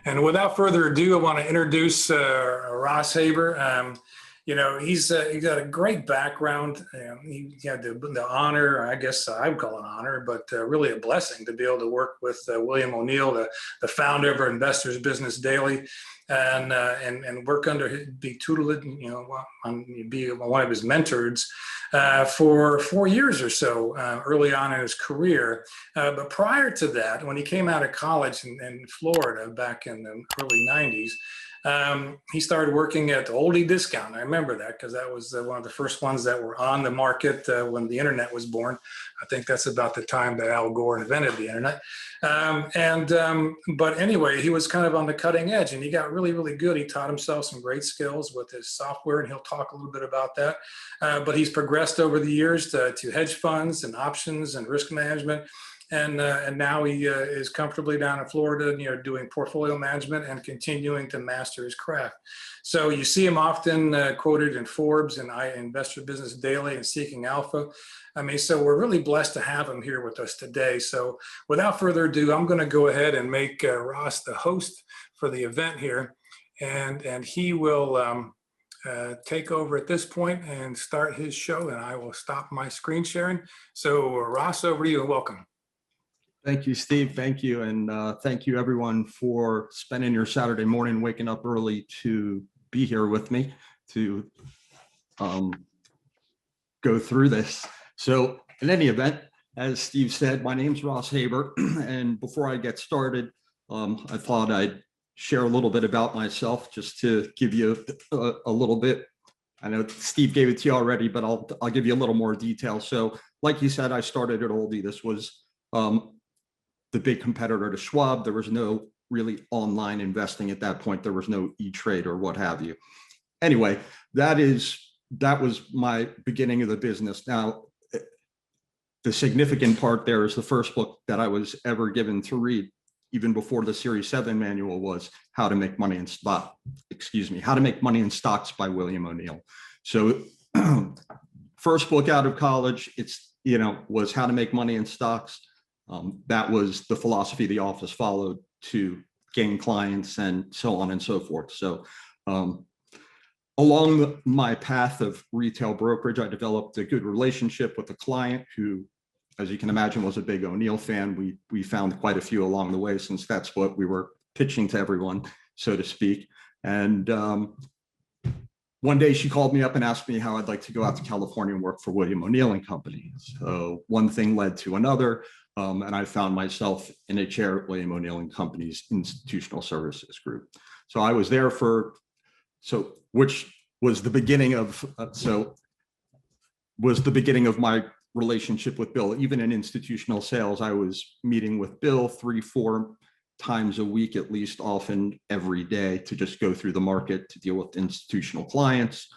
And without further ado, I want to introduce Ross Haber. He's got a great background. He had the honor, I guess I would call it an honor, but really a blessing to be able to work with William O'Neill, the founder of our Investors Business Daily, and work under his, be tuteled, be one of his mentors for 4 years or so early on in his career. But prior to that, when he came out of college in Florida back in the early 90s, he started working at Oldie Discount. I remember that because that was one of the first ones that were on the market when the internet was born. I think that's about the time that Al Gore invented the internet. But anyway, he was kind of on the cutting edge, and he got really, really good. He taught himself some great skills with his software, and he'll talk a little bit about that. But he's progressed over the years to hedge funds and options and risk management. And now he is comfortably down in Florida, doing portfolio management and continuing to master his craft. So you see him often quoted in Forbes and Investor Business Daily and Seeking Alpha. So we're really blessed to have him here with us today. So without further ado, I'm going to go ahead and make Ross the host for the event here, and he will take over at this point and start his show, and I will stop my screen sharing. So Ross, over to you, and welcome. Thank you, Steve. Thank you. And thank you, everyone, for spending your Saturday morning waking up early to be here with me to go through this. So in any event, as Steve said, my name's Ross Haber. And before I get started, I thought I'd share a little bit about myself just to give you a little bit. I know Steve gave it to you already, but I'll give you a little more detail. So like you said, I started at Oldie. This was the big competitor to Schwab. There was no really online investing at that point. There was no E-Trade or what have you. Anyway, that was my beginning of the business. Now, the significant part there is the first book that I was ever given to read, even before the Series 7 manual, was How to Make Money in Stock. How to Make Money in Stocks by William O'Neill. So first book out of college, was How to Make Money in Stocks. That was the philosophy the office followed to gain clients and so on and so forth. So along my path of retail brokerage, I developed a good relationship with a client who, as you can imagine, was a big O'Neill fan. We found quite a few along the way, since that's what we were pitching to everyone, so to speak. And one day she called me up and asked me how I'd like to go out to California and work for William O'Neill and Company. So one thing led to another. And I found myself in a chair at William O'Neill and Company's Institutional Services Group. So I was there which was the beginning of, my relationship with Bill. Even in institutional sales, I was meeting with Bill 3-4 times a week, at least, often every day, to just go through the market, to deal with institutional clients.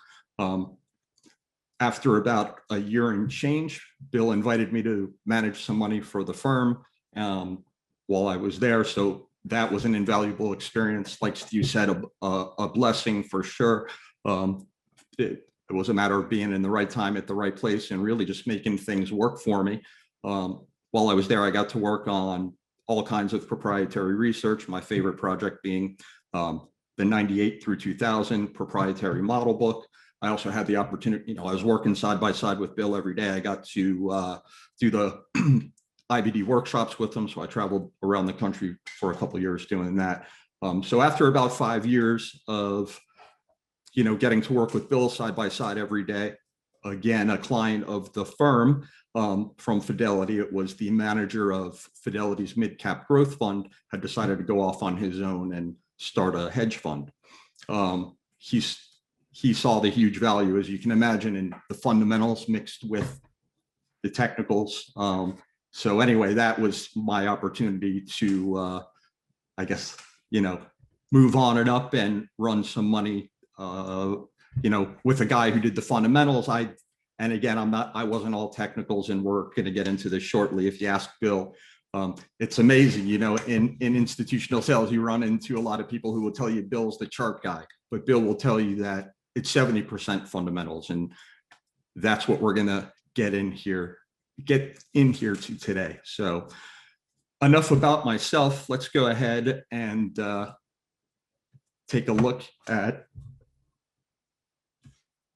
After about a year and change, Bill invited me to manage some money for the firm while I was there. So that was an invaluable experience. Like Steve said, a blessing for sure. It was a matter of being in the right time at the right place and really just making things work for me. While I was there, I got to work on all kinds of proprietary research, my favorite project being the 98 through 2000 proprietary model book. I also had the opportunity, I was working side by side with Bill every day. I got to do the IBD workshops with him. So I traveled around the country for a couple of years doing that. So after about 5 years of, getting to work with Bill side by side every day, again, a client of the firm from Fidelity, it was the manager of Fidelity's mid-cap growth fund, had decided to go off on his own and start a hedge fund. He saw the huge value, as you can imagine, in the fundamentals mixed with the technicals. So anyway, that was my opportunity to, move on and up and run some money, with a guy who did the fundamentals. I wasn't all technicals, and we're going to get into this shortly. If you ask Bill, it's amazing, in institutional sales, you run into a lot of people who will tell you Bill's the chart guy, but Bill will tell you that it's 70% fundamentals. And that's what we're going to get in here to today. So enough about myself. Let's go ahead and take a look at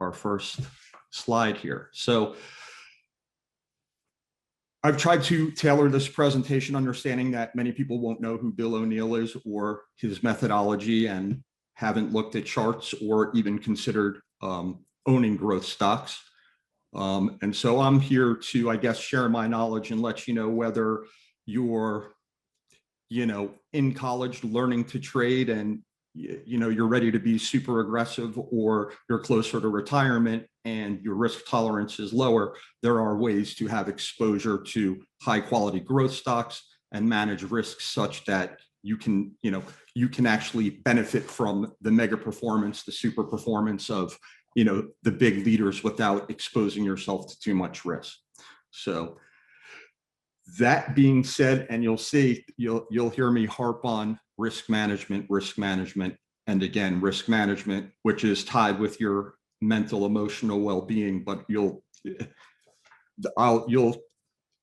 our first slide here. So I've tried to tailor this presentation, understanding that many people won't know who Bill O'Neill is or his methodology and haven't looked at charts or even considered owning growth stocks. And so I'm here to, I guess, share my knowledge and let you know whether you're, in college learning to trade and, you're ready to be super aggressive, or you're closer to retirement and your risk tolerance is lower. There are ways to have exposure to high quality growth stocks and manage risks such that you can actually benefit from the mega performance, the super performance of, the big leaders without exposing yourself to too much risk. So that being said, and you'll hear me harp on risk management, and again, risk management, which is tied with your mental, emotional well-being, but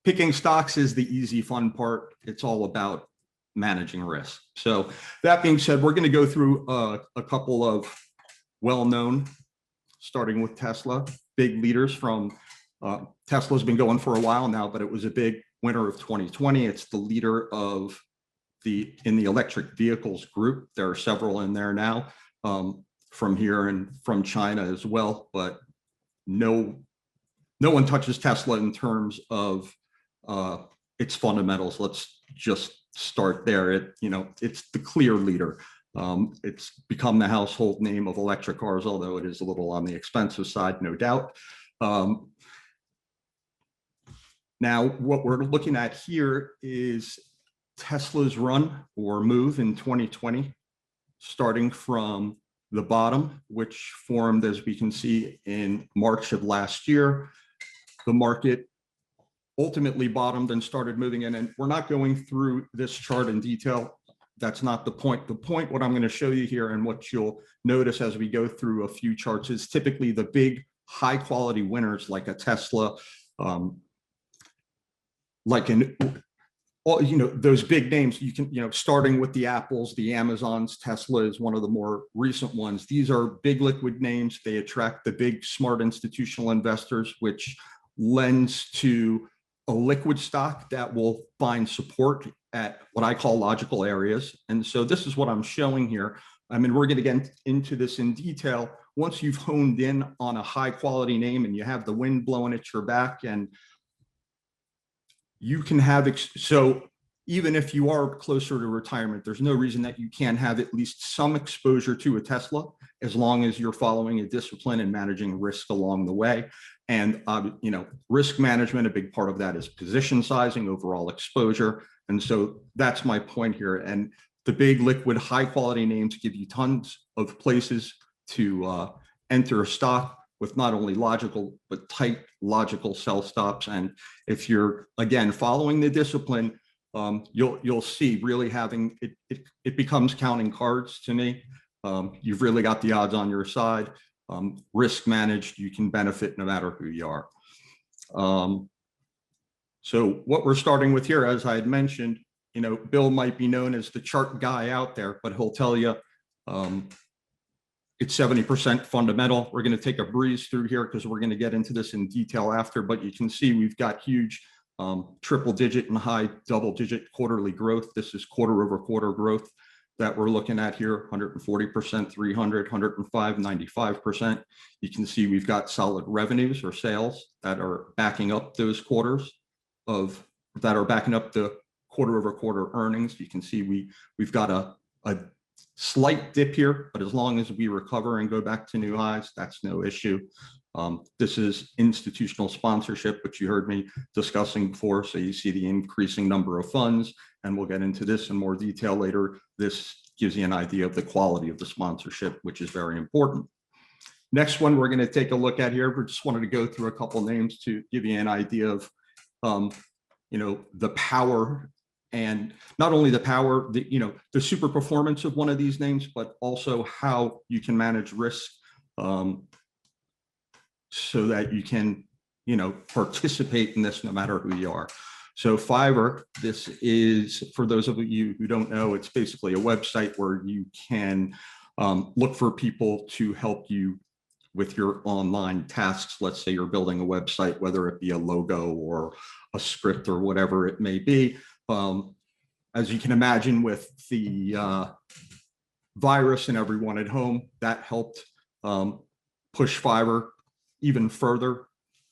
picking stocks is the easy, fun part. It's all about managing risk. So that being said, we're going to go through a couple of well-known, starting with Tesla, big leaders from Tesla's been going for a while now, but it was a big winner of 2020. It's the leader of in the electric vehicles group. There are several in there now, from here and from China as well, but no one touches Tesla in terms of its fundamentals. Let's just start there. It's the clear leader. It's become the household name of electric cars, although it is a little on the expensive side, no doubt. Now, what we're looking at here is Tesla's run or move in 2020, starting from the bottom, which formed, as we can see, in March of last year. The market ultimately bottomed and started moving in. And we're not going through this chart in detail. That's not the point. The point, what I'm going to show you here and what you'll notice as we go through a few charts, is typically the big high quality winners like a Tesla, those big names. You can, starting with the Apples, the Amazons. Tesla is one of the more recent ones. These are big liquid names. They attract the big smart institutional investors, which lends to a liquid stock that will find support at what I call logical areas. And so this is what I'm showing here. I mean, we're going to get into this in detail. Once you've honed in on a high quality name and you have the wind blowing at your back, and you can have, so even if you are closer to retirement, there's no reason that you can't have at least some exposure to a Tesla, as long as you're following a discipline and managing risk along the way. And, risk management, a big part of that is position sizing, overall exposure. And so that's my point here. And the big liquid, high quality names give you tons of places to enter a stock with not only logical, but tight logical sell stops. And if you're, again, following the discipline, you'll see really having it becomes counting cards to me. You've really got the odds on your side. Risk managed, you can benefit no matter who you are. So what we're starting with here, as I had mentioned, Bill might be known as the chart guy out there, but he'll tell you it's 70% fundamental. We're going to take a breeze through here because we're going to get into this in detail after, but you can see we've got huge triple digit and high double digit quarterly growth. This is quarter over quarter growth that we're looking at here, 140%, 300, 105, 95%. You can see we've got solid revenues or sales that are backing up those quarters that are backing up the quarter over quarter earnings. You can see we've got a slight dip here, but as long as we recover and go back to new highs, that's no issue. This is institutional sponsorship, which you heard me discussing before. So you see the increasing number of funds, and we'll get into this in more detail later. This gives you an idea of the quality of the sponsorship, which is very important. Next one we're going to take a look at here. We just wanted to go through a couple names to give you an idea of, the power, and not only the power, the super performance of one of these names, but also how you can manage risk so that you can, participate in this no matter who you are. So Fiverr, this is, for those of you who don't know, it's basically a website where you can look for people to help you with your online tasks. Let's say you're building a website, whether it be a logo or a script or whatever it may be. As you can imagine, with the virus and everyone at home, that helped push Fiverr even further.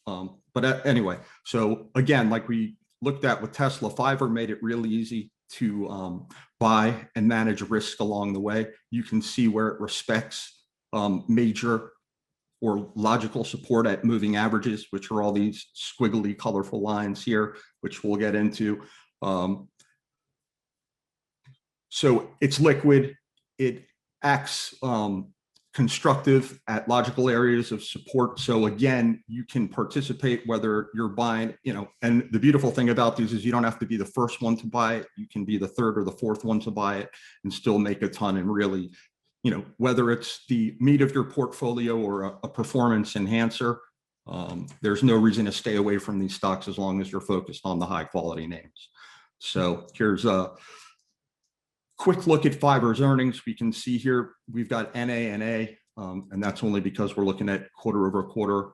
But anyway, so again, like we looked at with Tesla, Fiverr made it really easy to buy and manage risk along the way. You can see where it respects major or logical support at moving averages, which are all these squiggly, colorful lines here, which we'll get into. So it's liquid. It acts constructive at logical areas of support. So again, you can participate whether you're buying, and the beautiful thing about these is you don't have to be the first one to buy it. You can be the third or the fourth one to buy it and still make a ton, and really, whether it's the meat of your portfolio or a performance enhancer, there's no reason to stay away from these stocks as long as you're focused on the high quality names. So here's a quick look at Fiverr's earnings. We can see here we've got NA, and that's only because we're looking at quarter over quarter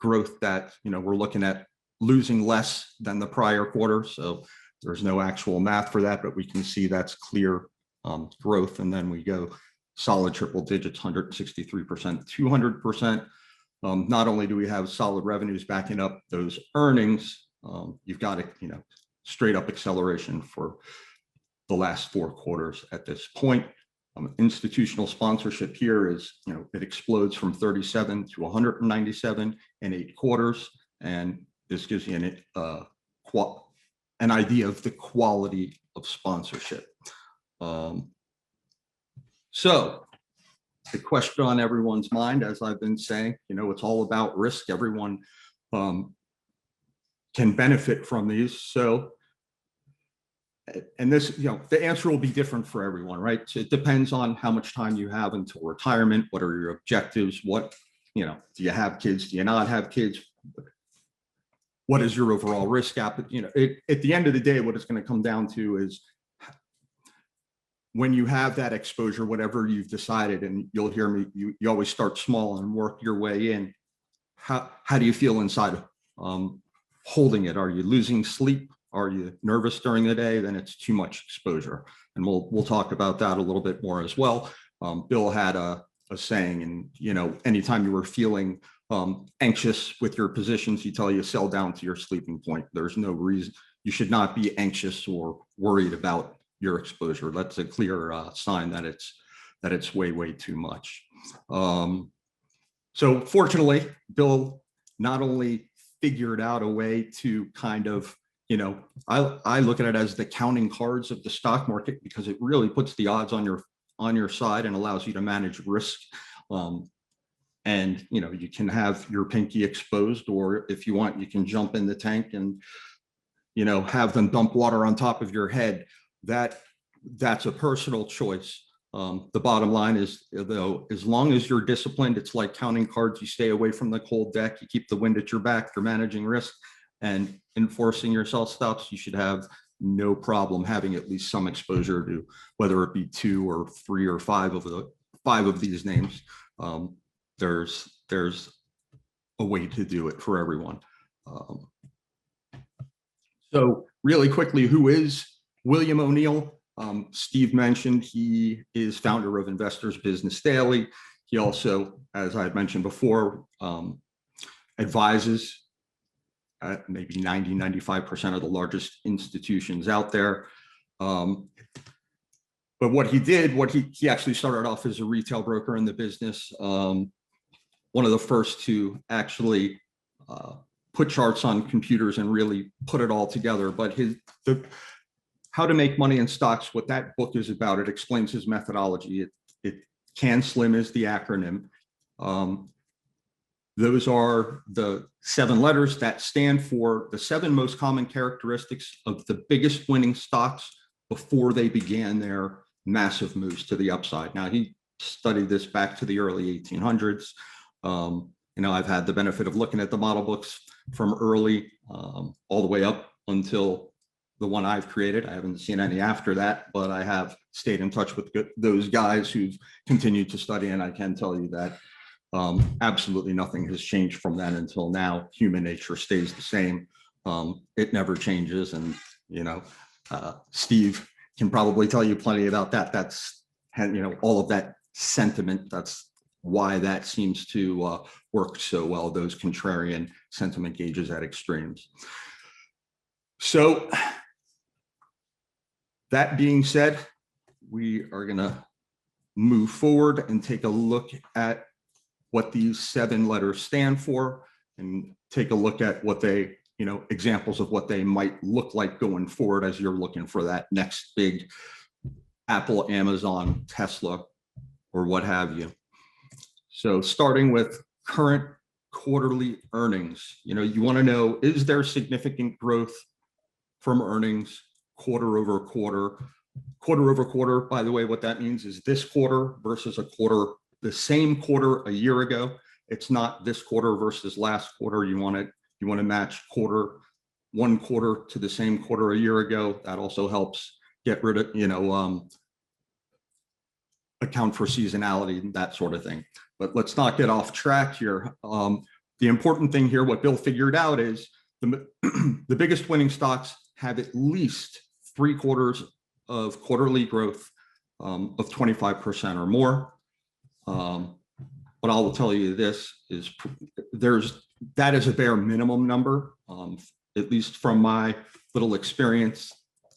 growth that, we're looking at losing less than the prior quarter. So there's no actual math for that, but we can see that's clear growth. And then we go solid triple digits, 163%, 200%. Not only do we have solid revenues backing up those earnings, you've got a, straight up acceleration for the last 4 quarters at this point. Institutional sponsorship here is, it explodes from 37 to 197 in 8 quarters. And this gives you an idea of the quality of sponsorship. So the question on everyone's mind, as I've been saying, it's all about risk. Everyone can benefit from these. So, and this, the answer will be different for everyone, right? So it depends on how much time you have until retirement. What are your objectives? What, do you have kids? Do you not have kids? What is your overall risk appetite? At the end of the day, what it's going to come down to is when you have that exposure, whatever you've decided, and you'll hear me, you always start small and work your way in. How do you feel inside holding it? Are you losing sleep? Are you nervous during the day? Then it's too much exposure. And we'll talk about that a little bit more as well. Bill had a saying, and anytime you were feeling anxious with your positions, he tell you sell down to your sleeping point. There's no reason you should not be anxious or worried about your exposure. That's a clear sign that it's way too much. So fortunately, Bill not only figured out a way to kind of, I look at it as the counting cards of the stock market, because it really puts the odds on your side and allows you to manage risk. And you can have your pinky exposed, or if you want, you can jump in the tank and have them dump water on top of your head. That's a personal choice. The bottom line is, though, as long as you're disciplined, it's like counting cards. You stay away from the cold deck. You keep the wind at your back. You're managing risk and enforcing your sell stops. You should have no problem having at least some exposure to, whether it be 2 or 3 or 5 of these names. There's a way to do it for everyone. So really quickly, who is William O'Neill? Steve mentioned he is founder of Investors Business Daily. He also, as I had mentioned before, advises at maybe 95% of the largest institutions out there. But what he did, he actually started off as a retail broker in the business. One of the first to actually put charts on computers and really put it all together. But How to Make Money in Stocks, what that book is about, it explains his methodology. CANSLIM is the acronym. Those are the 7 letters that stand for the 7 most common characteristics of the biggest winning stocks before they began their massive moves to the upside. Now, he studied this back to the early 1800s. I've had the benefit of looking at the model books from early all the way up until the one I've created. I haven't seen any after that, but I have stayed in touch with those guys who've continued to study. And I can tell you that absolutely nothing has changed from then until now. Human nature stays the same. It never changes. And, Steve can probably tell you plenty about that. That's, all of that sentiment. That's why that seems to work so well, those contrarian sentiment gauges at extremes. So that being said, we are going to move forward and take a look at what these 7 letters stand for and take a look at what they, examples of what they might look like going forward as you're looking for that next big Apple, Amazon, Tesla, or what have you. So starting with current quarterly earnings, you want to know, is there significant growth from earnings quarter over quarter? Quarter over quarter, by the way, what that means is this quarter versus a quarter, the same quarter a year ago. It's not this quarter versus last quarter. You want to match one quarter to the same quarter a year ago. That also helps get rid of, account for seasonality, that sort of thing. But let's not get off track here. The important thing here, what Bill figured out is the biggest winning stocks have at least 3 quarters of quarterly growth of 25% or more. But I will tell you this is that is a bare minimum number, at least from my little experience,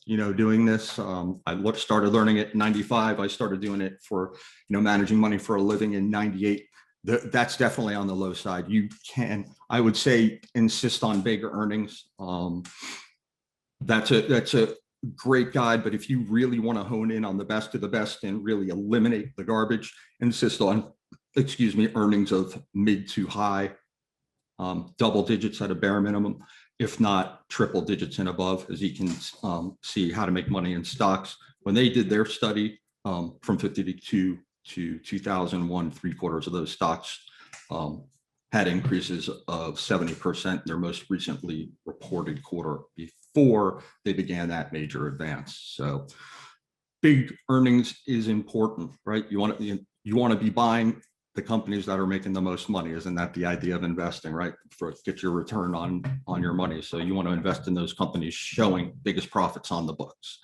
doing this. I started learning it in 95. I started doing it for, managing money for a living in 98. That's definitely on the low side. You can, I would say, insist on bigger earnings. That's a great guide, but if you really want to hone in on the best of the best and really eliminate the garbage, insist on, earnings of mid to high double digits at a bare minimum, if not triple digits and above, as you can see how to make money in stocks. When they did their study from 52 to 2001, 3 quarters of those stocks had increases of 70% in their most recently reported quarter before they began that major advance. So big earnings is important, right? You want to be buying the companies that are making the most money. Isn't that the idea of investing, right? For get your return on your money. So you want to invest in those companies showing biggest profits on the books,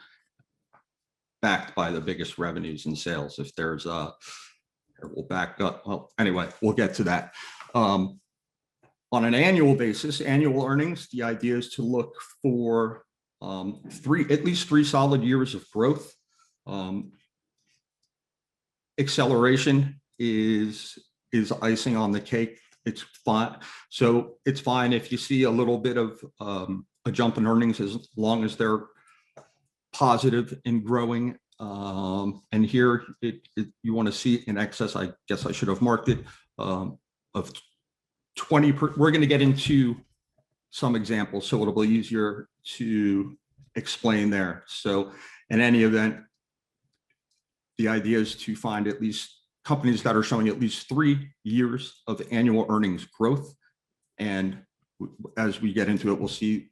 backed by the biggest revenues and sales. If there's we'll back up. Well, anyway, we'll get to that. On an annual basis, annual earnings, the idea is to look for at least 3 solid years of growth. Acceleration is icing on the cake. It's fine. So it's fine if you see a little bit of a jump in earnings, as long as they're positive and growing. And here you want to see in excess, I guess I should have marked it, of 20. We're going to get into some examples, so it'll be easier to explain there. So in any event, the idea is to find at least companies that are showing at least 3 years of annual earnings growth. And as we get into it, we'll see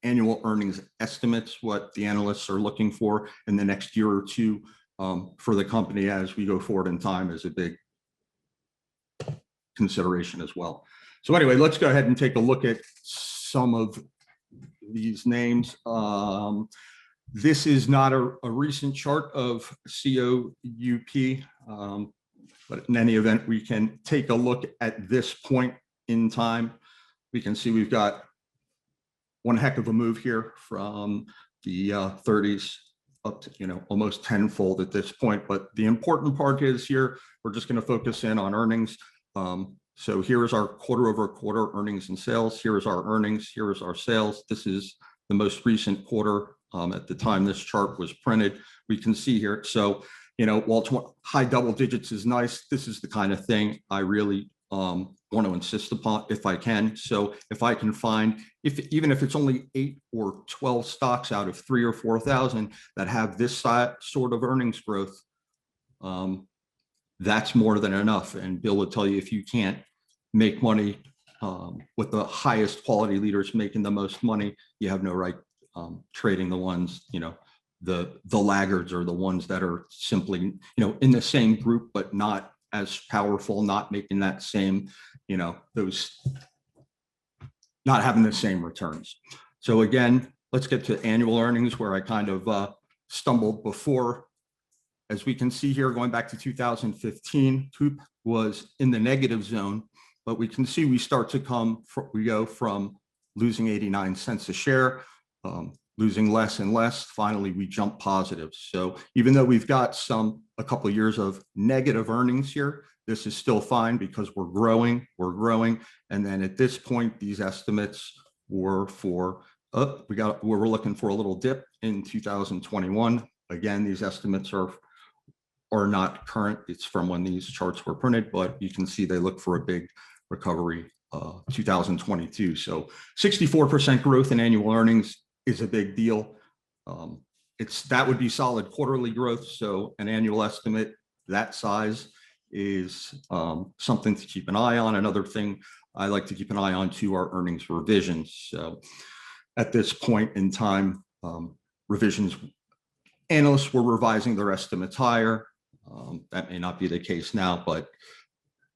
annual earnings estimates, what the analysts are looking for in the next year or two for the company as we go forward in time, is a big consideration as well. So anyway, let's go ahead and take a look at some of these names. This is not a recent chart of COUP, but in any event, we can take a look at this point in time. We can see we've got one heck of a move here from the 30s up to, almost tenfold at this point. But the important part is here, we're just going to focus in on earnings. So here is our quarter over quarter earnings and sales. Here is our earnings. Here is our sales. This is the most recent quarter at the time this chart was printed. We can see here. So, while high double digits is nice, this is the kind of thing I really want to insist upon if I can. So if I can find, even if it's only 8 or 12 stocks out of 3,000 or 4,000 that have this sort of earnings growth, that's more than enough. And Bill would tell you, if you can't make money with the highest quality leaders making the most money, you have no right trading the ones, the laggards are the ones that are simply, in the same group, but not as powerful, not making that same, those, not having the same returns. So again, let's get to annual earnings, where I kind of stumbled before. As we can see here, going back to 2015, Coop was in the negative zone, but we can see we start to we go from losing 89 cents a share, losing less and less. Finally, we jump positive. So even though we've got a couple of years of negative earnings here, this is still fine because we're growing. And then at this point, these estimates were for, we're looking for a little dip in 2021. Again, these estimates are not current. It's from when these charts were printed, but you can see they look for a big recovery 2022. So 64% growth in annual earnings is a big deal. That would be solid quarterly growth. So an annual estimate that size is something to keep an eye on. Another thing I like to keep an eye on too are earnings revisions. So at this point in time, revisions, analysts were revising their estimates higher. That may not be the case now, but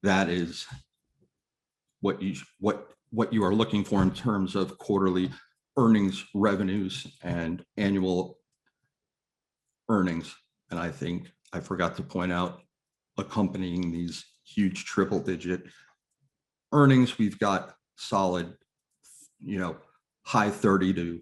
that is what you are looking for in terms of quarterly earnings, revenues, and annual earnings. And I think I forgot to point out, accompanying these huge triple-digit earnings, we've got solid, high 30 to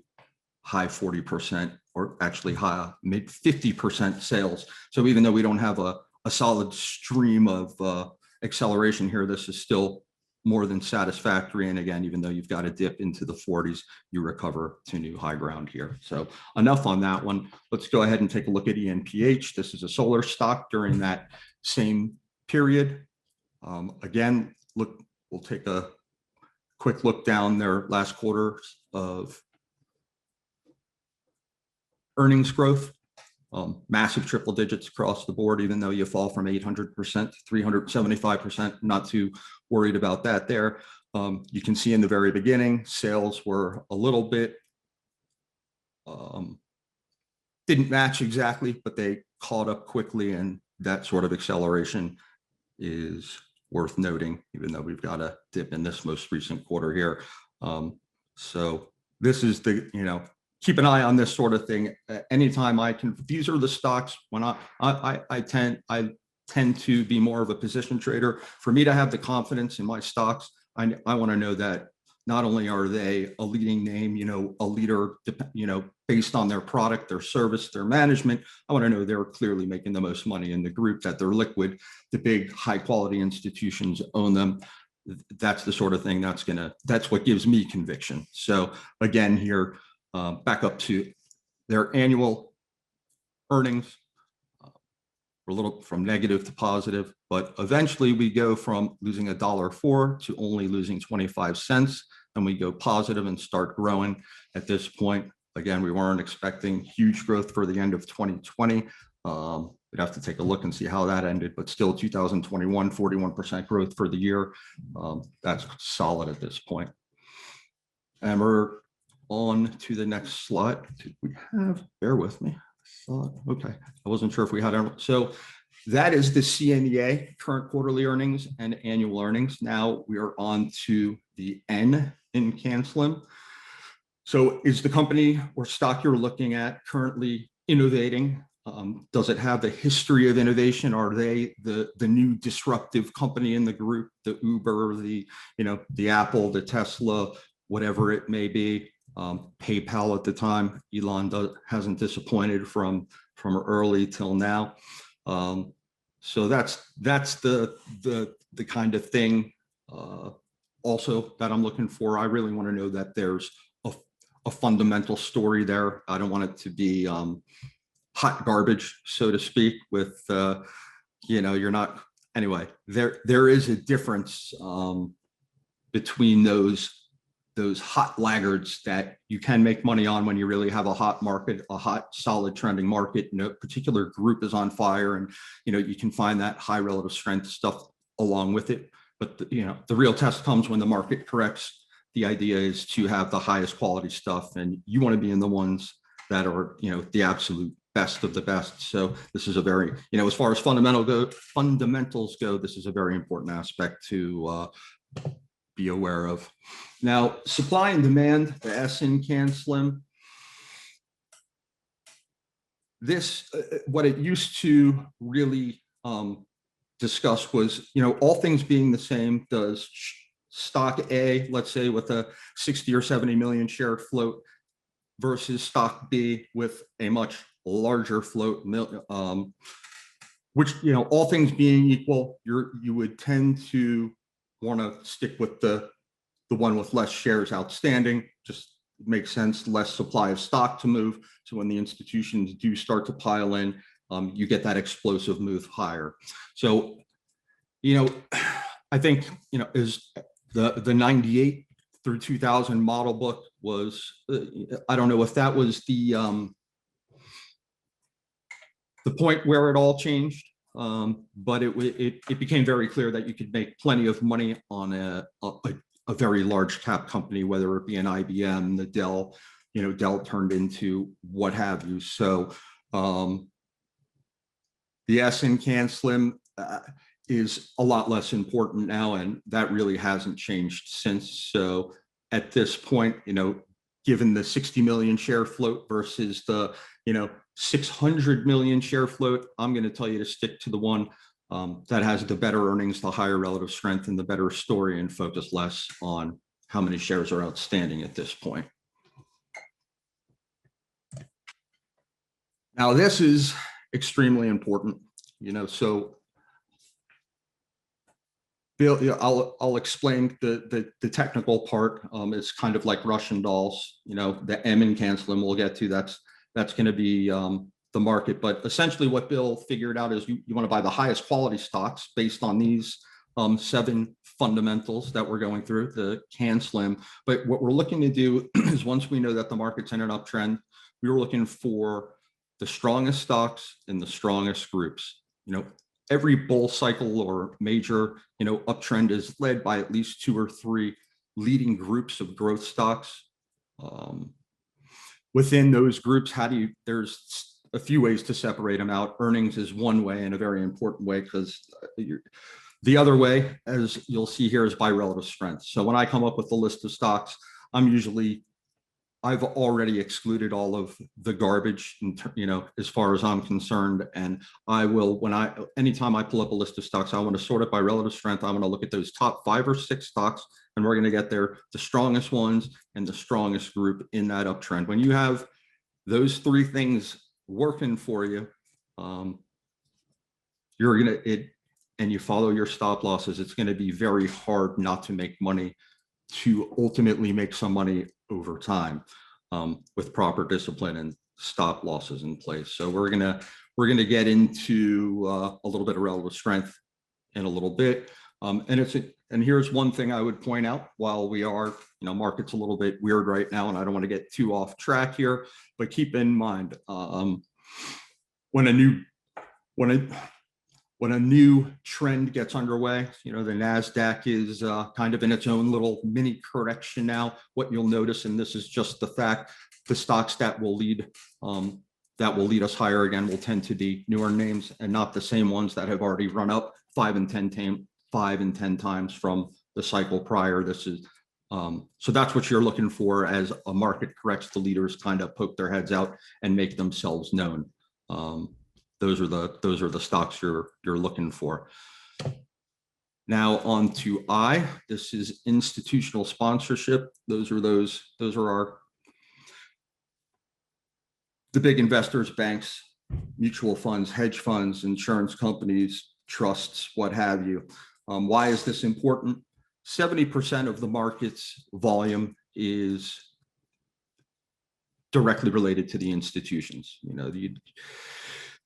high 40%, or actually high mid 50% sales. So even though we don't have a solid stream of acceleration here, this is still more than satisfactory. And again, even though you've got a dip into the 40s, you recover to new high ground here. So enough on that one. Let's go ahead and take a look at ENPH. This is a solar stock during that same period. Again, we'll take a quick look down their last quarter of earnings growth. Massive triple digits across the board, even though you fall from 800% to 375%, not too worried about that there. You can see in the very beginning, sales were a little bit, didn't match exactly, but they caught up quickly, and that sort of acceleration is worth noting, even though we've got a dip in this most recent quarter here. So this is keep an eye on this sort of thing. Anytime these are the stocks when I tend to be more of a position trader. For me to have the confidence in my stocks, I want to know that not only are they a leading name, a leader, based on their product, their service, their management, I want to know they're clearly making the most money in the group, that they're liquid, the big high quality institutions own them. That's the sort of thing that's what gives me conviction. So again, here, back up to their annual earnings. We're a little from negative to positive, but eventually we go from losing $1.04 to only losing 25 cents, and we go positive and start growing. At this point, again, we weren't expecting huge growth for the end of 2020. We'd have to take a look and see how that ended, but still 2021, 41% growth for the year. That's solid at this point. And we're on to the next slide. Did we have, bear with me. Okay, I wasn't sure if we had. So that is the CMEA, current quarterly earnings and annual earnings. Now we are on to the N in CANSLIM. So is the company or stock you're looking at currently innovating? Does it have the history of innovation? Are they the new disruptive company in the group, the Uber, the Apple, the Tesla, whatever it may be? PayPal at the time, Elon hasn't disappointed from early till now. So that's the kind of thing also that I'm looking for. I really want to know that there's a fundamental story there. I don't want it to be hot garbage, so to speak, with you're not, anyway, there is a difference between those hot laggards that you can make money on when you really have a hot market, a hot, solid trending market. No particular group is on fire, and you can find that high relative strength stuff along with it. but the real test comes when the market corrects. The idea is to have the highest quality stuff, and you want to be in the ones that are, the absolute best of the best. So this is a very, as far as fundamentals go, this is a very important aspect to be aware of. Now, supply and demand, the S in CANSLIM. This, what it used to really discuss was, all things being the same, does stock A, let's say with a 60 or 70 million share float versus stock B with a much larger float, which, all things being equal, you would tend to want to stick with the one with less shares outstanding. Just makes sense, less supply of stock to move. So when the institutions do start to pile in, you get that explosive move higher. So, I think, is the 98 through 2000 model book was, I don't know if that was the point where it all changed, but it became very clear that you could make plenty of money on a very large cap company, whether it be an IBM, the Dell, Dell turned into what have you. So the S in CANSLIM is a lot less important now, and that really hasn't changed since. So at this point, given the 60 million share float versus the 600 million share float, I'm going to tell you to stick to the one that has the better earnings, the higher relative strength, and the better story, and focus less on how many shares are outstanding at this point. Now, this is extremely important, so Bill, I'll explain the technical part. It's kind of like Russian dolls, the M in CANSLIM we'll get to, that's going to be the market. But essentially what Bill figured out is you want to buy the highest quality stocks based on these 7 fundamentals that we're going through, the CANSLIM. But what we're looking to do is, once we know that the market's in an uptrend, we were looking for the strongest stocks in the strongest groups. Every bull cycle or major, uptrend is led by at least 2 or 3 leading groups of growth stocks. Within those groups, there's a few ways to separate them out. Earnings is one way, and a very important way, because the other way, as you'll see here, is by relative strength. So when I come up with the list of stocks, I've already excluded all of the garbage, as far as I'm concerned. And I will, anytime I pull up a list of stocks, I want to sort it by relative strength. I want to look at those top 5 or 6 stocks, and we're going to get there, the strongest ones and the strongest group in that uptrend. When you have those 3 things working for you, and you follow your stop losses, it's going to be very hard not to make money, to ultimately make some money over time, with proper discipline and stop losses in place. So we're gonna get into a little bit of relative strength in a little bit, and here's one thing I would point out. While we are, market's a little bit weird right now, and I don't want to get too off track here, but keep in mind, when a new trend gets underway, the NASDAQ is kind of in its own little mini correction now. What you'll notice, and this is just the fact, the stocks that will lead us higher again will tend to be newer names, and not the same ones that have already run up 5 and 10 times from the cycle prior. This is so that's what you're looking for as a market corrects. The leaders kind of poke their heads out and make themselves known. Those are the stocks you're looking for. Now on to I. This is institutional sponsorship. Those are the big investors, banks, mutual funds, hedge funds, insurance companies, trusts, what have you. Why is this important? 70% of the market's volume is directly related to the institutions.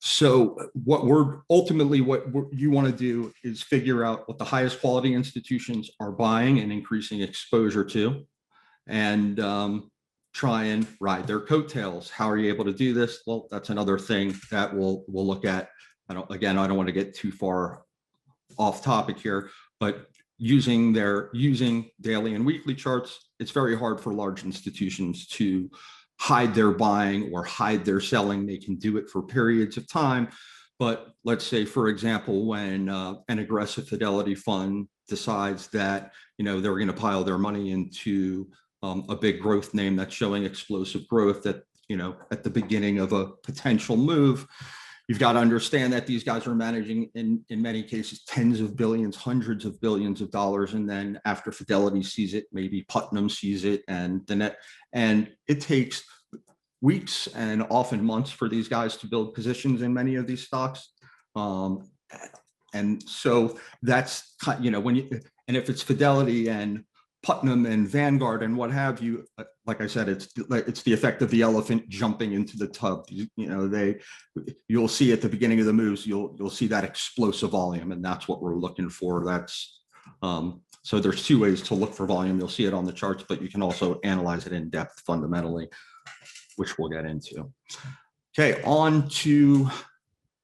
So what you want to do is figure out what the highest quality institutions are buying and increasing exposure to, and try and ride their coattails. How are you able to do this? Well, that's another thing that we'll look at. I don't want to get too far off topic here, but using daily and weekly charts, it's very hard for large institutions to hide their buying or hide their selling. They can do it for periods of time. But let's say, for example, when an aggressive Fidelity fund decides that, they're going to pile their money into a big growth name that's showing explosive growth at the beginning of a potential move, you've got to understand that these guys are managing in many cases tens of billions, hundreds of billions of dollars, and then after Fidelity sees it, maybe Putnam sees it, and it takes weeks and often months for these guys to build positions in many of these stocks. And so that's, and if it's Fidelity and Putnam and Vanguard and what have you, like I said, it's the effect of the elephant jumping into the tub. You'll see at the beginning of the moves, you'll see that explosive volume, and that's what we're looking for. So there's two ways to look for volume. You'll see it on the charts, but you can also analyze it in depth fundamentally, which we'll get into. Okay, on to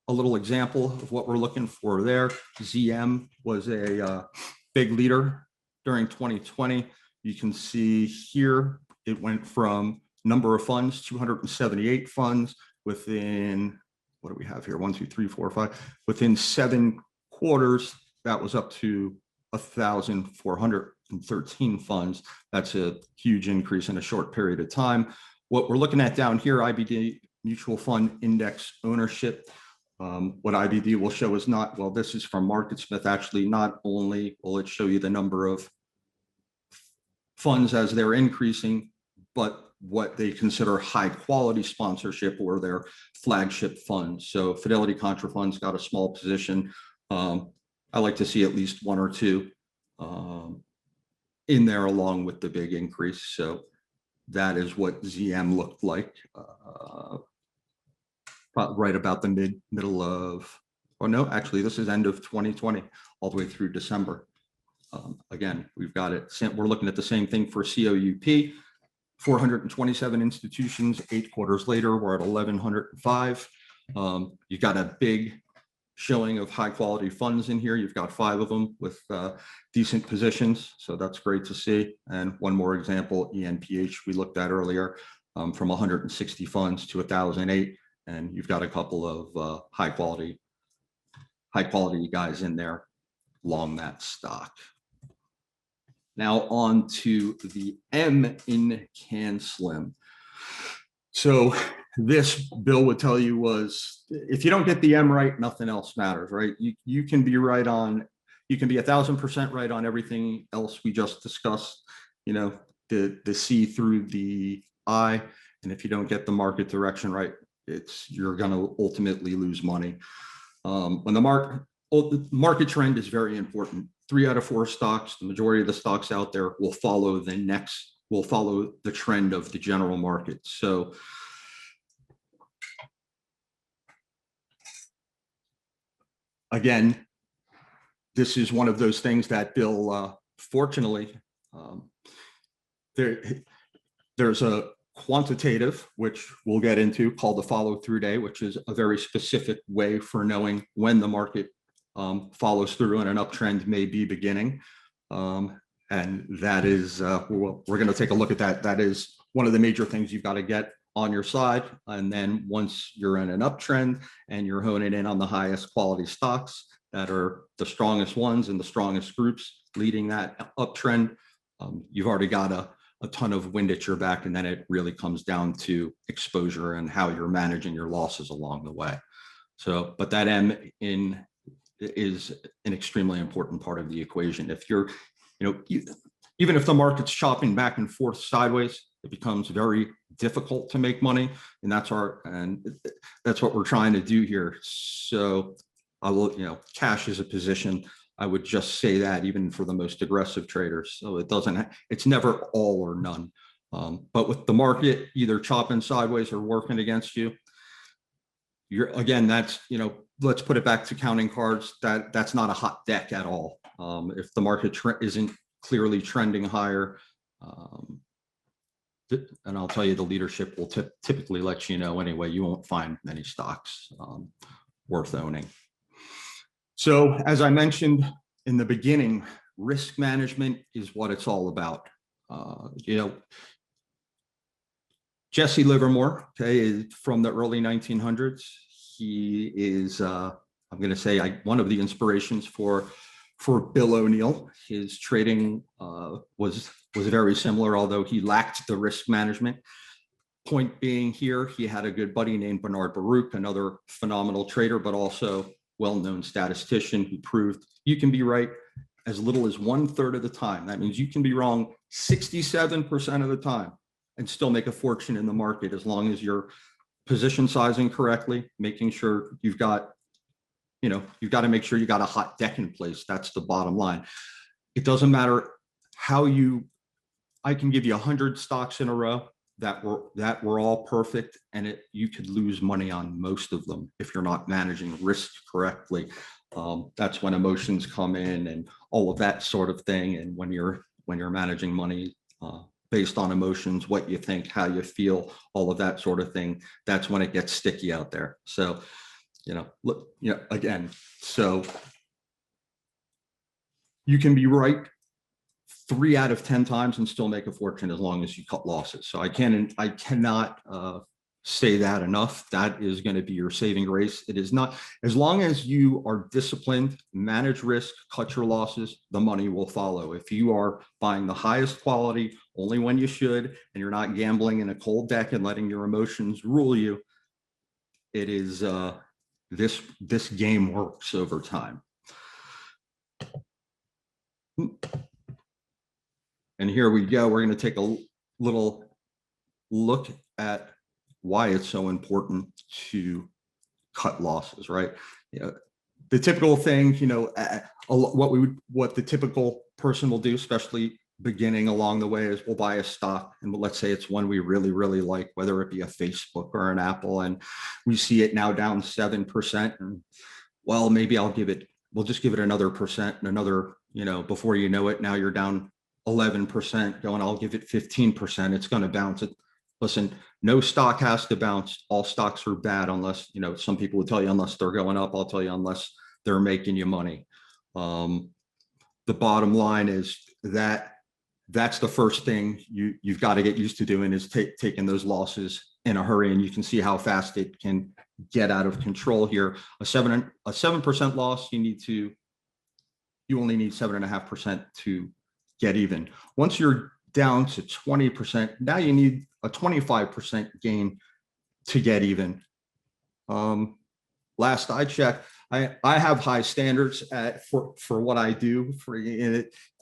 a little example of what we're looking for there. ZM was a big leader during 2020. You can see here, it went from number of funds, 278 funds within, what do we have here? 1, 2, 3, 4, 5. Within 7 quarters, that was up to 1,413 funds. That's a huge increase in a short period of time. What we're looking at down here, IBD mutual fund index ownership. What IBD will show is not, well, this is from MarketSmith. Actually, not only will it show you the number of funds as they're increasing, but what they consider high quality sponsorship or their flagship funds. So Fidelity Contra Funds got a small position. I like to see at least 1 or 2 in there along with the big increase. So that is what ZM looked like right about the middle of, oh no, actually this is end of 2020 all the way through December. Again, we've got it. We're looking at the same thing for COUP. 427 institutions, 8 quarters later, we're at 1,105. You've got a big showing of high quality funds in here. You've got 5 of them with decent positions. So that's great to see. And one more example, ENPH we looked at earlier, from 160 funds to 1,008. And you've got a couple of high quality guys in there long that stock. Now on to the M in CANSLIM. So this Bill would tell you was, if you don't get the M right, nothing else matters, right? You can be right on, you can be 1,000% right on everything else we just discussed, the C through the I. And if you don't get the market direction right, you're going to ultimately lose money. When the market trend is very important. 3 out of 4 stocks, the majority of the stocks out there will follow the trend of the general market. So again, this is one of those things that Bill, fortunately, there's a quantitative, which we'll get into, called the follow-through day, which is a very specific way for knowing when the market follows through and an uptrend may be beginning. And that is, we're going to take a look at that. That is one of the major things you've got to get on your side. And then once you're in an uptrend and you're honing in on the highest quality stocks that are the strongest ones and the strongest groups leading that uptrend, you've already got a ton of wind at your back. And then it really comes down to exposure and how you're managing your losses along the way. So, but that M in is an extremely important part of the equation. If you're, even if the market's chopping back and forth sideways, it becomes very difficult to make money. And that's what we're trying to do here. So I will, cash is a position. I would just say that even for the most aggressive traders. So it's never all or none. But with the market either chopping sideways or working against you, that's, let's put it back to counting cards. That's not a hot deck at all. If the market isn't clearly trending higher, and I'll tell you, the leadership will typically let you know anyway, you won't find many stocks worth owning. So as I mentioned in the beginning, risk management is what it's all about. You know, Jesse Livermore, okay, is from the early 1900s. He is, I'm going to say, one of the inspirations for Bill O'Neill. His trading was very similar, although he lacked the risk management. Point being here, he had a good buddy named Bernard Baruch, another phenomenal trader, but also well-known statistician who proved you can be right as little as 1/3 of the time. That means you can be wrong 67% of the time and still make a fortune in the market, as long as you're position sizing correctly, making sure you've got, you know, you've got to make sure you got a hot deck in place. That's the bottom line. It doesn't matter how I can give you 100 stocks in a row that were all perfect, and you could lose money on most of them if you're not managing risk correctly. That's when emotions come in and all of that sort of thing. And when you're managing money based on emotions, what you think, how you feel, all of that sort of thing, that's when it gets sticky out there. So, look, again, so you can be right 3 out of 10 times and still make a fortune as long as you cut losses. So I cannot say that enough. That is going to be your saving grace. It is not, as long as you are disciplined, manage risk, cut your losses, the money will follow. If you are buying the highest quality only when you should, and you're not gambling in a cold deck and letting your emotions rule you, it is this game works over time. And here we go. We're going to take a little look at why it's so important to cut losses, right? The typical thing, what the typical person will do, especially beginning along the way, is we'll buy a stock, and let's say it's one we really, really like, whether it be a Facebook or an Apple, and we see it now down 7%. And well, maybe we'll just give it another percent and another, before you know it, now you're down 11%, going, I'll give it 15%. It's going to bounce it. Listen, no stock has to bounce. All stocks are bad unless, some people will tell you unless they're going up. I'll tell you unless they're making you money. The bottom line is that's the first thing you've got to get used to doing, is taking those losses in a hurry. And you can see how fast it can get out of control here. A 7% loss, you only need 7.5% to get even. Once you're down to 20%, now you need a 25% gain to get even. Last I checked, I have high standards for what I do.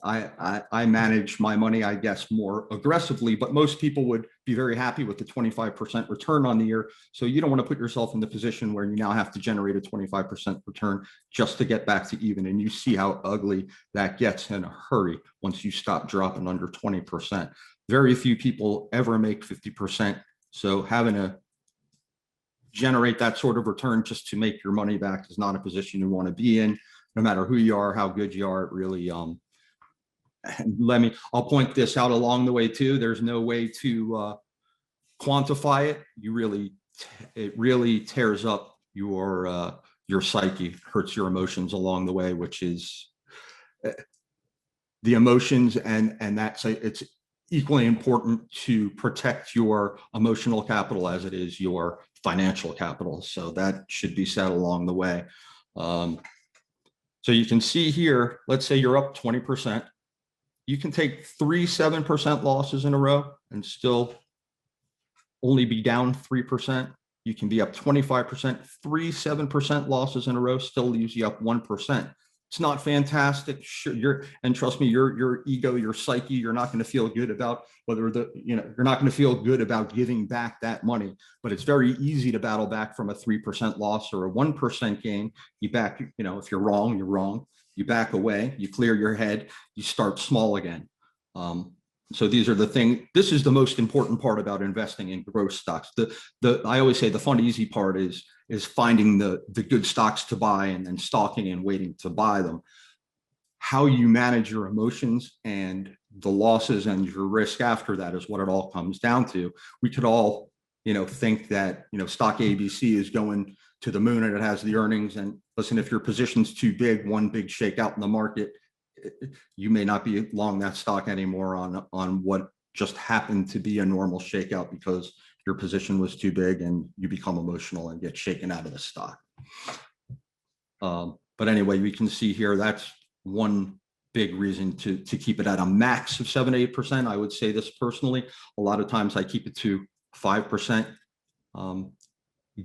I manage my money, I guess, more aggressively, but most people would be very happy with the 25% return on the year. So you don't want to put yourself in the position where you now have to generate a 25% return just to get back to even. And you see how ugly that gets in a hurry once you stop dropping under 20%. Very few people ever make 50%. So having to generate that sort of return just to make your money back is not a position you want to be in, no matter who you are, how good you are. It really, I'll point this out along the way too. There's no way to quantify it. It really tears up your psyche, hurts your emotions along the way, which is the emotions, and it's equally important to protect your emotional capital as it is your financial capital. So that should be said along the way. So you can see here, let's say you're up 20%. You can take 3 7% losses in a row and still only be down 3%. You can be up 25%, 3 7% losses in a row still leaves you up 1%. It's not fantastic. Sure, and trust me, your ego, your psyche, you're not going to feel good about you're not going to feel good about giving back that money. But it's very easy to battle back from a 3% loss or a 1% gain. You back, if you're wrong, you're wrong. You back away, you clear your head, you start small again. So these are the things. This is the most important part about investing in growth stocks. I always say the fun, easy part is finding the good stocks to buy and then stalking and waiting to buy them. How you manage your emotions and the losses and your risk after that is what it all comes down to. We could all, think that, stock ABC is going to the moon and it has the earnings. And listen, if your position's too big, one big shakeout in the market, you may not be long that stock anymore on what just happened to be a normal shakeout because your position was too big and you become emotional and get shaken out of the stock. But anyway, we can see here, that's one big reason to keep it at a max of 7-8%. I would say this personally, a lot of times I keep it to 5%,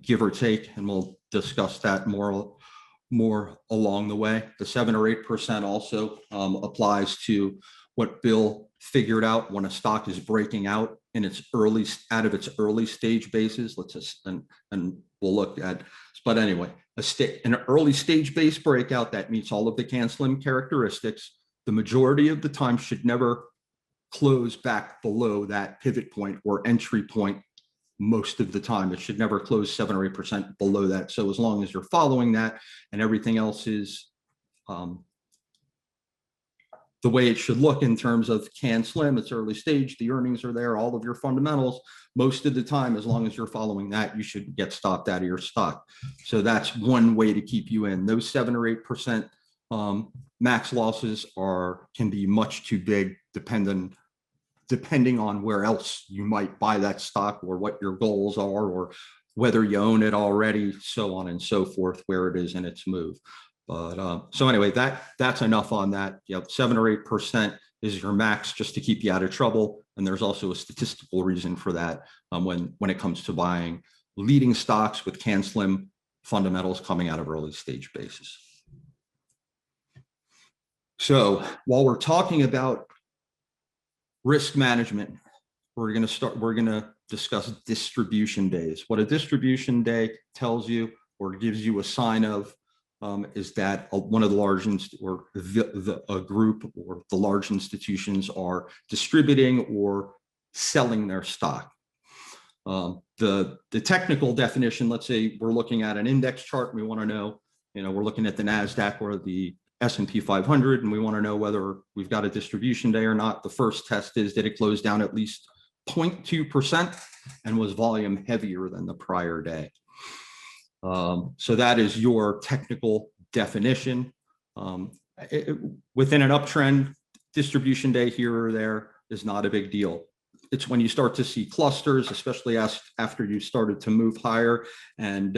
give or take, and we'll discuss that more along the way. The 7 or 8% also applies to what Bill figured out when a stock is breaking out in its early stage basis. Let's just, and we'll look at, but anyway, an early stage base breakout that meets all of the CANSLIM characteristics, the majority of the time should never close back below that pivot point or entry point. Most of the time, it should never close 7 or 8% below that. So as long as you're following that and everything else is the way it should look in terms of CANSLIM, it's early stage, the earnings are there, all of your fundamentals, most of the time, as long as you're following that, you should get stopped out of your stock. So that's one way to keep you in. Those 7 or 8% max losses can be much too big, depending on where else you might buy that stock or what your goals are or whether you own it already, so on and so forth, where it is in its move. But so anyway, that's enough on that. Yep, 7 or 8% is your max just to keep you out of trouble. And there's also a statistical reason for that when it comes to buying leading stocks with CANSLIM fundamentals coming out of early stage basis. So while we're talking about risk management, we're going to discuss distribution days. What a distribution day tells you or gives you a sign of is that one of the large a group or the large institutions are distributing or selling their stock. The technical definition, let's say we're looking at an index chart and we want to know, we're looking at the NASDAQ or the S&P 500 and we want to know whether we've got a distribution day or not. The first test is, did it close down at least 0.2% and was volume heavier than the prior day? So that is your technical definition. Within an uptrend, distribution day here or there is not a big deal. It's when you start to see clusters, especially after you started to move higher, and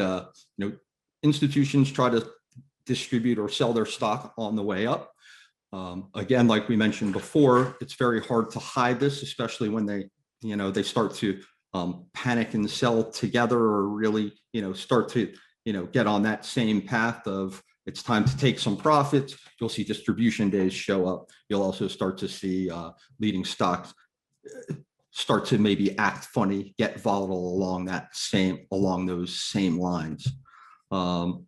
institutions try to distribute or sell their stock on the way up. Again, like we mentioned before, it's very hard to hide this, especially when they start to panic and sell together, or really, start to, get on that same path of it's time to take some profits. You'll see distribution days show up. You'll also start to see leading stocks start to maybe act funny, get volatile along those same lines. So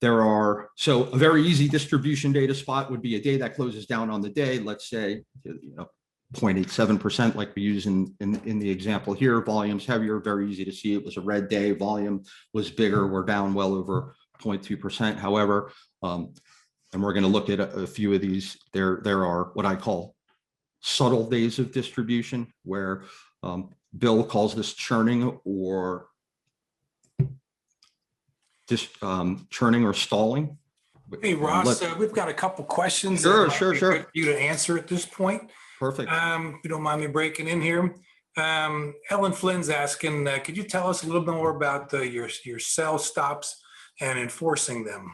a very easy distribution day to spot would be a day that closes down on the day. Let's say, 0.87%, like we use in the example here. Volume's heavier, very easy to see. It was a red day. Volume was bigger. We're down well over 0.2%. However, and we're going to look at a few of these. There are what I call subtle days of distribution, where Bill calls this churning or just churning or stalling. Hey, Ross, we've got a couple questions. Sure. For you to answer at this point. Perfect. If you don't mind me breaking in here. Ellen Flynn's asking, could you tell us a little bit more about your sell stops and enforcing them?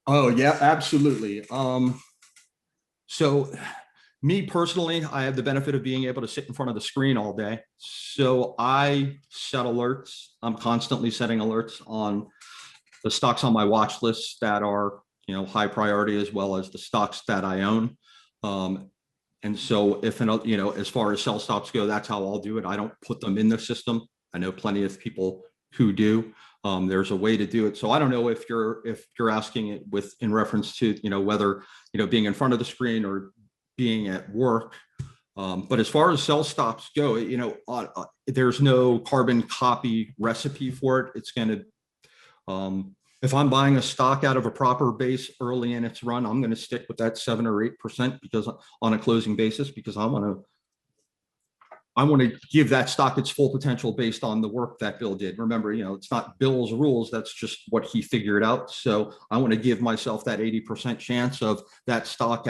Oh, yeah, absolutely. So me personally, I have the benefit of being able to sit in front of the screen all day. So I set alerts. I'm constantly setting alerts on the stocks on my watch list that are, high priority, as well as the stocks that I own. And so if, as far as sell stops go, that's how I'll do it. I don't put them in the system. I know plenty of people who do. There's a way to do it. So I don't know if you're asking it in reference to, whether, being in front of the screen or being at work. But as far as sell stops go, there's no carbon copy recipe for it. It's going to, if I'm buying a stock out of a proper base early in its run, I'm going to stick with that 7 or 8% because on a closing basis, because I want to I want to give that stock its full potential based on the work that Bill did. Remember, it's not Bill's rules. That's just what he figured out. So I want to give myself that 80% chance of that stock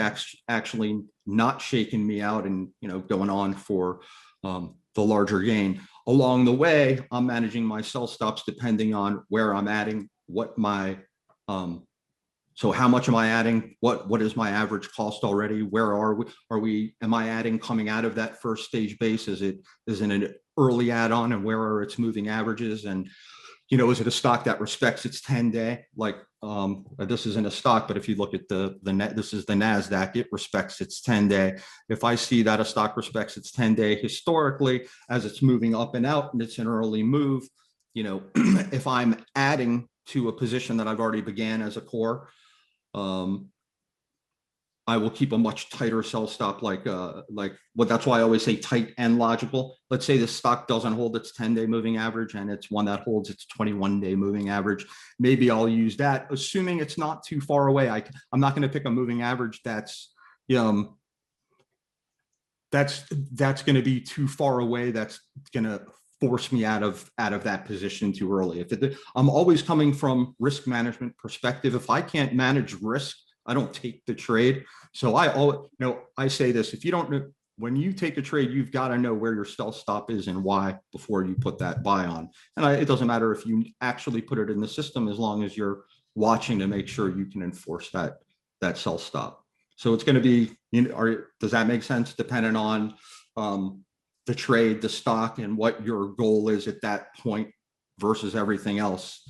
actually not shaking me out and, going on for the larger gain. Along the way, I'm managing my sell stops depending on where I'm adding, what my, so how much am I adding? What is my average cost already? Where are we, am I adding coming out of that first stage base? Is it an early add-on, and where are its moving averages? And, is it a stock that respects its 10-day? Like, this isn't a stock, but if you look at this is the NASDAQ, it respects its 10-day. If I see that a stock respects its 10-day historically, as it's moving up and out and it's an early move, if I'm adding to a position that I've already began as a core, I will keep a much tighter sell stop, that's why I always say tight and logical. Let's say the stock doesn't hold its 10-day moving average and it's one that holds its 21-day moving average. Maybe I'll use that, assuming it's not too far away. I'm not going to pick a moving average that's going to be too far away. That's going to force me out of that position too early. I'm always coming from risk management perspective. If I can't manage risk, I don't take the trade. So I say this: if you don't, when you take a trade, you've got to know where your sell stop is and why before you put that buy on. And it doesn't matter if you actually put it in the system, as long as you're watching to make sure you can enforce that sell stop. So it's going to be, does that make sense? Depending on the trade, the stock, and what your goal is at that point versus everything else.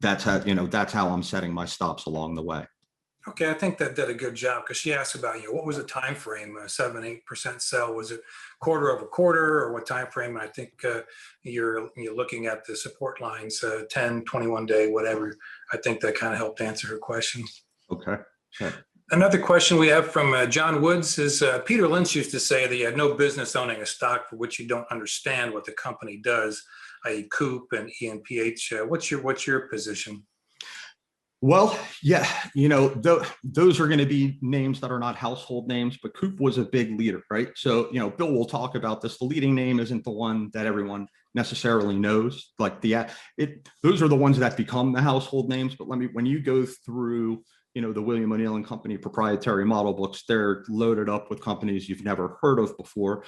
That's how I'm setting my stops along the way. Okay, I think that did a good job, because she asked about, what was the time frame? 7-8% sell? Was it quarter over quarter, or what time frame? I think you're looking at the support lines, 10, 21 day, whatever. I think that kind of helped answer her question. Okay. Sure. Another question we have from John Woods is, Peter Lynch used to say that you had no business owning a stock for which you don't understand what the company does, i.e. Coop and ENPH. What's your position? Well, yeah, those are going to be names that are not household names, but Coop was a big leader, right? So, Bill will talk about this. The leading name isn't the one that everyone necessarily knows. Like those are the ones that become the household names. But when you go through, the William O'Neill and Company proprietary model books, they're loaded up with companies you've never heard of before.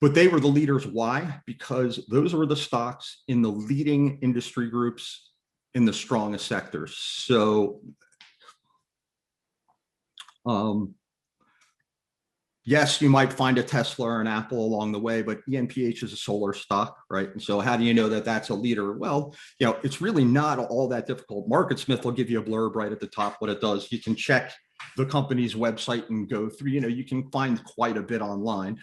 But they were the leaders. Why? Because those were the stocks in the leading industry groups in the strongest sectors. So, yes, you might find a Tesla or an Apple along the way, but ENPH is a solar stock, right? And so how do you know that that's a leader? Well, it's really not all that difficult. MarketSmith will give you a blurb right at the top what it does. You can check the company's website and go through, you can find quite a bit online.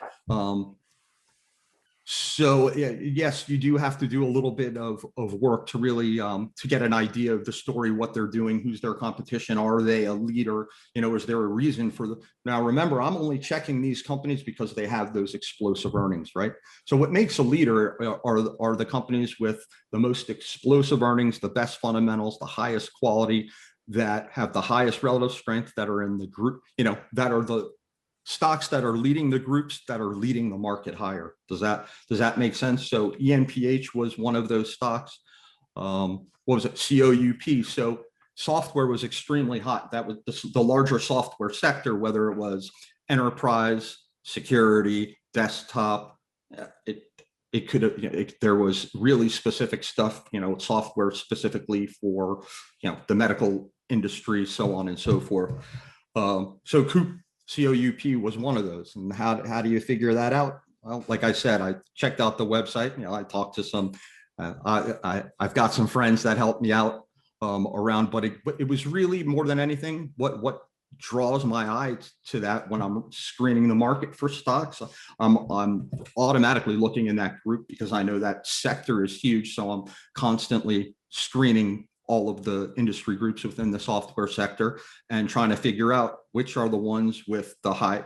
So yes, you do have to do a little bit of work to really to get an idea of the story, what they're doing, who's their competition, are they a leader? Is there a reason for now? Remember, I'm only checking these companies because they have those explosive earnings, right? So what makes a leader are the companies with the most explosive earnings, the best fundamentals, the highest quality, that have the highest relative strength, that are in the group, that are the stocks that are leading the groups that are leading the market higher. Does that make sense? So ENPH was one of those stocks. What was it? COUP. So software was extremely hot. That was the larger software sector, whether it was enterprise, security, desktop. It could have, there was really specific stuff, software specifically for, the medical industry, so on and so forth. So COUP was one of those. And how do you figure that out? Well, like I said, I checked out the website. I talked to some, I've got some friends that helped me out around, but it was really more than anything, what draws my eye to that when I'm screening the market for stocks. I'm automatically looking in that group because I know that sector is huge. So I'm constantly screening all of the industry groups within the software sector and trying to figure out which are the ones with the high,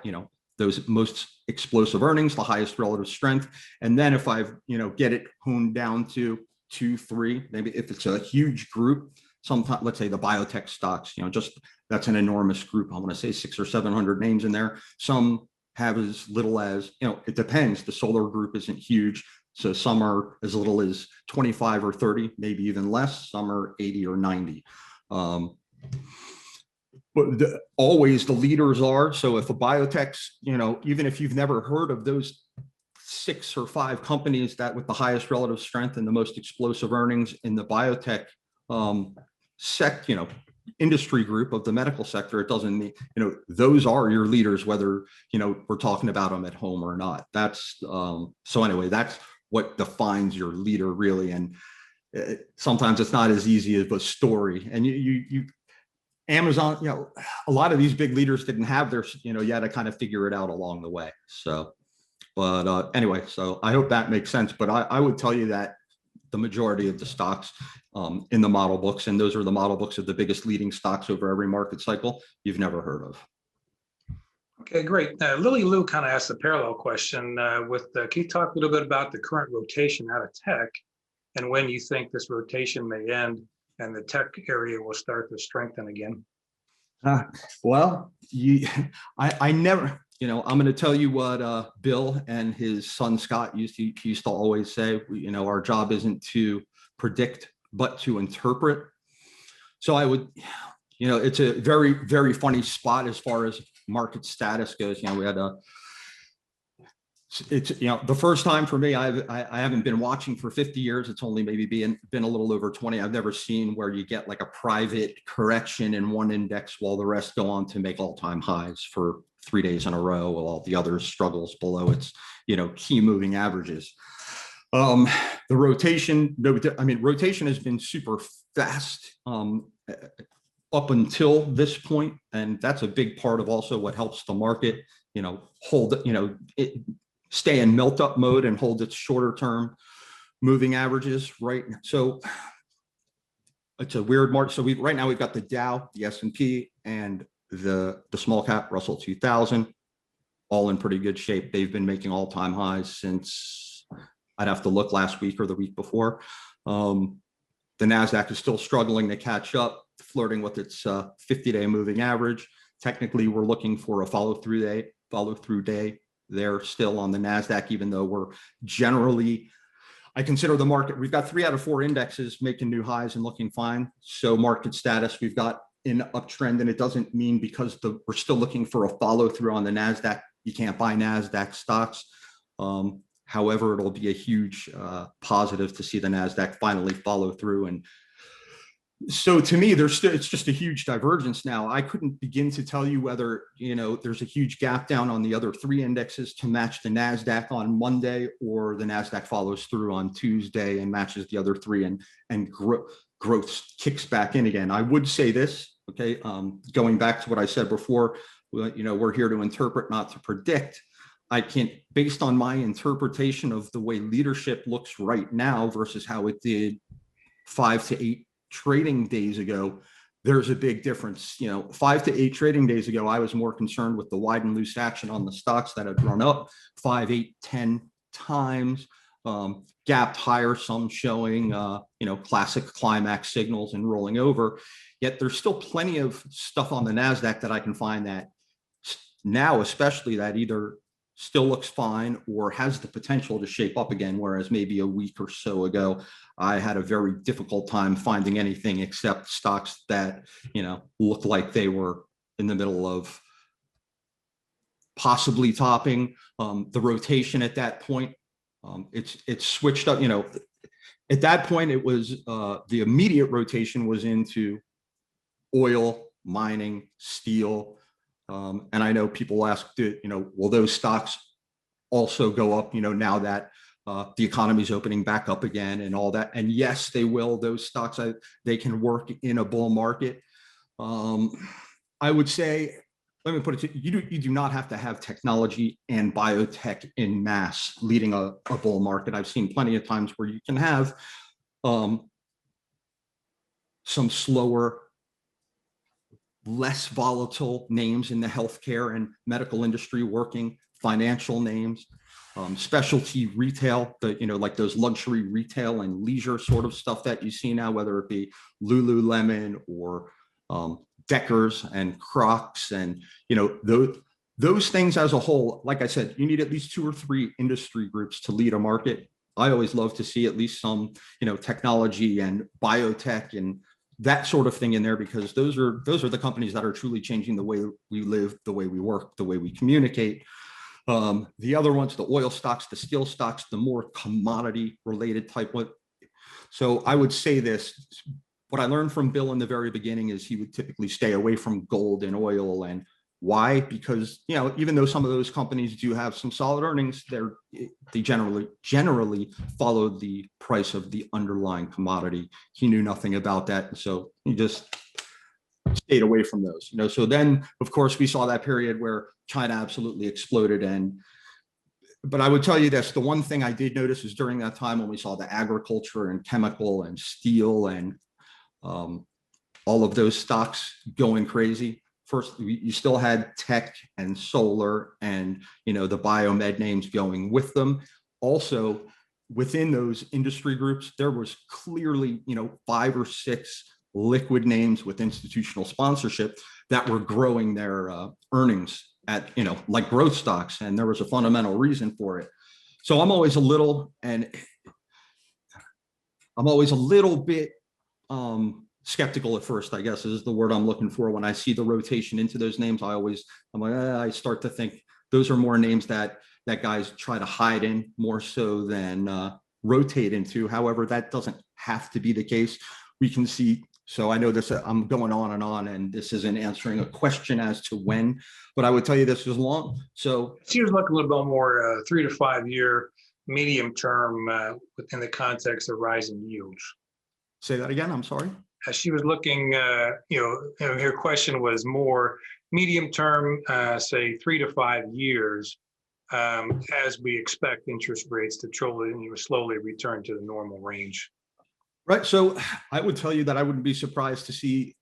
those most explosive earnings, the highest relative strength. And then if I've, get it honed down to 2, 3, maybe if it's a huge group, sometimes, let's say the biotech stocks, just that's an enormous group. I want to say 600 or 700 names in there. Some have as little as, it depends. The solar group isn't huge. So some are as little as 25 or 30, maybe even less. Some are 80 or 90. But always the leaders are. So if a biotech's, even if you've never heard of those 6 or 5 companies that with the highest relative strength and the most explosive earnings in the biotech industry group of the medical sector, it doesn't mean, those are your leaders, whether, we're talking about them at home or not. That's so anyway, that's what defines your leader really. And sometimes it's not as easy as a story. And you Amazon, a lot of these big leaders didn't have their, you had to kind of figure it out along the way. So, but anyway, so I hope that makes sense. But I would tell you that the majority of the stocks in the model books, and those are the model books of the biggest leading stocks over every market cycle, you've never heard of. Okay, great. Lily Lou kind of asked a parallel question can you talk a little bit about the current rotation out of tech and when you think this rotation may end and the tech area will start to strengthen again? Well, I never, I'm going to tell you what Bill and his son Scott used to always say. Our job isn't to predict, but to interpret. So I would, it's a very, very funny spot as far as market status goes. We had it's the first time for me. I haven't been watching for 50 years. It's only maybe been a little over 20. I've never seen where you get like a private correction in one index while the rest go on to make all-time highs for 3 days in a row, while all the other struggles below its key moving averages. The rotation, rotation has been super fast up until this point, and that's a big part of also what helps the market hold stay in melt up mode and hold its shorter term moving averages, right? So it's a weird market. So right now we've got the Dow, the S&P, and the small cap Russell 2000 all in pretty good shape. They've been making all-time highs since, I'd have to look, last week or the week before. The NASDAQ is still struggling to catch up, flirting with its 50-day moving average. Technically, we're looking for a follow-through day there still on the NASDAQ, even though we're generally, I consider the market, we've got 3 out of 4 indexes making new highs and looking fine. So market status, we've got an uptrend, and it doesn't mean because we're still looking for a follow-through on the NASDAQ, you can't buy NASDAQ stocks. However, it'll be a huge positive to see the NASDAQ finally follow through. And so to me, it's just a huge divergence now. I couldn't begin to tell you whether, there's a huge gap down on the other 3 indexes to match the NASDAQ on Monday, or the NASDAQ follows through on Tuesday and matches the other 3 and growth kicks back in again. I would say this, okay, going back to what I said before, we're here to interpret, not to predict. I can't, based on my interpretation of the way leadership looks right now versus how it did 5 to 8 trading days ago, there's a big difference. 5 to 8 trading days ago, I was more concerned with the wide and loose action on the stocks that had run up 5, 8, 10 times, gapped higher, some showing, classic climax signals and rolling over. Yet there's still plenty of stuff on the NASDAQ that I can find that now, especially, that either still looks fine or has the potential to shape up again, whereas maybe a week or so ago, I had a very difficult time finding anything except stocks that, looked like they were in the middle of possibly topping. The rotation at that point, it's switched up. At that point, it was the immediate rotation was into oil, mining, steel. And I know people ask, will those stocks also go up, now that the economy is opening back up again and all that? And yes, they will. Those stocks, they can work in a bull market. I would say, let me put it to you, you do not have to have technology and biotech in mass leading a bull market. I've seen plenty of times where you can have some slower, less volatile names in the healthcare and medical industry working, financial names, specialty retail, like those luxury retail and leisure sort of stuff that you see now, whether it be Lululemon or Deckers and Crocs, and those things as a whole, like I said, you need at least 2 or 3 industry groups to lead a market. I always love to see at least some, technology and biotech and that sort of thing in there, because those are the companies that are truly changing the way we live, the way we work, the way we communicate. The other ones, the oil stocks, the steel stocks, the more commodity related type one. So I would say this, what I learned from Bill in the very beginning is he would typically stay away from gold and oil. And why? Because, even though some of those companies do have some solid earnings, they generally follow the price of the underlying commodity. He knew nothing about that. And so he just stayed away from those, So then, of course, we saw that period where China absolutely exploded. But I would tell you this, the one thing I did notice is during that time when we saw the agriculture and chemical and steel and all of those stocks going crazy. First, you still had tech and solar and, the biomed names going with them. Also, within those industry groups, there was clearly, 5 or 6 liquid names with institutional sponsorship that were growing their earnings at, like growth stocks. And there was a fundamental reason for it. So I'm always a little bit skeptical at first, I guess is the word I'm looking for. When I see the rotation into those names, I start to think those are more names that guys try to hide in more so than rotate into. However, that doesn't have to be the case. We can see. So I know this, I'm going on, and this isn't answering a question as to when, but I would tell you this is long. So she was looking a little bit more 3 to 5 year medium term within the context of rising yields. Say that again. I'm sorry. She was looking, her question was more medium term, say 3 to 5 years, as we expect interest rates to slowly return to the normal range. Right. So I would tell you that I wouldn't be surprised to see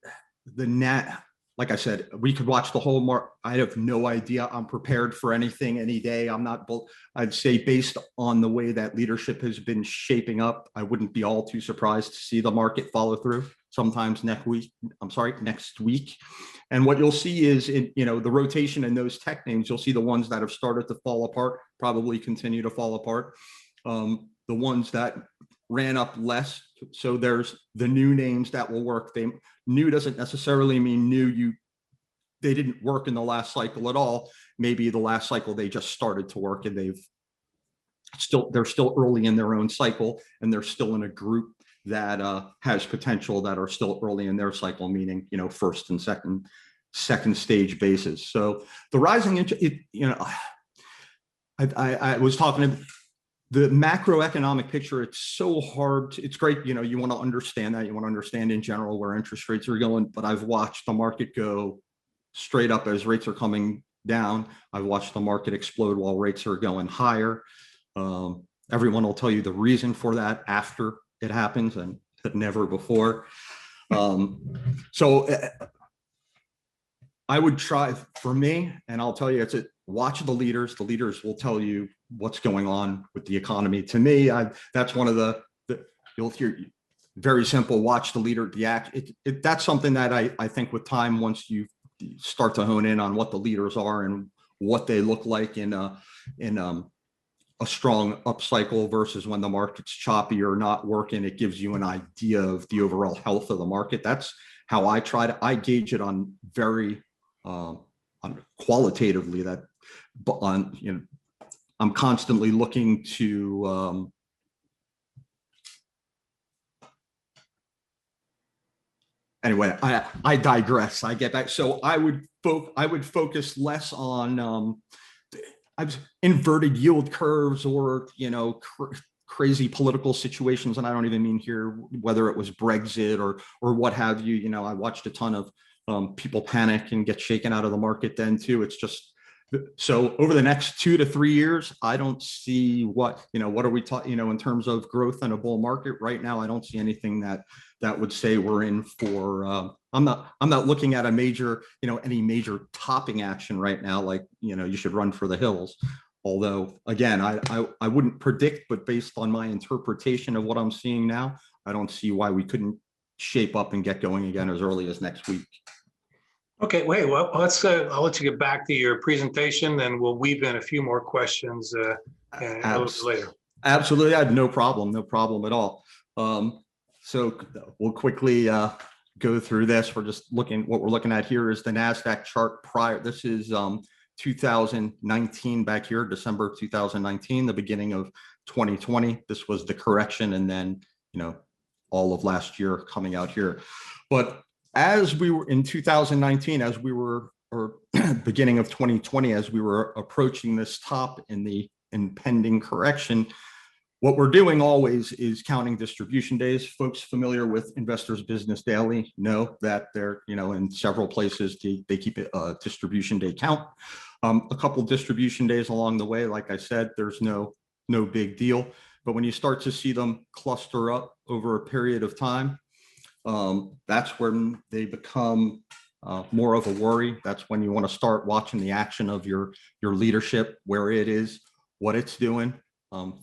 the net. Like I said, we could watch the whole market. I have no idea. I'm prepared for anything any day. I'd say based on the way that leadership has been shaping up, I wouldn't be all too surprised to see the market follow through sometimes next week. And what you'll see is the rotation in those tech names, you'll see the ones that have started to fall apart, probably continue to fall apart. The ones that ran up less. So there's the new names that will work. New doesn't necessarily mean new. They didn't work in the last cycle at all. Maybe the last cycle they just started to work, and they're still early in their own cycle, and they're still in a group that has potential, that are still early in their cycle, meaning first and second stage basis. So the rising I was talking to the macroeconomic picture. It's so hard. It's great. You want to understand that. You want to understand in general where interest rates are going. But I've watched the market go straight up as rates are coming down. I've watched the market explode while rates are going higher. Everyone will tell you the reason for that after it happens, and never before. So I would try, for me, and I'll tell you, watch the leaders. The leaders will tell you what's going on with the economy. To me, that's one of the you'll hear very simple. Watch the leader, the act. That's something that I think with time, once you start to hone in on what the leaders are and what they look like in a strong upcycle versus when the market's choppy or not working, it gives you an idea of the overall health of the market. That's how I gauge it on very on qualitatively. I'm constantly looking to anyway, I digress. I get back. So I would focus less on inverted yield curves or crazy political situations, and I don't even mean here whether it was Brexit or what have you. I watched a ton of people panic and get shaken out of the market then too. It's just so over the next 2 to 3 years, I don't see what are we talking in terms of growth in a bull market right now. I don't see anything that would say we're in for. I'm not looking at a major any major topping action right now. Like you should run for the hills. Although again, I wouldn't predict, but based on my interpretation of what I'm seeing now, I don't see why we couldn't shape up and get going again as early as next week. Okay, wait, well, I'll let you get back to your presentation, then we'll weave in a few more questions a little bit later. Absolutely, I have no problem at all. So we'll quickly go through this. We're just looking, what we're looking at here is the NASDAQ chart prior. This is 2019 back here, December 2019, the beginning of 2020. This was the correction, and then, all of last year coming out here. But as we were in 2019, as we were, or beginning of 2020, as we were approaching this top in the impending correction, what we're doing always is counting distribution days. Folks familiar with Investors Business Daily know that they're, in several places they keep a distribution day count. A couple distribution days along the way, like I said, there's no big deal. But when you start to see them cluster up over a period of time, that's when they become more of a worry. That's when you want to start watching the action of your leadership, where it is, what it's doing.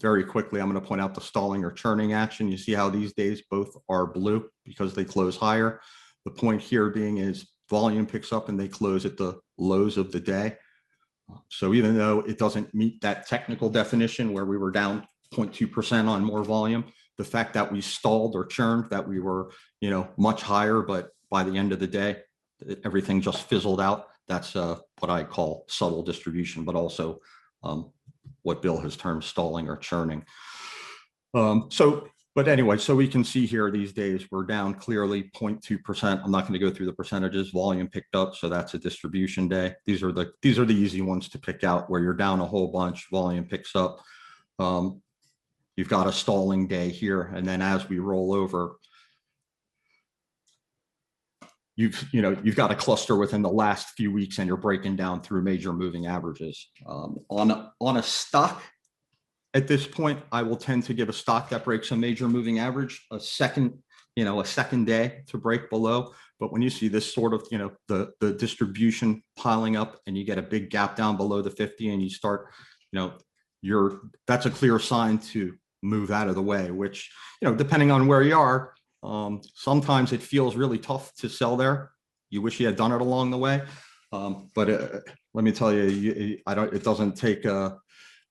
Very quickly, I'm going to point out the stalling or churning action. You see how these days both are blue because they close higher. The point here being is volume picks up and they close at the lows of the day. So even though it doesn't meet that technical definition where we were down 0.2% on more volume, the fact that we stalled or churned, that we were, much higher, but by the end of the day, everything just fizzled out. That's what I call subtle distribution, but also what Bill has termed stalling or churning. But anyway, so we can see here these days we're down clearly 0.2%. I'm not going to go through the percentages. Volume picked up, so that's a distribution day. These are the easy ones to pick out, where you're down a whole bunch, volume picks up. You've got a stalling day here, and then as we roll over, you've got a cluster within the last few weeks, and you're breaking down through major moving averages. On a stock at this point, I will tend to give a stock that breaks a major moving average a second day to break below. But when you see this sort of, the distribution piling up and you get a big gap down below the 50 and you start, that's a clear sign to move out of the way, which, depending on where you are, sometimes it feels really tough to sell there. You wish you had done it along the way. But let me tell you, it doesn't take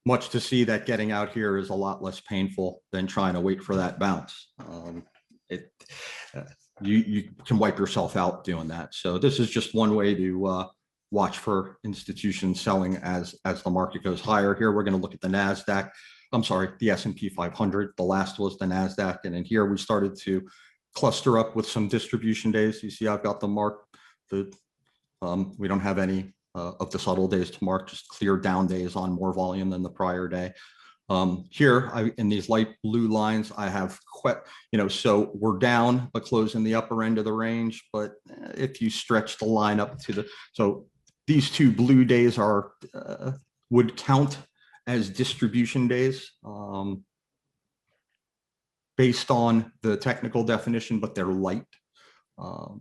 much to see that getting out here is a lot less painful than trying to wait for that bounce. You can wipe yourself out doing that. So this is just one way to watch for institutions selling as the market goes higher. Here we're going to look at the NASDAQ. I'm sorry, the S&P 500. The last was the NASDAQ. And in here we started to cluster up with some distribution days. You see I've got the mark. We don't have any of the subtle days to mark, just clear down days on more volume than the prior day. Here in these light blue lines, I have so we're down but closing the upper end of the range. But if you stretch the line up to so these two blue days are would count as distribution days based on the technical definition, but they're light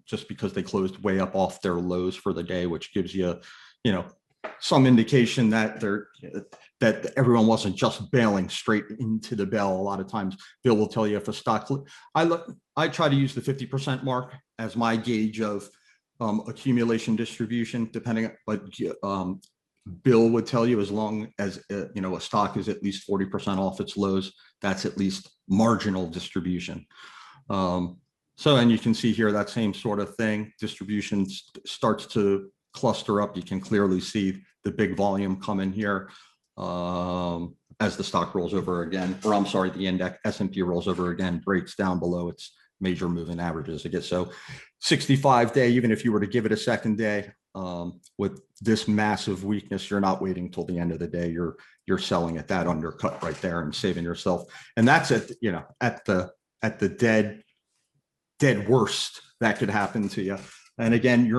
just because they closed way up off their lows for the day, which gives you some indication that that everyone wasn't just bailing straight into the bell. A lot of times Bill will tell you if a stock, I try to use the 50% mark as my gauge of accumulation distribution, depending, but Bill would tell you as long as a stock is at least 40% off its lows, that's at least marginal distribution. And you can see here that same sort of thing. Distribution starts to cluster up. You can clearly see the big volume come in here as the stock rolls over again, or I'm sorry, the index S&P rolls over again, breaks down below its major moving averages. I guess so 65 day, even if you were to give it a second day, with this massive weakness, you're not waiting till the end of the day. You're selling at that undercut right there and saving yourself. And that's at the dead worst that could happen to you. And again,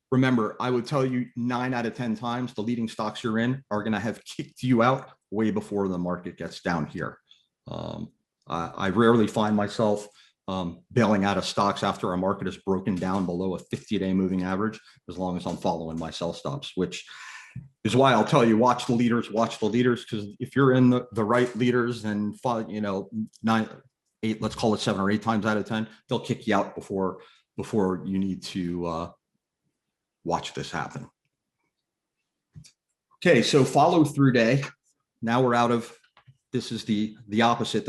remember, I would tell you 9 out of 10 times the leading stocks you're in are going to have kicked you out way before the market gets down here. I rarely find myself bailing out of stocks after a market is broken down below a 50-day moving average, as long as I'm following my sell stops, which is why I'll tell you, watch the leaders, because if you're in the right leaders, then 9, 8, let's call it 7 or 8 times out of 10, they'll kick you out before you need to watch this happen. Okay, so follow through day. Now we're out of, this is the opposite.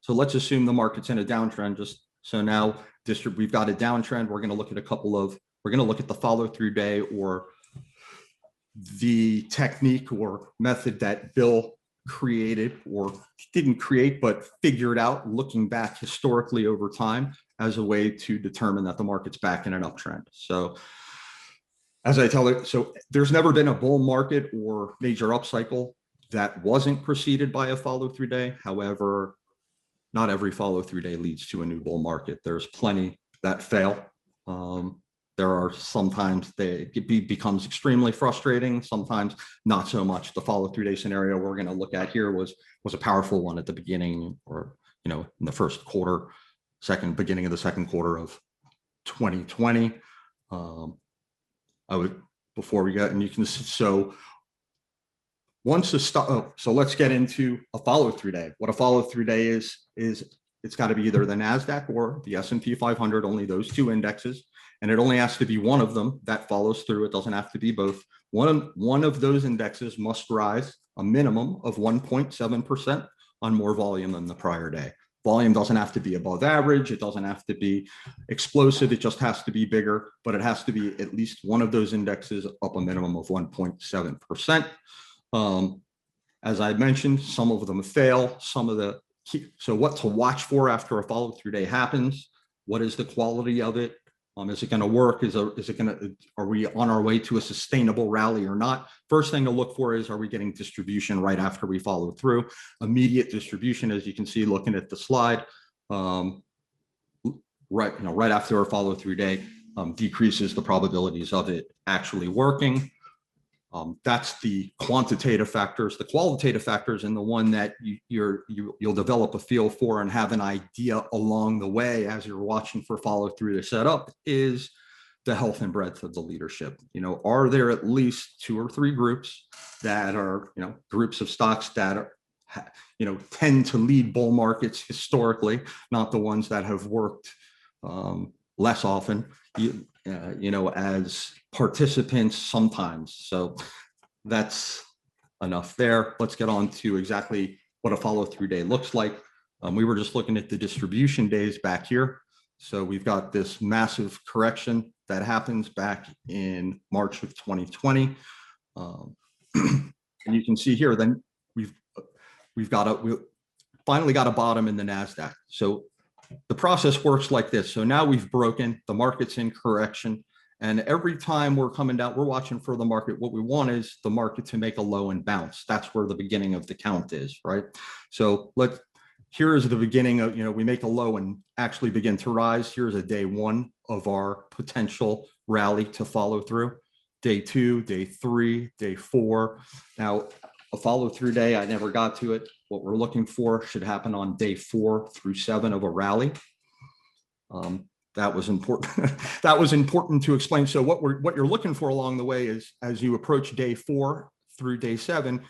So let's assume the market's in a downtrend. Just so now we've got a downtrend. We're going to look at we're going to look at the follow through day, or the technique or method that Bill created, or didn't create, but figured out looking back historically over time as a way to determine that the market's back in an uptrend. So as I tell it, so there's never been a bull market or major upcycle that wasn't preceded by a follow through day. However, not every follow through day leads to a new bull market. There's plenty that fail. There are sometimes it becomes extremely frustrating, sometimes not so much. The follow through day scenario we're going to look at here was a powerful one at the beginning, or in the first quarter, beginning of the second quarter of 2020. Before we get, and you can see, so once the so let's get into a follow through day. What a follow through day is it's got to be either the NASDAQ or the S&P 500, only those two indexes. And it only has to be one of them that follows through. It doesn't have to be both. One of those indexes must rise a minimum of 1.7% on more volume than the prior day. Volume doesn't have to be above average. It doesn't have to be explosive. It just has to be bigger, but it has to be at least one of those indexes up a minimum of 1.7%. As I mentioned, some of them fail. So what to watch for after a follow through day happens? What is the quality of it? Is it going to work? Are we on our way to a sustainable rally or not? First thing to look for is, are we getting distribution right after we follow through? Immediate distribution, as you can see, looking at the slide, right after a follow through day, decreases the probabilities of it actually working. That's the quantitative factors. The qualitative factors, and the one that you'll develop a feel for and have an idea along the way as you're watching for follow through to set up, is the health and breadth of the leadership. Are there at least 2 or 3 groups that are, groups of stocks that are, tend to lead bull markets historically, not the ones that have worked less often, as participants sometimes. So that's enough there. Let's get on to exactly what a follow through day looks like. We were just looking at the distribution days back here. So we've got this massive correction that happens back in March of 2020. And you can see here, then we finally got a bottom in the NASDAQ. So the process works like this. So now we've broken, the market's in correction. And every time we're coming down, we're watching for the market. What we want is the market to make a low and bounce. That's where the beginning of the count is, right? So here's the beginning of, we make a low and actually begin to rise. Here's a day 1 of our potential rally to follow through. Day 2, day 3, day 4. Now, a follow through day, I never got to it. What we're looking for should happen on day 4 through 7 of a rally. That was important. That was important to explain. So what you're looking for along the way is, as you approach day 4 through day 7,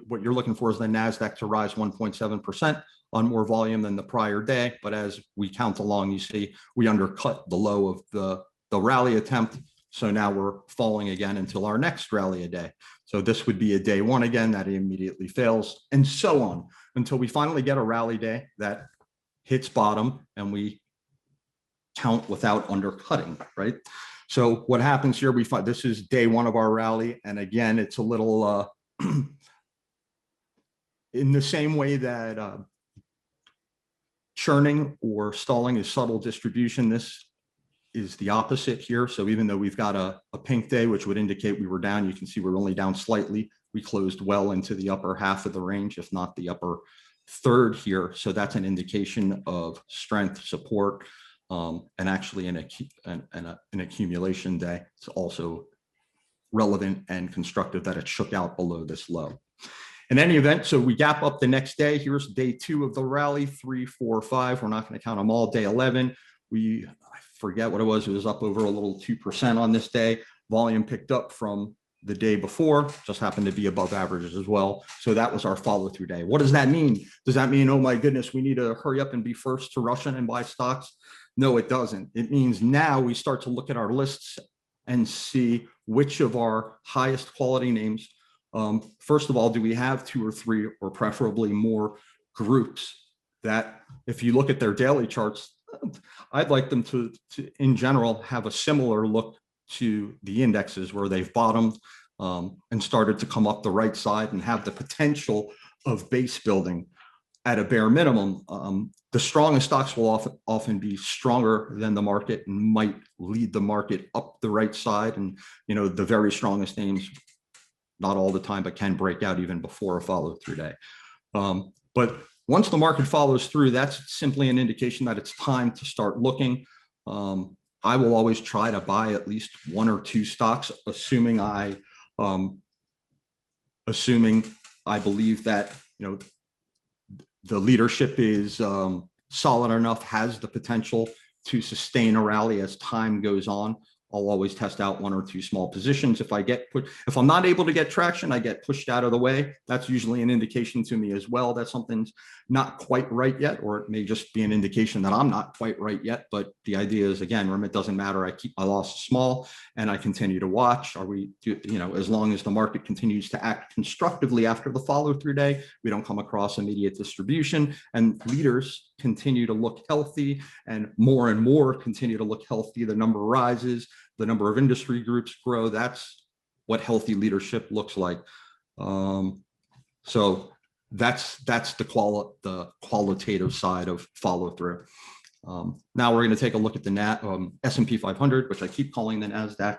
what you're looking for is the NASDAQ to rise 1.7% on more volume than the prior day. But as we count along, you see we undercut the low of the rally attempt. So now we're falling again until our next rally a day. So this would be a day 1 again that immediately fails, and so on until we finally get a rally day that hits bottom and we count without undercutting, right? So what happens here, we find this is day 1 of our rally. And again, it's a little in the same way that churning or stalling is subtle distribution, this is the opposite here. So even though we've got a pink day, which would indicate we were down, you can see we're only down slightly. We closed well into the upper half of the range, if not the upper third here. So that's an indication of strength, support, and actually an accumulation day. It's also relevant and constructive that it shook out below this low. In any event, so we gap up the next day. Here's day 2 of the rally, 3, 4, 5. We're not going to count them all. Day 11, I forget what it was up over a little 2% on this day. Volume picked up from the day before, just happened to be above averages as well. So that was our follow through day. What does that mean? Does that mean, oh my goodness, we need to hurry up and be first to rush in and buy stocks? No, it doesn't. It means now we start to look at our lists and see which of our highest quality names, first of all, do we have 2 or 3 or preferably more groups that if you look at their daily charts, I'd like them to in general have a similar look to the indexes where they've bottomed and started to come up the right side and have the potential of base building. At a bare minimum, the strongest stocks will often be stronger than the market and might lead the market up the right side. And, the very strongest names, not all the time, but can break out even before a follow through day. But once the market follows through, that's simply an indication that it's time to start looking. I will always try to buy at least 1 or 2 stocks, assuming I believe that, the leadership is solid enough, has the potential to sustain a rally as time goes on. I'll always test out 1 or 2 small positions. If I'm not able to get traction, I get pushed out of the way. That's usually an indication to me as well that something's not quite right yet, or it may just be an indication that I'm not quite right yet. But the idea is, again, remember, it doesn't matter. I keep my loss small and I continue to watch. As long as the market continues to act constructively after the follow through day, we don't come across immediate distribution, and leaders continue to look healthy and more continue to look healthy. The number rises, the number of industry groups grow. That's what healthy leadership looks like. So that's the qualitative side of follow through. Now we're going to take a look at the S&P 500, which I keep calling the NASDAQ.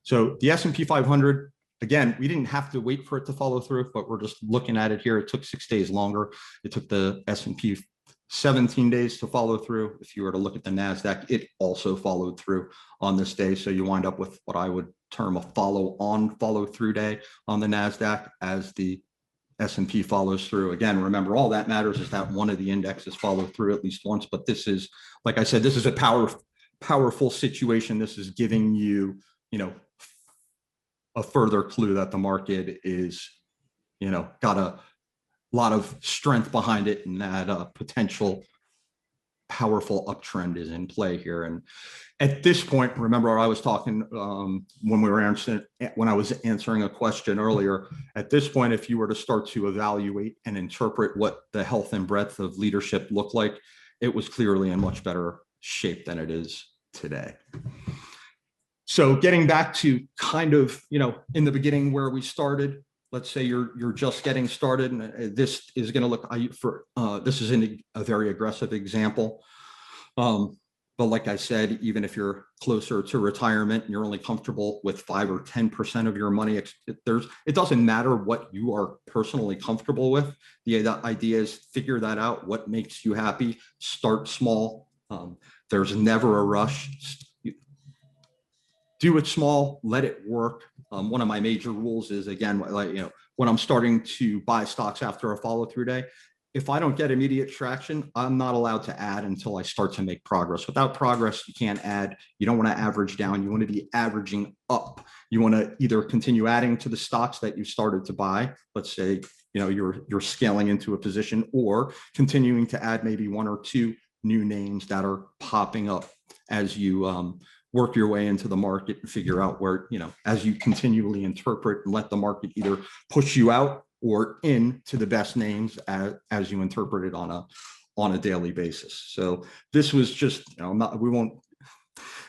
So the S&P 500, again, we didn't have to wait for it to follow through, but we're just looking at it here. It took 6 days longer. It took the S&P 17 days to follow through. If you were to look at the NASDAQ, it also followed through on this day. So you wind up with what I would term a follow through day on the NASDAQ as the S&P follows through. Again, remember, all that matters is that one of the indexes follow through at least once. But this is, like I said, this is a powerful situation. This is giving you, a further clue that the market is, got a lot of strength behind it, and that potential powerful uptrend is in play here. And at this point, remember, I was talking when I was answering a question earlier. At this point, if you were to start to evaluate and interpret what the health and breadth of leadership looked like, it was clearly in much better shape than it is today. So getting back to kind of, in the beginning where we started, let's say you're just getting started, and this is going to look this is a very aggressive example. But like I said, even if you're closer to retirement and you're only comfortable with 5 or 10% of your money, it doesn't matter what you are personally comfortable with. The idea is figure that out. What makes you happy? Start small. There's never a rush. Do it small, let it work. One of my major rules is, again, when I'm starting to buy stocks after a follow through day, if I don't get immediate traction, I'm not allowed to add until I start to make progress. Without progress, you can't add. You don't want to average down. You want to be averaging up. You want to either continue adding to the stocks that you started to buy. Let's say, you're scaling into a position, or continuing to add maybe 1 or 2 new names that are popping up as you work your way into the market and figure out where, as you continually interpret and let the market either push you out or into the best names as you interpret it on a daily basis. So this was just, we won't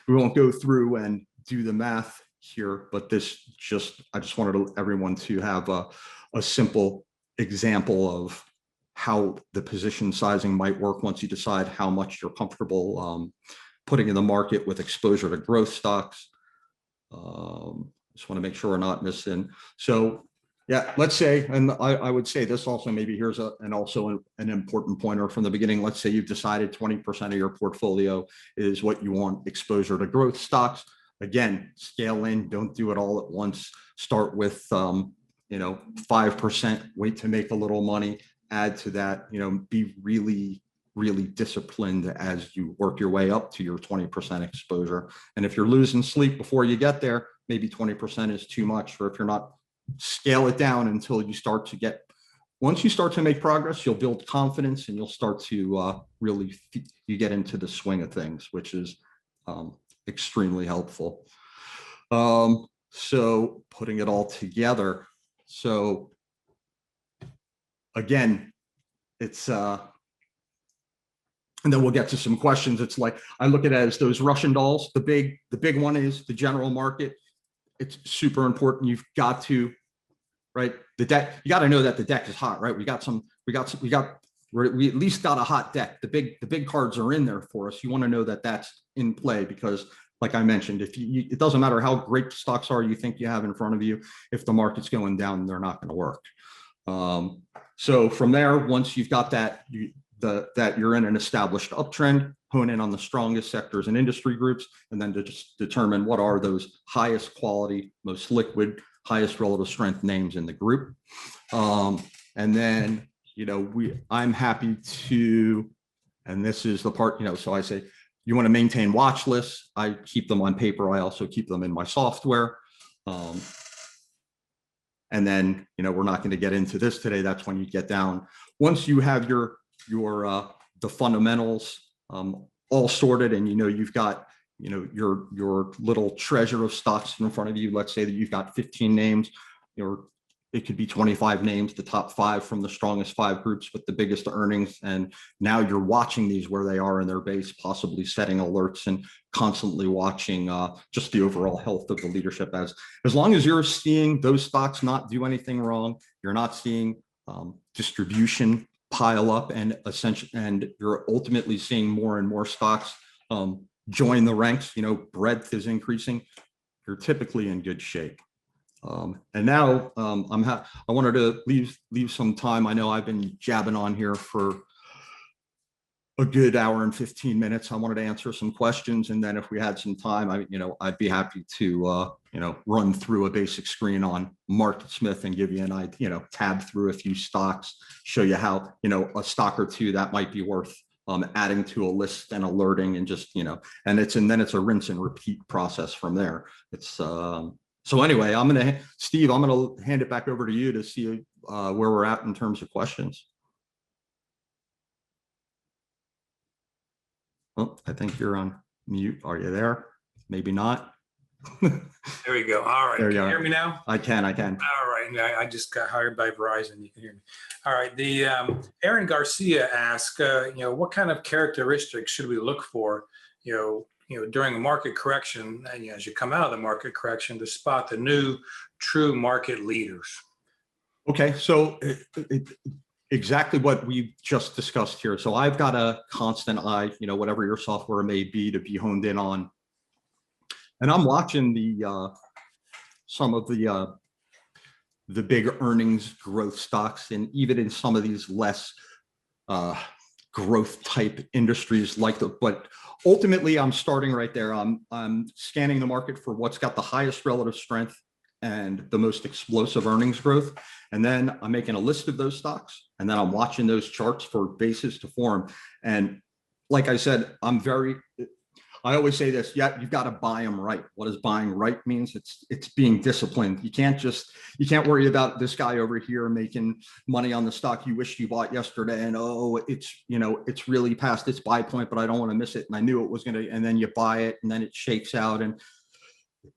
go through and do the math here, but I just wanted everyone to have a simple example of how the position sizing might work once you decide how much you're comfortable putting in the market with exposure to growth stocks. Just want to make sure we're not missing. So yeah, let's say, and I would say this also, maybe here's an important pointer from the beginning. Let's say you've decided 20% of your portfolio is what you want exposure to growth stocks. Again, scale in, don't do it all at once. Start with 5%, wait to make a little money, add to that, be really disciplined as you work your way up to your 20% exposure. And if you're losing sleep before you get there, maybe 20% is too much. Or if you're not, scale it down until you start to once you start to make progress, you'll build confidence and you'll start to you get into the swing of things, which is extremely helpful. So putting it all together. So again, it's and then we'll get to some questions. It's like, I look at it as those Russian dolls. The big one is the general market. It's super important. You've got to, right? The deck, you got to know that the deck is hot, right? We at least got a hot deck. The big cards are in there for us. You want to know that that's in play, because like I mentioned, if it doesn't matter how great stocks are you think you have in front of you, if the market's going down, they're not going to work. So from there, once you've got that, that you're in an established uptrend, hone in on the strongest sectors and industry groups, and then to just determine what are those highest quality, most liquid, highest relative strength names in the group. And then, I'm happy to, and this is the part, so I say, you want to maintain watch lists. I keep them on paper. I also keep them in my software. And then, we're not going to get into this today. That's when you get down. Once you have the fundamentals all sorted, and you've got your little treasure of stocks in front of you. Let's say that you've got 15 names, it could be 25 names, the top 5 from the strongest 5 groups with the biggest earnings. And now you're watching these where they are in their base, possibly setting alerts and constantly watching just the overall health of the leadership. As long as you're seeing those stocks not do anything wrong, you're not seeing distribution pile up, and you're ultimately seeing more and more stocks join the ranks, breadth is increasing, you're typically in good shape. And now I wanted to leave some time. I know I've been jabbing on here for a good hour and 15 minutes. I wanted to answer some questions, and then if we had some time, I'd be happy to run through a basic screen on MarketSmith and give you an idea, tab through a few stocks, show you how a stock or two that might be worth adding to a list and alerting, and just and then it's a rinse and repeat process from there. It's so anyway, Steve, I'm gonna hand it back over to you to see where we're at in terms of questions. Oh, I think you're on mute. Are you there? Maybe not. There we go. All right. Can you hear me now? I can. All right. I just got hired by Verizon. You can hear me. All right. The Aaron Garcia asked, what kind of characteristics should we look for, during a market correction, and as you come out of the market correction, to spot the new true market leaders? Okay. So exactly what we just discussed here. So I've got a constant eye, whatever your software may be, to be honed in on. And I'm watching some of the big earnings growth stocks, and even in some of these less growth type industries but ultimately I'm starting right there. I'm scanning the market for what's got the highest relative strength and the most explosive earnings growth. And then I'm making a list of those stocks, and then I'm watching those charts for bases to form. And like I said, I always say this, you've got to buy them right. What does buying right means? It's being disciplined. You can't worry about this guy over here making money on the stock you wish you bought yesterday, and it's really past its buy point, but I don't want to miss it, and I knew it was gonna, and then you buy it and then it shakes out, and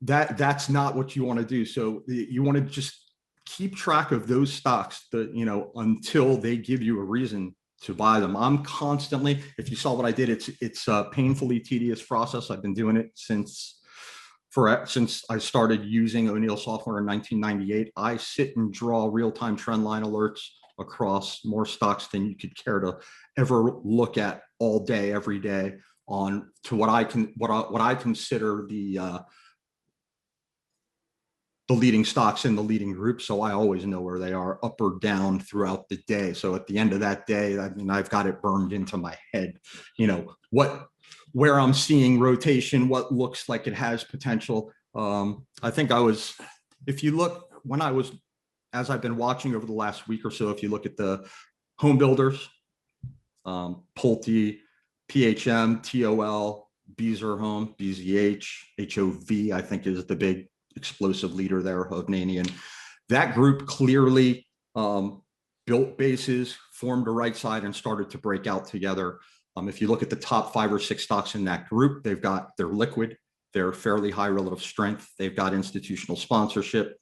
that's not what you want to do. So you want to just keep track of those stocks until they give you a reason to buy them. I'm constantly, if you saw what I did, it's a painfully tedious process. I've been doing it since I started using O'Neill software in 1998. I sit and draw real-time trend line alerts across more stocks than you could care to ever look at all day, every day, on to what I consider the leading stocks in the leading group. So I always know where they are, up or down, throughout the day. So at the end of that day, I've got it burned into my head, where I'm seeing rotation, what looks like it has potential. I think if you look, as I've been watching over the last week or so, if you look at the home builders, Pulte, PHM, TOL, Beazer Home, BZH, HOV, I think is the big explosive leader there, Hovnanian. That group clearly built bases, formed a right side, and started to break out together. If you look at the top 5 or 6 stocks in that group, they're liquid, they're fairly high relative strength. They've got institutional sponsorship.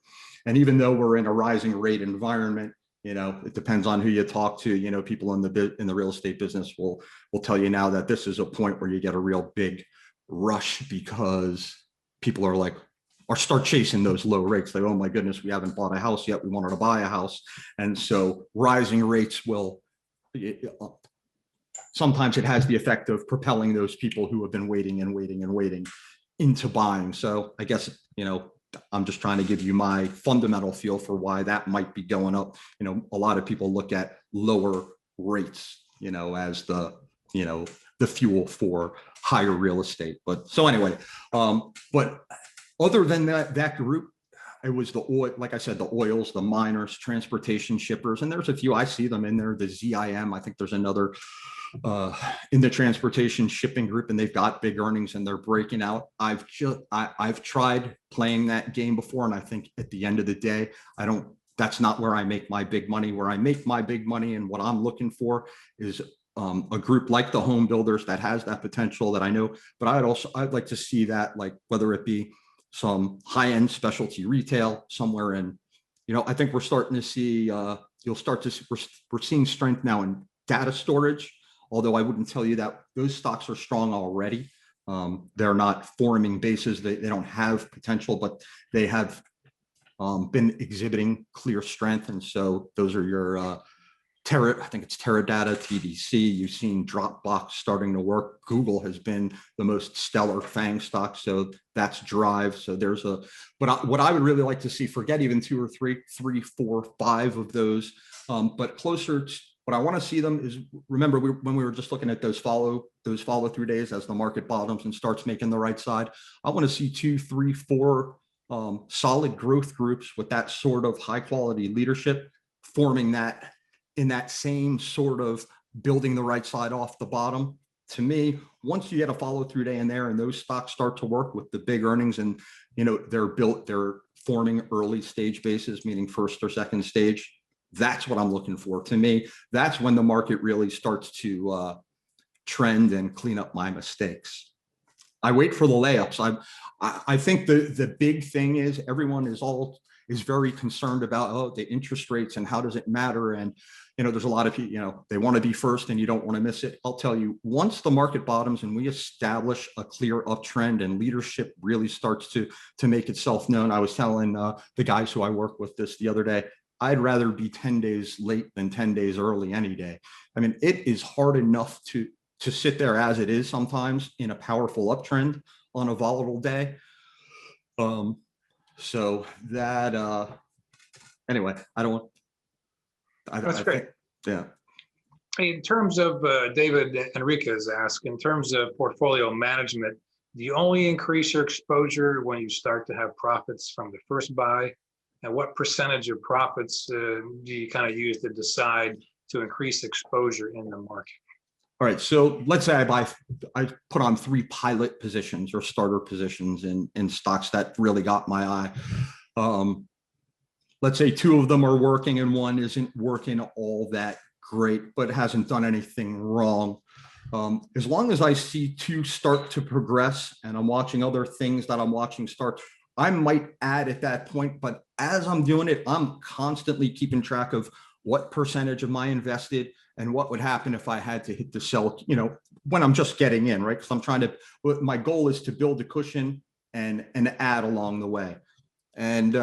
And even though we're in a rising rate environment, it depends on who you talk to. People in the real estate business will tell you now that this is a point where you get a real big rush because people are start chasing those low rates. Like, oh my goodness, we haven't bought a house yet. We wanted to buy a house. And so rising rates will, sometimes it has the effect of propelling those people who have been waiting and waiting and waiting into buying. So I guess, I'm just trying to give you my fundamental feel for why that might be going up. A lot of people look at lower rates, as the fuel for higher real estate. But so anyway, but other than that group, it was the oil, like I said, the oils, the miners, transportation shippers, and there's a few, I see them in there, the ZIM, I think there's another in the transportation shipping group, and they've got big earnings and they're breaking out. I've tried playing that game before, and I think at the end of the day, that's not where I make my big money. Where I make my big money and what I'm looking for is a group like the home builders that has that potential that I know, but I'd like to see that, like, whether it be some high-end specialty retail somewhere in, I think we're starting to see, we're seeing strength now in data storage. Although I wouldn't tell you that those stocks are strong already. They're not forming bases. They don't have potential, but they have been exhibiting clear strength. And so those are your I think it's Teradata, TDC. You've seen Dropbox starting to work. Google has been the most stellar FANG stock. So that's Drive. So but what I would really like to see, forget even 2 or 3, 4, 5 of those, but closer to, what I want to see them is, remember when we were just looking at those follow through days as the market bottoms and starts making the right side. I want to see 2, 3, 4 solid growth groups with that sort of high quality leadership forming that in that same sort of building the right side off the bottom. To me, once you get a follow through day in there and those stocks start to work with the big earnings and they're forming early stage bases, meaning first or second stage. That's what I'm looking for. To me, that's when the market really starts to trend and clean up my mistakes. I wait for the layups. I think the big thing is everyone is very concerned about the interest rates and how does it matter. And there's a lot of people, they want to be first and you don't want to miss it. I'll tell you, once the market bottoms and we establish a clear uptrend and leadership really starts to make itself known. I was telling the guys who I work with this the other day, I'd rather be 10 days late than 10 days early any day. I mean, it is hard enough to sit there as it is sometimes in a powerful uptrend on a volatile day. So that, anyway, That's great. Yeah. In terms of, David Enriquez asked, in terms of portfolio management, do you only increase your exposure when you start to have profits from the first buy? And what percentage of profits do you kind of use to decide to increase exposure in the market? All right. So let's say I put on 3 pilot positions or starter positions in stocks that really got my eye. Let's say 2 of them are working and 1 isn't working all that great, but hasn't done anything wrong. As long as I see 2 start to progress and I'm watching other things that I'm watching start, I might add at that point, but as I'm doing it, I'm constantly keeping track of what percentage of my invested and what would happen if I had to hit the sell, when I'm just getting in, right? Because my goal is to build a cushion and add along the way. And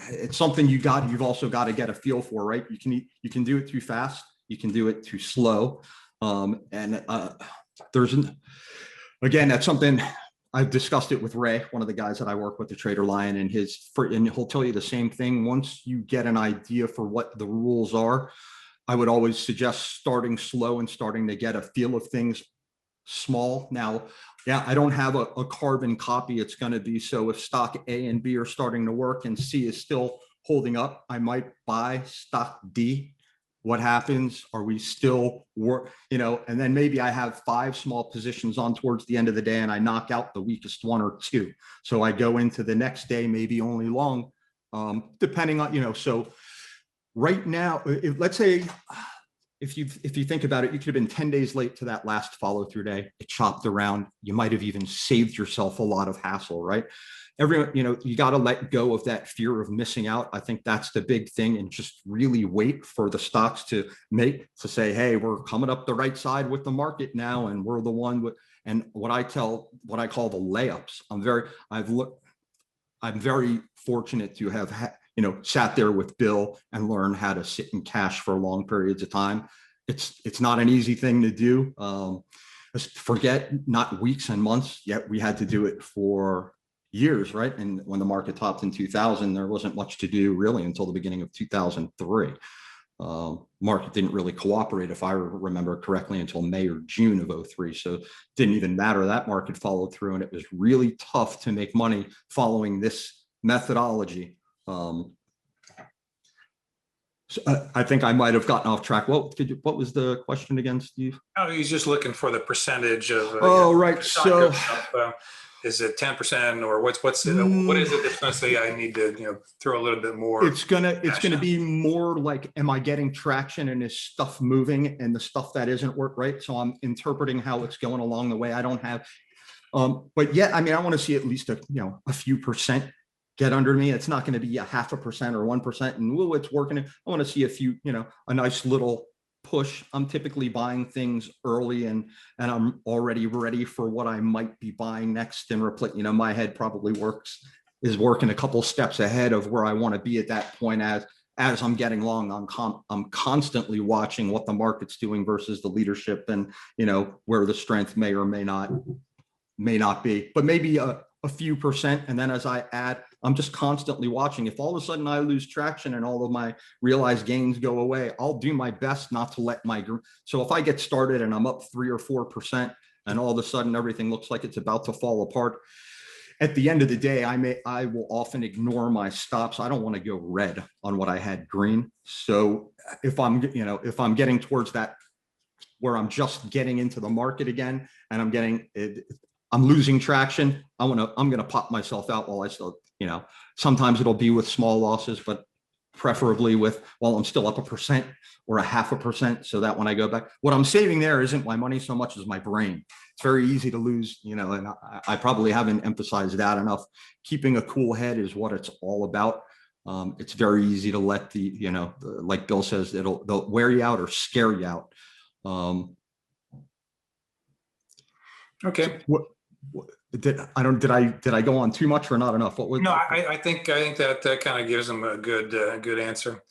it's something you've also got to get a feel for, right? You can do it too fast. You can do it too slow. Again, that's something I've discussed it with Ray, one of the guys that I work with, the TraderLion, and he'll tell you the same thing. Once you get an idea for what the rules are, I would always suggest starting slow and starting to get a feel of things small. Now, yeah, I don't have a carbon copy. It's going to be, so if stock A and B are starting to work and C is still holding up, I might buy stock D. What happens? Are we still work, and then maybe I have 5 small positions on towards the end of the day and I knock out the weakest 1 or 2. So I go into the next day, maybe only long, depending on, so right now, let's say if you think about it, you could have been 10 days late to that last follow through day. It chopped around. You might have even saved yourself a lot of hassle, right? Everyone, you got to let go of that fear of missing out. I think that's the big thing, and just really wait for the stocks to say, hey, we're coming up the right side with the market now, and we're the one with, and what I call the layups. I'm very fortunate to have sat there with Bill and learned how to sit in cash for long periods of time. It's not an easy thing to do. Forget not weeks and months, yet we had to do it for years, right? And when the market topped in 2000, there wasn't much to do really until the beginning of 2003. Market didn't really cooperate, if I remember correctly, until May or June of 03. So it didn't even matter. That market followed through, and it was really tough to make money following this methodology. So I think I might have gotten off track. What was the question again, Steve? Oh, he's just looking for the percentage of. Right. So. Is it 10% or what is it that's going to say I need to throw a little bit more? It's gonna be more like, am I getting traction and is stuff moving, and the stuff that isn't work right? So I'm interpreting how it's going along the way. I don't have, but yeah, I mean, I want to see at least a few percent get under me. It's not going to be a 0.5% or 1%, and whoa, it's working. I want to see a few, a nice little push. I'm typically buying things early, and I'm already ready for what I might be buying next, and my head probably is working a couple steps ahead of where I want to be at that point. As I'm getting long, I'm constantly watching what the market's doing versus the leadership, and where the strength may or may not be, but maybe a few percent. And then as I add, I'm just constantly watching. If all of a sudden I lose traction and all of my realized gains go away, I'll do my best not to let so if I get started and I'm up 3 or 4% and all of a sudden everything looks like it's about to fall apart, at the end of the day, I will often ignore my stops. I don't want to go red on what I had green. So if I'm getting towards that, where I'm just getting into the market again, and I'm losing traction, I'm going to pop myself out while I still, sometimes it'll be with small losses, but preferably while I'm still up 1% or 0.5%. So that when I go back, what I'm saving there isn't my money so much as my brain. It's very easy to lose, and I probably haven't emphasized that enough. Keeping a cool head is what it's all about. It's very easy to let like Bill says, they'll wear you out or scare you out. Okay. Did I go on too much or not enough? I think that kind of gives them a good answer.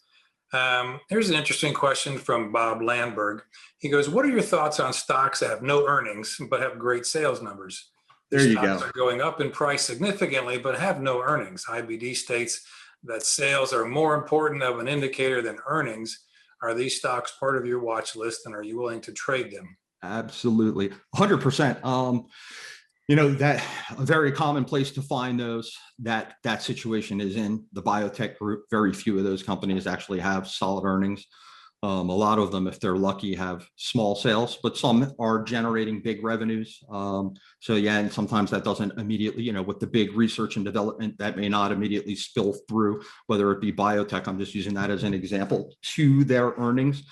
Here's an interesting question from Bob Landberg. He goes, what are your thoughts on stocks that have no earnings but have great sales numbers? There you stocks go. Are going up in price significantly but have no earnings. IBD states that sales are more important of an indicator than earnings. Are these stocks part of your watch list, and are you willing to trade them? Absolutely, 100%. That a very common place to find that situation is in the biotech group. Very few of those companies actually have solid earnings. A lot of them, if they're lucky, have small sales, but some are generating big revenues. So yeah, and sometimes that doesn't immediately, with the big research and development, that may not immediately spill through, whether it be biotech. I'm just using that as an example, to their earnings.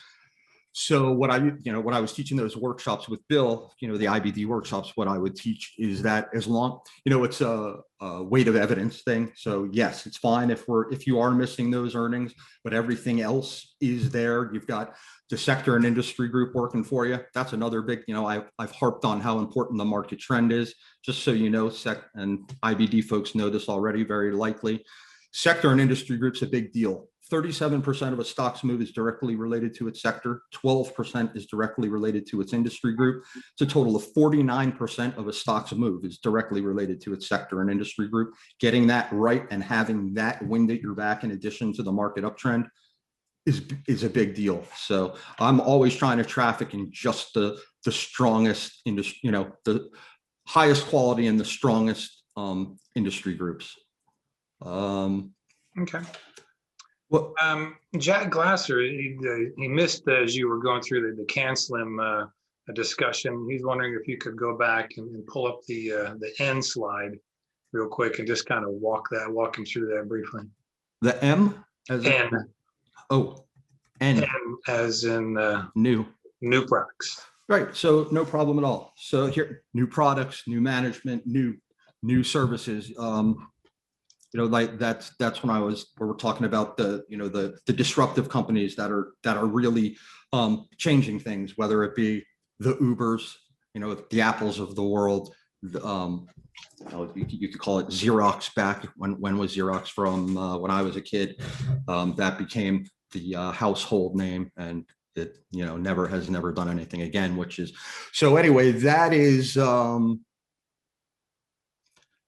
So what I was teaching those workshops with Bill, the IBD workshops, what I would teach is that as long, it's a weight of evidence thing. So yes, it's fine if you are missing those earnings, but everything else is there. You've got the sector and industry group working for you. That's another big, I've harped on how important the market trend is, just so and IBD folks know this already, very likely. Sector and industry group's a big deal. 37% of a stock's move is directly related to its sector. 12% is directly related to its industry group. It's a total of 49% of a stock's move is directly related to its sector and industry group. Getting that right and having that wind at your back, in addition to the market uptrend, is a big deal. So I'm always trying to traffic in just the strongest industry, the highest quality and the strongest industry groups. Okay. Well, Jack Glasser, he missed as you were going through the CANSLIM discussion. He's wondering if you could go back and pull up the N slide real quick and just kind of walk him through that briefly. The M? N. Oh, N, as in new. new products. Right. So no problem at all. So here, new products, new management, new services. Like that's when we're talking about the disruptive companies that are really changing things, whether it be the Ubers, the Apples of the world. You could call it Xerox back when was Xerox from when I was a kid. That became the household name, and it has never done anything again, which is so anyway.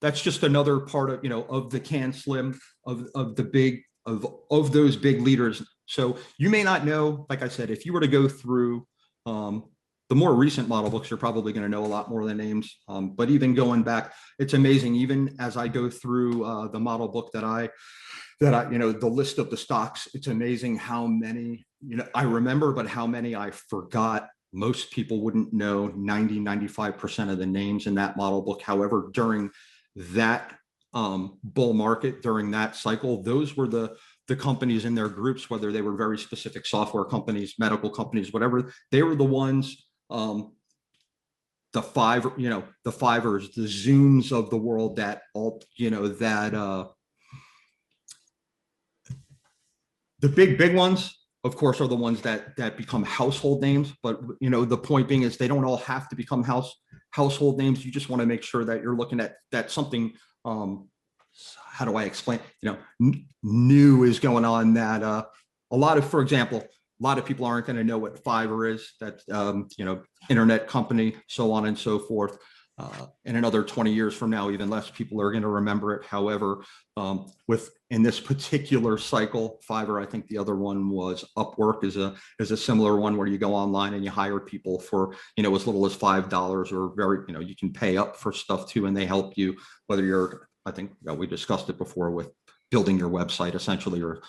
That's just another part of the CANSLIM of the big of those big leaders. So you may not know, like I said, if you were to go through the more recent model books, you're probably going to know a lot more of the names. But even going back, it's amazing. Even as I go through the model book that I the list of the stocks, it's amazing how many I remember, but how many I forgot. Most people wouldn't know 95% of the names in that model book. However, during that bull market, during that cycle, those were the companies in their groups, whether they were very specific software companies, medical companies, whatever, they were the ones, the Fiverrs, the Zunes of the world, that all, the big ones, of course, are the ones that become household names. But the point being is they don't all have to become household names. You just want to make sure that you're looking at something. How do I explain? New is going on that for example, a lot of people aren't going to know what Fiverr is. That internet company, so on and so forth. In another 20 years from now, even less people are going to remember it. However, in this particular cycle, Fiverr, I think the other one was Upwork, is a similar one where you go online and you hire people for as little as $5, or very you can pay up for stuff too, and they help you, whether you're, I think we discussed it before, with building your website essentially, or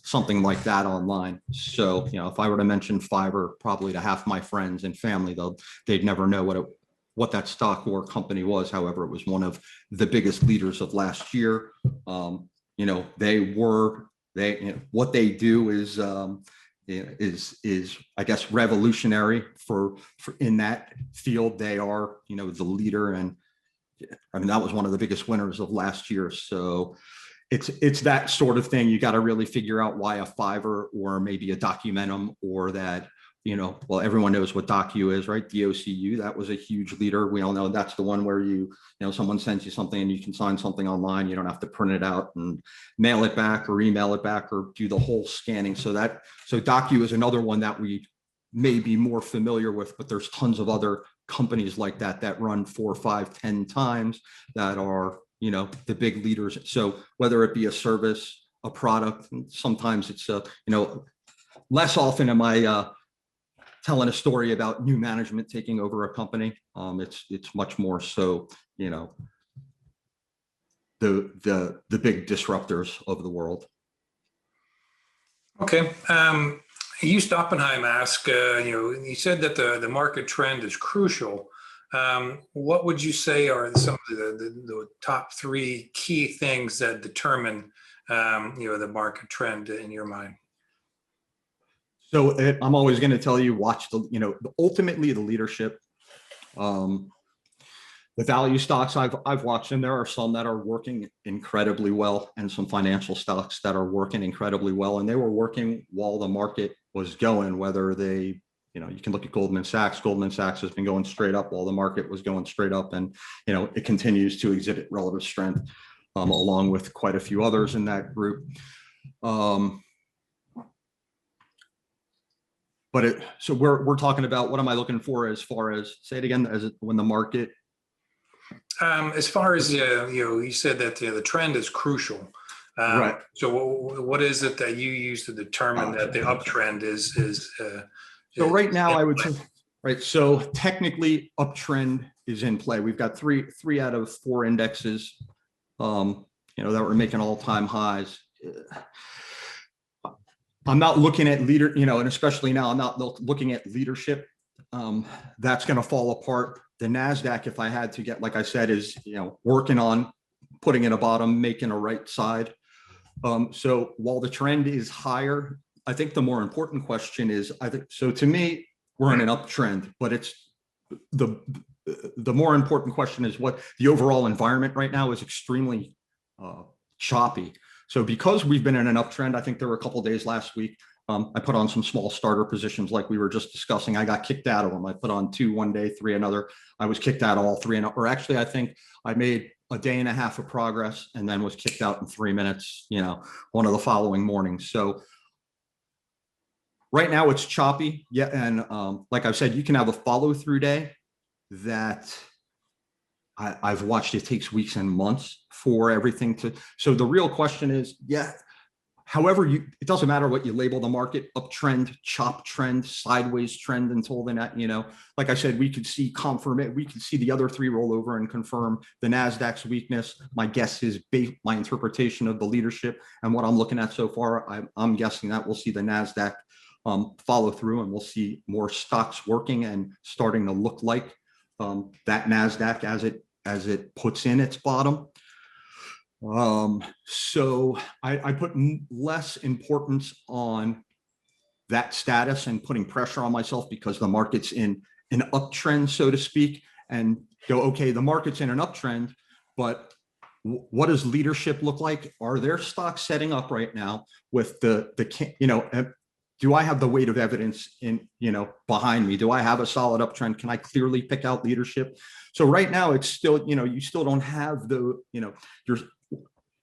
something like that online. So if I were to mention Fiverr probably to half my friends and family, they'd never know what that stock or company was. However, it was one of the biggest leaders of last year. What they do is I guess revolutionary for in that field. They are the leader, and I mean that was one of the biggest winners of last year. So it's that sort of thing. You got to really figure out why a Fiverr, or maybe a Documentum, or that well, everyone knows what Docu is, right? DOCU, that was a huge leader. We all know that's the one where someone sends you something and you can sign something online. You don't have to print it out and mail it back or email it back or do the whole scanning. So Docu is another one that we may be more familiar with, but there's tons of other companies like that run 4, 5, 10 times that are, the big leaders. So whether it be a service, a product, sometimes it's, less often am I, telling a story about new management taking over a company. It's much more so, the big disruptors of the world. Okay. Eust Oppenheim asked, you said that the market trend is crucial. What would you say are some of the top 3 key things that determine, the market trend in your mind? So I'm always going to tell you, watch ultimately the leadership. The value stocks, I've watched them. There are some that are working incredibly well, and some financial stocks that are working incredibly well. And they were working while the market was going, whether they, you can look at Goldman Sachs. Goldman Sachs has been going straight up while the market was going straight up. And, it continues to exhibit relative strength, along with quite a few others in that group. But so we're talking about, what am I looking for as far as, say it again, when the market? As far as, you said that the trend is crucial. Right. So what is it that you use to determine that the uptrend is? So right now I would say, right. So technically uptrend is in play. We've got three out of 4 indexes, that were making all-time highs. I'm not looking at and especially now, I'm not looking at leadership. That's going to fall apart. The NASDAQ, if I had to get, like I said, is, working on putting in a bottom, making a right side. So while the trend is higher, I think the more important question is, I think, so to me, we're in an uptrend, but it's the more important question is what the overall environment right now is extremely choppy. So because we've been in an uptrend, I think there were a couple of days last week, I put on some small starter positions like we were just discussing. I got kicked out of them. I put on 2 one day, 3 another. I was kicked out all 3, or actually I think I made a day and a half of progress and then was kicked out in 3 minutes, you know, one of the following mornings. So right now it's choppy. Yeah. And like I've said, you can have a follow through day that I've watched. It takes weeks and months for everything to. So the real question is, yeah, however it doesn't matter what you label the market, uptrend, chop trend, sideways trend until then, you know, like I said, we could see we could see the other 3 roll over and confirm the NASDAQ's weakness. My guess is my interpretation of the leadership and what I'm looking at so far. I'm guessing that we'll see the NASDAQ follow through, and we'll see more stocks working and starting to look like that NASDAQ as it puts in its bottom. So I put less importance on that status and putting pressure on myself because the market's in an uptrend, so to speak, and go, okay, the market's in an uptrend, but what does leadership look like? Are there stocks setting up right now with you know, do I have the weight of evidence in, you know, behind me? Do I have a solid uptrend? Can I clearly pick out leadership? So right now it's still, you know, you still don't have the, you know,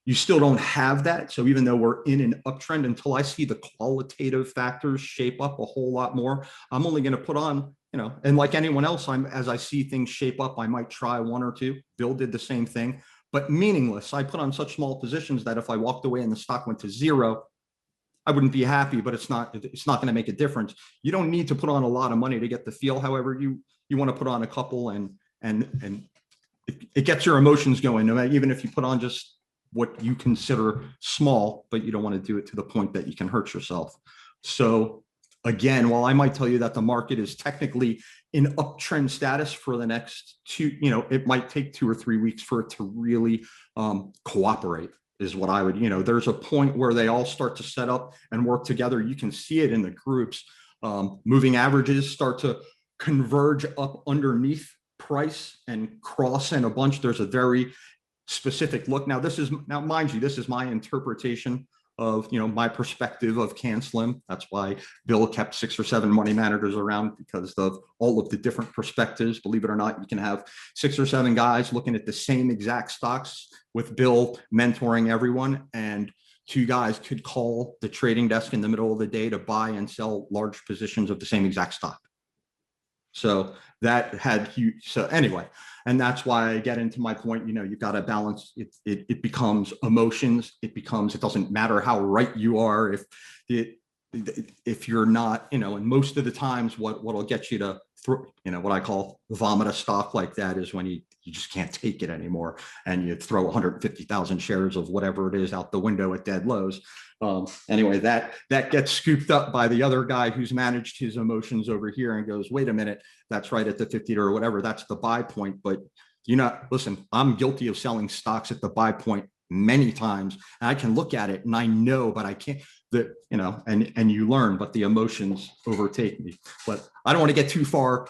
you still don't have that. So even though we're in an uptrend, until I see the qualitative factors shape up a whole lot more, I'm only going to put on, you know, and like anyone else, as I see things shape up, I might try 1 or 2. Bill did the same thing, but meaningless. I put on such small positions that if I walked away and the stock went to 0, I wouldn't be happy, but it's not going to make a difference. You don't need to put on a lot of money to get the feel. However, you want to put on a couple and it gets your emotions going. No matter, even if you put on just what you consider small, but you don't want to do it to the point that you can hurt yourself. So again, while I might tell you that the market is technically in uptrend status for the next 2, you know, it might take 2 or 3 weeks for it to really cooperate is what I would, you know, there's a point where they all start to set up and work together. You can see it in the groups. Moving averages start to converge up underneath price and cross in a bunch. There's a very specific look. Now, mind you, this is my interpretation of, you know, my perspective of CANSLIM. That's why Bill kept 6 or 7 money managers around, because of all of the different perspectives. Believe it or not, you can have 6 or 7 guys looking at the same exact stocks with Bill mentoring everyone, and 2 guys could call the trading desk in the middle of the day to buy and sell large positions of the same exact stock. So that had huge. So anyway, and that's why I get into my point, you know, you've got to balance it. It becomes emotions. It doesn't matter how right you are. If you're not, you know, and most of the times what'll get you to throw, you know, what I call vomit a stock like that is when you just can't take it anymore and you throw 150,000 shares of whatever it is out the window at dead lows. Anyway, that gets scooped up by the other guy who's managed his emotions over here and goes, wait a minute, that's right at the 50 or whatever. That's the buy point. But listen, I'm guilty of selling stocks at the buy point many times. And I can look at it and I know, but I can't, you know, and you learn, but the emotions overtake me. But I don't want to get too far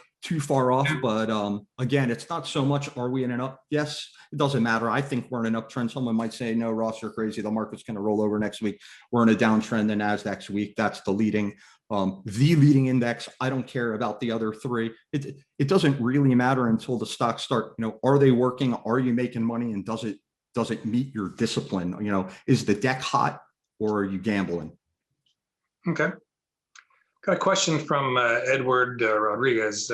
off. But again, it's not so much, are we in an up? Yes, it doesn't matter. I think we're in an uptrend. Someone might say, no, Ross, you're crazy. The market's going to roll over next week. We're in a downtrend. The NASDAQ's week. That's the leading index. I don't care about the other 3. It doesn't really matter until the stocks start, you know, are they working? Are you making money? And does it meet your discipline? You know, is the deck hot or are you gambling? Okay. Got a question from Edward Rodriguez.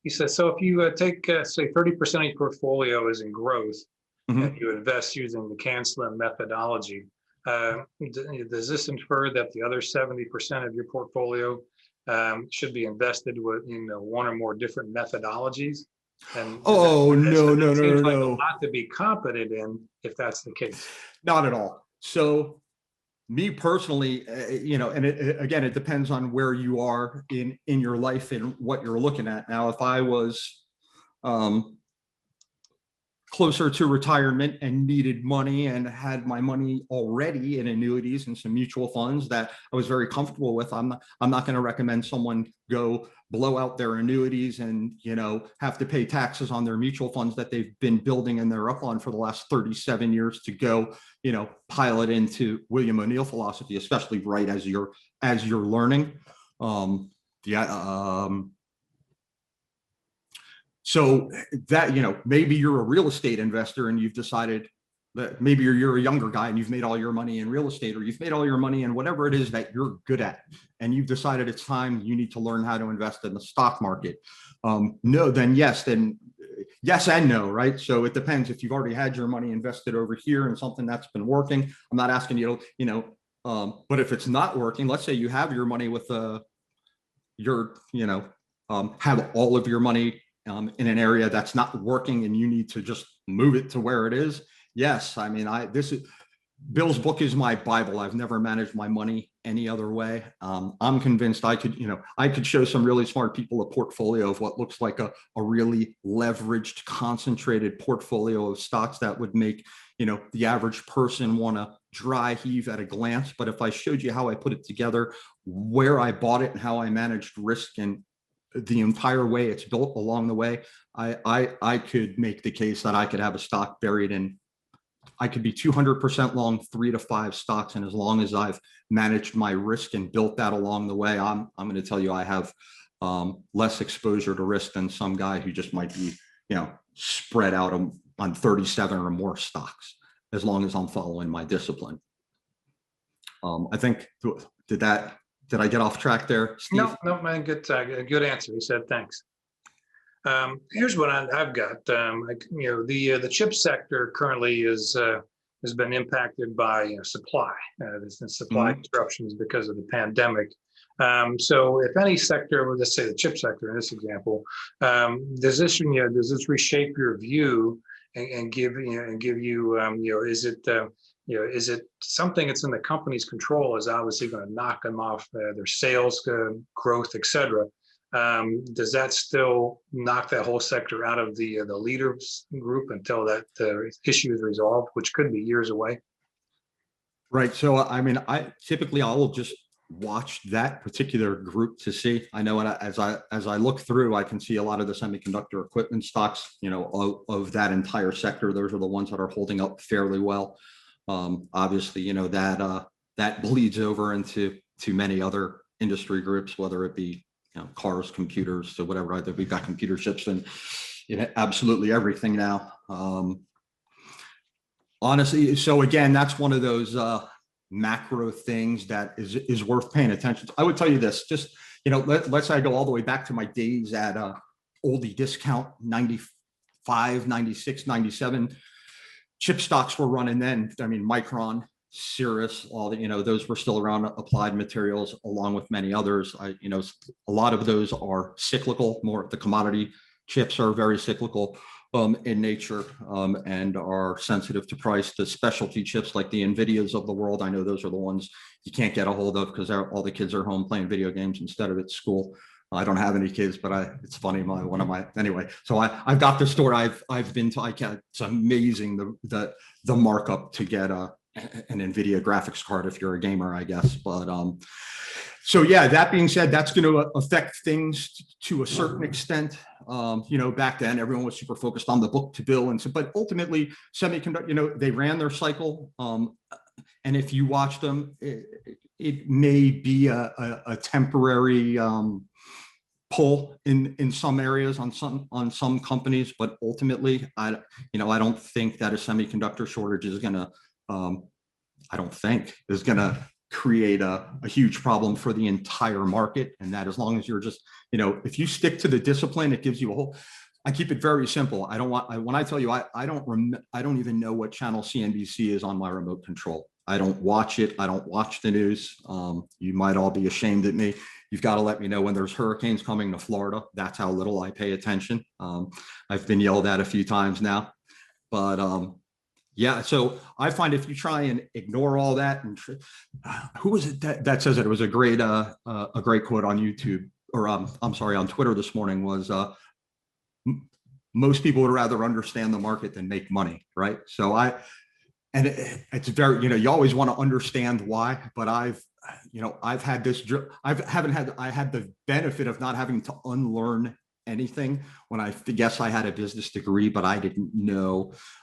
He says, so if you take, say, 30% of your portfolio is in growth, and you invest using the CANSLIM methodology, does this infer that the other 70% of your portfolio should be invested with, you know, 1 or more different methodologies? And no. Seems like a lot to be competent in if that's the case. Not at all. So me personally, you know, and again, it depends on where you are in your life and what you're looking at. Now, if I was, closer to retirement and needed money and had my money already in annuities and some mutual funds that I was very comfortable with, I'm not going to recommend someone go blow out their annuities and, have to pay taxes on their mutual funds that they've been building and they're up on for the last 37 years to go, pile it into William O'Neill philosophy, especially right as you're learning. So that, maybe you're a real estate investor and you've decided that maybe you're a younger guy and you've made all your money in real estate, or you've made all your money in whatever it is that you're good at, and you've decided it's time you need to learn how to invest in the stock market. Then yes and no, right? So it depends. If you've already had your money invested over here in something that's been working, I'm not asking you to, but if it's not working, let's say you have your money with have all of your money in an area that's not working and you need to just move it to where it is. Yes. I mean, Bill's book is my Bible. I've never managed my money any other way. I'm convinced I could show some really smart people a portfolio of what looks like a really leveraged, concentrated portfolio of stocks that would make, the average person want to dry heave at a glance. But if I showed you how I put it together, where I bought it and how I managed risk and the entire way it's built along the way, I could make the case that I could have a stock buried in, I could be 200% long 3 to 5 stocks. And as long as I've managed my risk and built that along the way, I'm going to tell you, I have less exposure to risk than some guy who just might be, spread out on 37 or more stocks, as long as I'm following my discipline. I think, did I get off track there, Steve? No, man, good answer. He said, thanks. Here's what I've got. The chip sector currently has been impacted by supply. There's been supply disruptions because of the pandemic. So if any sector, let's say the chip sector in this example, does this reshape your view and give you, is it something that's in the company's control is obviously going to knock them off their sales growth, et cetera. Does that still knock that whole sector out of the leaders group until that issue is resolved, which could be years away? Right. So, I mean, I will just watch that particular group to see. I know as I look through, I can see a lot of the semiconductor equipment stocks, of that entire sector. Those are the ones that are holding up fairly well. Obviously, that bleeds over into many other industry groups, whether it be cars, computers, so whatever. Either we've got computer chips and absolutely everything now. Honestly, so again, that's one of those macro things that is worth paying attention to. I would tell you this, just let's say I go all the way back to my days at oldie discount, 95, 96, 97. Chip stocks were running then. I mean, Micron, Cirrus, all the, those were still around. Applied Materials, along with many others. A lot of those are cyclical. More the commodity chips are very cyclical in nature and are sensitive to price. The specialty chips like the NVIDIAs of the world, I know those are the ones you can't get a hold of because all the kids are home playing video games instead of at school. I don't have any kids, but it's funny. Anyway, so I've got the store I've been to. It's amazing the markup to get an NVIDIA graphics card if you're a gamer, I guess. But so yeah, that being said, that's going to affect things to a certain extent. Back then everyone was super focused on the book to bill, and so, but ultimately semiconductor, they ran their cycle. And if you watch them, it may be a temporary pull in some areas on some companies, but ultimately, I don't think that a semiconductor shortage is gonna create a huge problem for the entire market. And that as long as you're just, if you stick to the discipline, it gives you a whole. I keep it very simple. When I tell you, I don't even know what channel CNBC is on my remote control. I don't watch it. I don't watch the news. You might all be ashamed at me. You've got to let me know when there's hurricanes coming to Florida. That's how little I pay attention. I've been yelled at a few times now, but yeah. So I find if you try and ignore all that, and who was it that says it? It was a great quote on YouTube, or I'm sorry, on Twitter this morning was most people would rather understand the market than make money, right? So it's very, you always want to understand why, but I had the benefit of not having to unlearn anything. When I guess I had a business degree, but I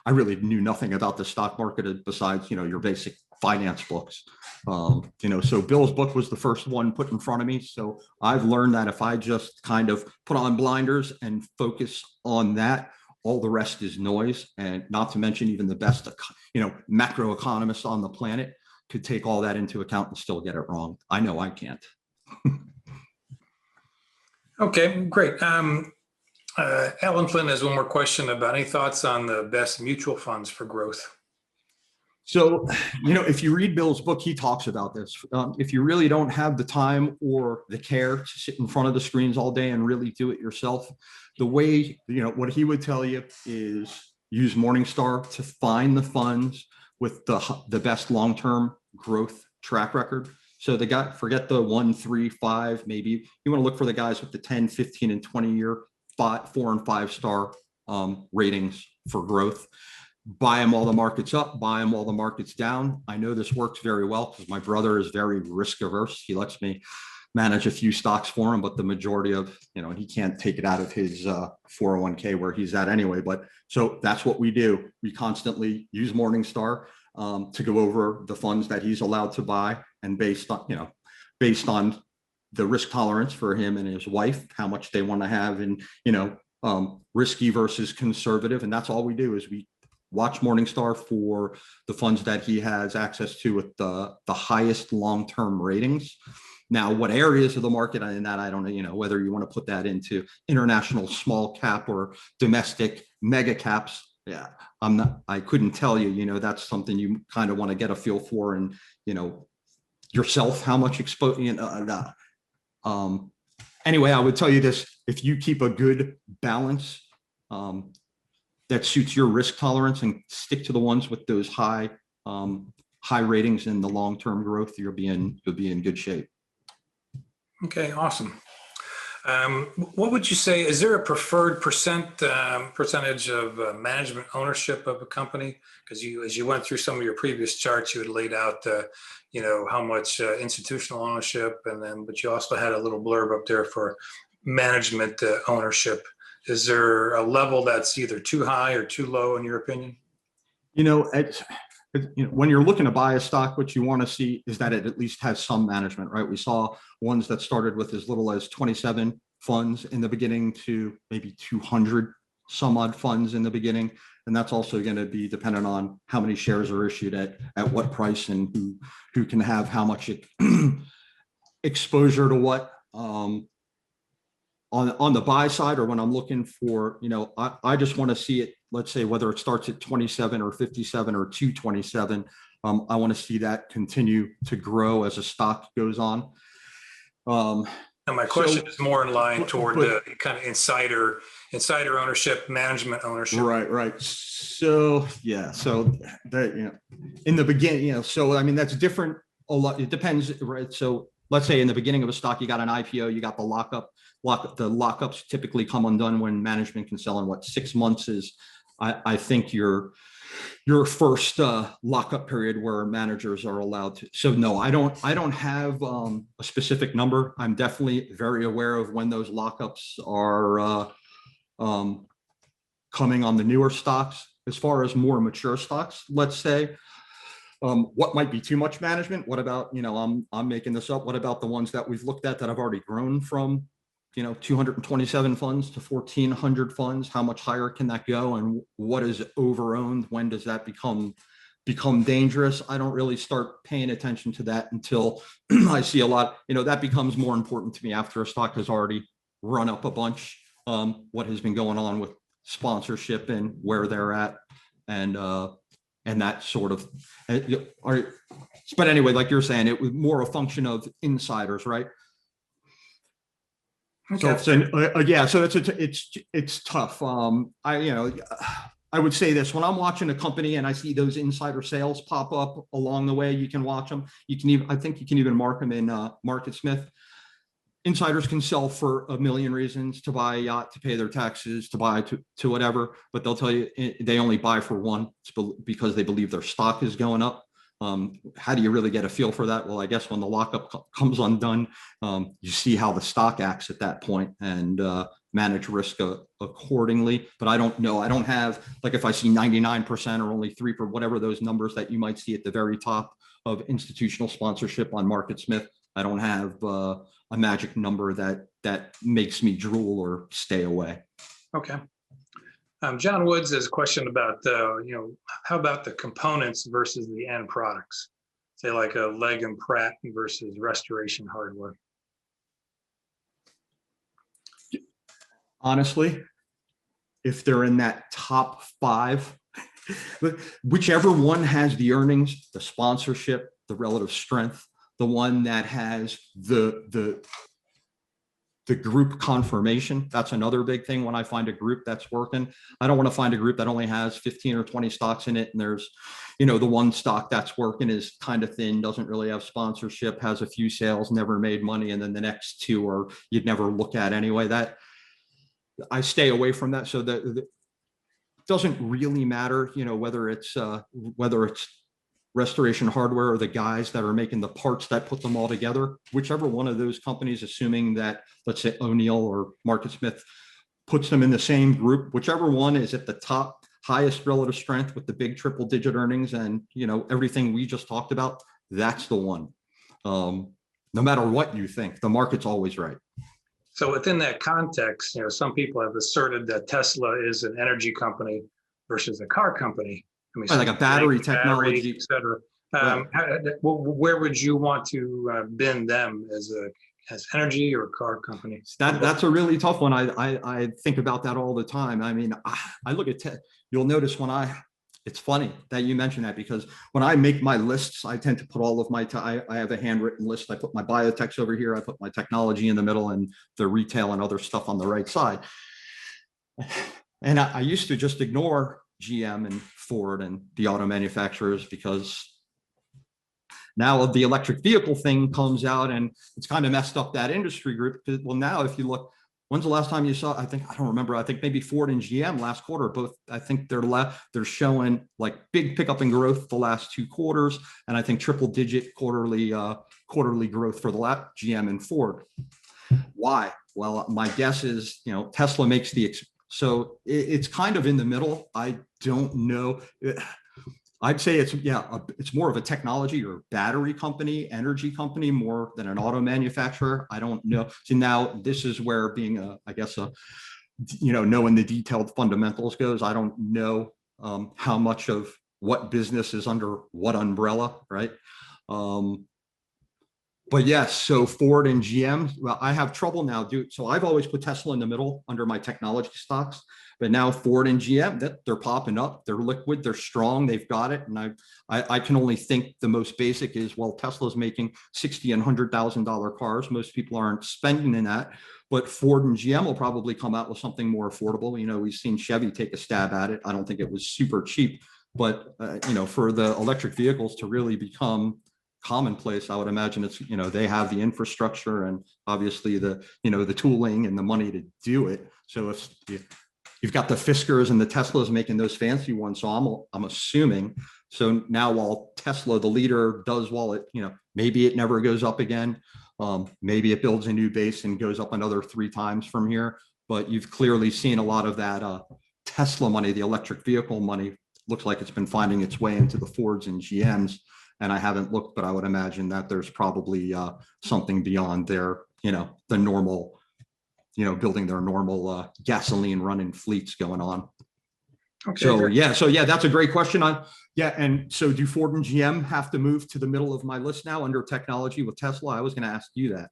really knew nothing about the stock market besides, your basic finance books. So Bill's book was the first one put in front of me. So I've learned that if I just kind of put on blinders and focus on that, all the rest is noise. And not to mention even the best, macroeconomists on the planet could take all that into account and still get it wrong. I know I can't. Okay, great. Alan Flynn has one more question about any thoughts on the best mutual funds for growth. So, if you read Bill's book, he talks about this. If you really don't have the time or the care to sit in front of the screens all day and really do it yourself, the way, what he would tell you is use Morningstar to find the funds with the best long-term growth track record. So forget the 1, 3, 5, maybe you want to look for the guys with the 10, 15, and 20-year 4 and 5-star ratings for growth. Buy them while the market's up, buy them while the market's down. I know this works very well because my brother is very risk averse. He lets me manage a few stocks for him, but the majority of, he can't take it out of his 401k where he's at anyway. But so that's what we do. We constantly use Morningstar to go over the funds that he's allowed to buy, and based on the risk tolerance for him and his wife, how much they want to have in, risky versus conservative. And that's all we do is we watch Morningstar for the funds that he has access to with the highest long-term ratings. Now, what areas of the market and that I don't know, whether you want to put that into international small cap or domestic mega caps. Yeah, I couldn't tell you, that's something you kind of want to get a feel for and, yourself, how much exposure, anyway, I would tell you this: if you keep a good balance that suits your risk tolerance and stick to the ones with those high ratings in the long-term growth, you'll be in good shape. Okay, awesome. What would you say, is there a preferred percentage of management ownership of a company? Because as you went through some of your previous charts, you had laid out, how much institutional ownership, but you also had a little blurb up there for management ownership. Is there a level that's either too high or too low in your opinion? When you're looking to buy a stock, what you want to see is that it at least has some management, right? We saw ones that started with as little as 27 funds in the beginning to maybe 200 some odd funds in the beginning. And that's also going to be dependent on how many shares are issued at what price and who can have how much exposure to what. On the buy side, or when I'm looking for, I just want to see it, let's say whether it starts at 27 or 57 or 227, I want to see that continue to grow as a stock goes on. And my question is more in line toward the kind of insider ownership, management ownership. Right. So yeah, so that, in the beginning, so I mean, that's different a lot. It depends, right? So let's say in the beginning of a stock, you got an IPO, you got the lockup. The lockups typically come undone when management can sell in 6 months is, I think, your first lockup period where managers are allowed to. So no, I don't have a specific number. I'm definitely very aware of when those lockups are coming on the newer stocks. As far as more mature stocks, let's say, what might be too much management? What about, I'm making this up. What about the ones that we've looked at that have already grown from 227 funds to 1,400 funds? How much higher can that go? And what is overowned? When does that become dangerous? I don't really start paying attention to that until I see a lot, that becomes more important to me after a stock has already run up a bunch. What has been going on with sponsorship and where they're at, and that sort of, but anyway, like you're saying, it was more a function of insiders, right? Okay. So it's tough. I would say this: when I'm watching a company and I see those insider sales pop up along the way, you can watch them. I think you can even mark them in MarketSmith. insiders can sell for a million reasons: to buy a yacht, to pay their taxes, to buy to whatever, but they'll tell you they only buy for one, because they believe their stock is going up. How do you really get a feel for that? Well, I guess when the lockup comes undone, you see how the stock acts at that point, and manage risk accordingly. But I don't know. I don't have, like, if I see 99% or only 3%, whatever those numbers that you might see at the very top of institutional sponsorship on MarketSmith, I don't have a magic number that makes me drool or stay away. Okay. John Woods has a question about, how about the components versus the end products? Say like a Leg and Pratt versus restoration hardware. Honestly, if they're in that top 5, whichever one has the earnings, the sponsorship, the relative strength, the one that has the group confirmation. That's another big thing. When I find a group that's working, I don't want to find a group that only has 15 or 20 stocks in it, and there's, the one stock that's working is kind of thin, doesn't really have sponsorship, has a few sales, never made money, and then the next 2 are you'd never look at anyway. That I stay away from that. So that it doesn't really matter, whether it's restoration hardware or the guys that are making the parts that put them all together. Whichever one of those companies, assuming that, let's say, O'Neill or MarketSmith puts them in the same group, whichever one is at the top, highest relative strength with the big triple-digit earnings and everything we just talked about, that's the one. No matter what you think, the market's always right. So within that context, some people have asserted that Tesla is an energy company versus a car company. I mean, like a battery technology, et cetera. Where would you want to bin them as energy or car company? That's a really tough one. I think about that all the time. I mean, I look at you'll notice it's funny that you mentioned that, because when I make my lists, I tend to put all of my I have a handwritten list. I put my biotechs over here. I put my technology in the middle, and the retail and other stuff on the right side. And I used to just ignore GM and Ford and the auto manufacturers, because now the electric vehicle thing comes out and it's kind of messed up that industry group. Well, now if you look, when's the last time you saw, I don't remember, I think maybe Ford and GM last quarter, both, I think they're showing like big pickup in growth the last 2 quarters. And I think triple digit quarterly growth for the last GM and Ford. Why? Well, my guess is, Tesla makes so it's kind of in the middle. I don't know. I'd say it's more of a technology or battery company, energy company, more than an auto manufacturer. I don't know. So now this is where being knowing the detailed fundamentals goes. I don't know how much of what business is under what umbrella, right? But yes, so Ford and GM, well, I have trouble now, so I've always put Tesla in the middle under my technology stocks, but now Ford and GM, they're popping up, they're liquid, they're strong, they've got it. And I can only think the most basic is, well, Tesla's making $60,000 and $100,000 cars. Most people aren't spending in that, but Ford and GM will probably come out with something more affordable. We've seen Chevy take a stab at it. I don't think it was super cheap, but for the electric vehicles to really become commonplace, I would imagine it's, they have the infrastructure and obviously the tooling and the money to do it. So if you've got the Fiskars and the Teslas making those fancy ones, so I'm assuming. So now, while Tesla, the leader, does well, it, maybe it never goes up again. Maybe it builds a new base and goes up another 3 times from here. But you've clearly seen a lot of that Tesla money, the electric vehicle money, looks like it's been finding its way into the Fords and GMs. And I haven't looked, but I would imagine that there's probably something beyond their, the normal, building their normal gasoline running fleets going on. Okay, so yeah, that's a great question. And so do Ford and GM have to move to the middle of my list now under technology with Tesla? I was going to ask you that.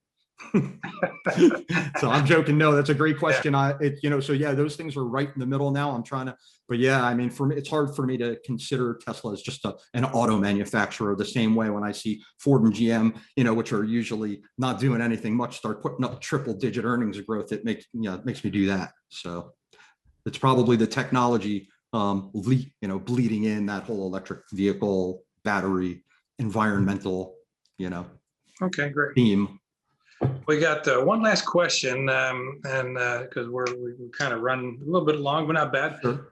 So I'm joking. No, that's a great question. So yeah, those things are right in the middle now. I'm trying to, but yeah, I mean, for me, it's hard for me to consider Tesla as just an auto manufacturer the same way when I see Ford and GM, which are usually not doing anything much, start putting up triple-digit earnings growth. It makes me do that. So it's probably the technology, bleeding in that whole electric vehicle, battery, environmental, okay, great theme. We got one last question, and because we kind of run a little bit long, but not bad. Sure.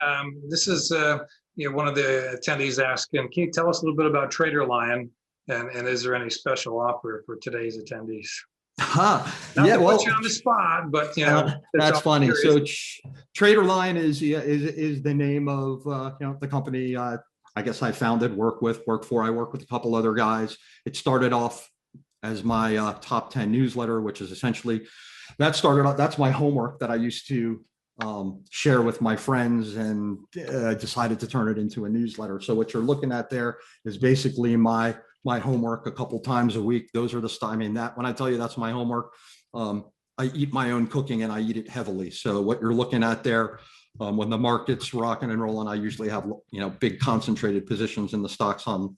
This is one of the attendees asking, can you tell us a little bit about TraderLion, and is there any special offer for today's attendees? Not Yeah, to well, put you on the spot, but that's funny. curious. So TraderLion is the name of the company. I guess I founded, work for. I work with a couple other guys. It started off as my top 10 newsletter, which is essentially that's my homework that I used to share with my friends, and decided to turn it into a newsletter. So what you're looking at there is basically my homework a couple times a week. Those are the stuff. I mean, that when I tell you that's my homework, I eat my own cooking, and I eat it heavily. So what you're looking at there, when the market's rocking and rolling, I usually have big concentrated positions in the stocks I'm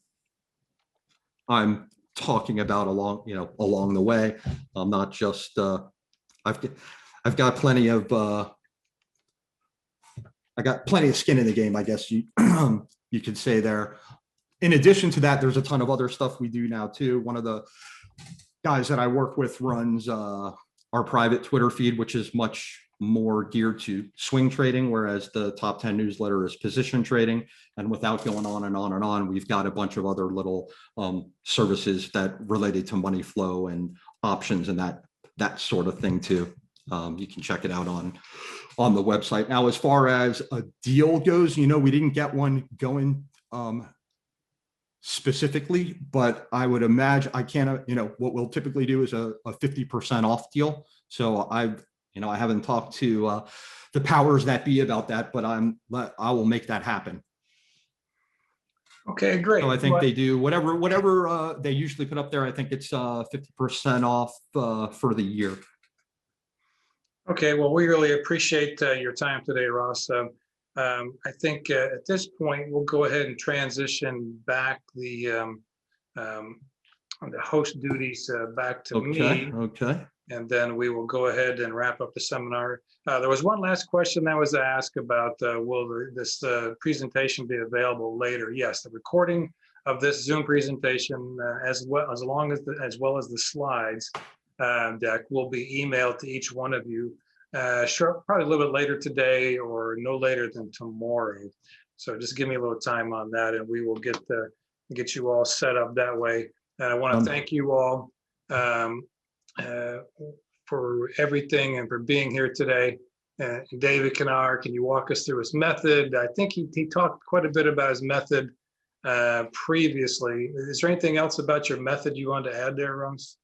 talking about along the way. I'm not just I've got plenty of skin in the game, I guess you you could say there. In addition to that, there's a ton of other stuff we do now too. One of the guys that I work with runs our private Twitter feed, which is much more geared to swing trading, whereas the top 10 newsletter is position trading. And without going on and on and on, we've got a bunch of other little services that related to money flow and options and that sort of thing too. You can check it out on the website. Now, as far as a deal goes, we didn't get one going specifically, but I would imagine what we'll typically do is a 50% off deal. So I haven't talked to the powers that be about that, but I will make that happen. Okay, great. So I think they do whatever they usually put up there. I think it's 50% off for the year. Okay, well, we really appreciate your time today, Ross. I think at this point, we'll go ahead and transition back the host duties back to me. Okay. And then we will go ahead and wrap up the seminar. There was one last question that was asked about will this presentation be available later? Yes, the recording of this Zoom presentation, as well as the slides deck, will be emailed to each one of you. Sure, probably a little bit later today or no later than tomorrow. So just give me a little time on that, and we will get you all set up that way. And I want to thank you all for everything and for being here today. David Kanar, can you walk us through his method? I think he talked quite a bit about his method previously. Is there anything else about your method you want to add there, Ross?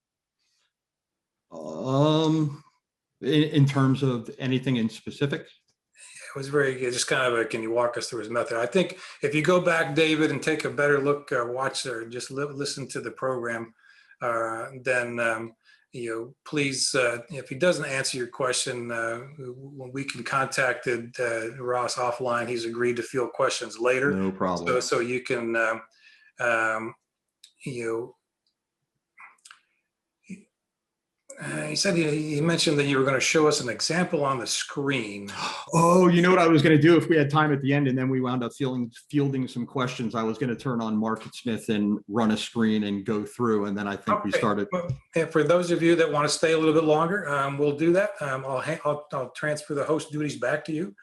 In terms of anything in specific? It was very just kind of can you walk us through his method? I think if you go back, David, and take a better look, watch or just listen to the program, then please, if he doesn't answer your question, we can contact Ross offline. He's agreed to field questions later. No problem. So you can, he said he mentioned that you were going to show us an example on the screen. Oh, you know what I was going to do if we had time at the end, and then we wound up fielding some questions. I was going to turn on MarketSmith and run a screen and go through, and then I think we started. Well, and for those of you that want to stay a little bit longer, we'll do that. I'll transfer the host duties back to you.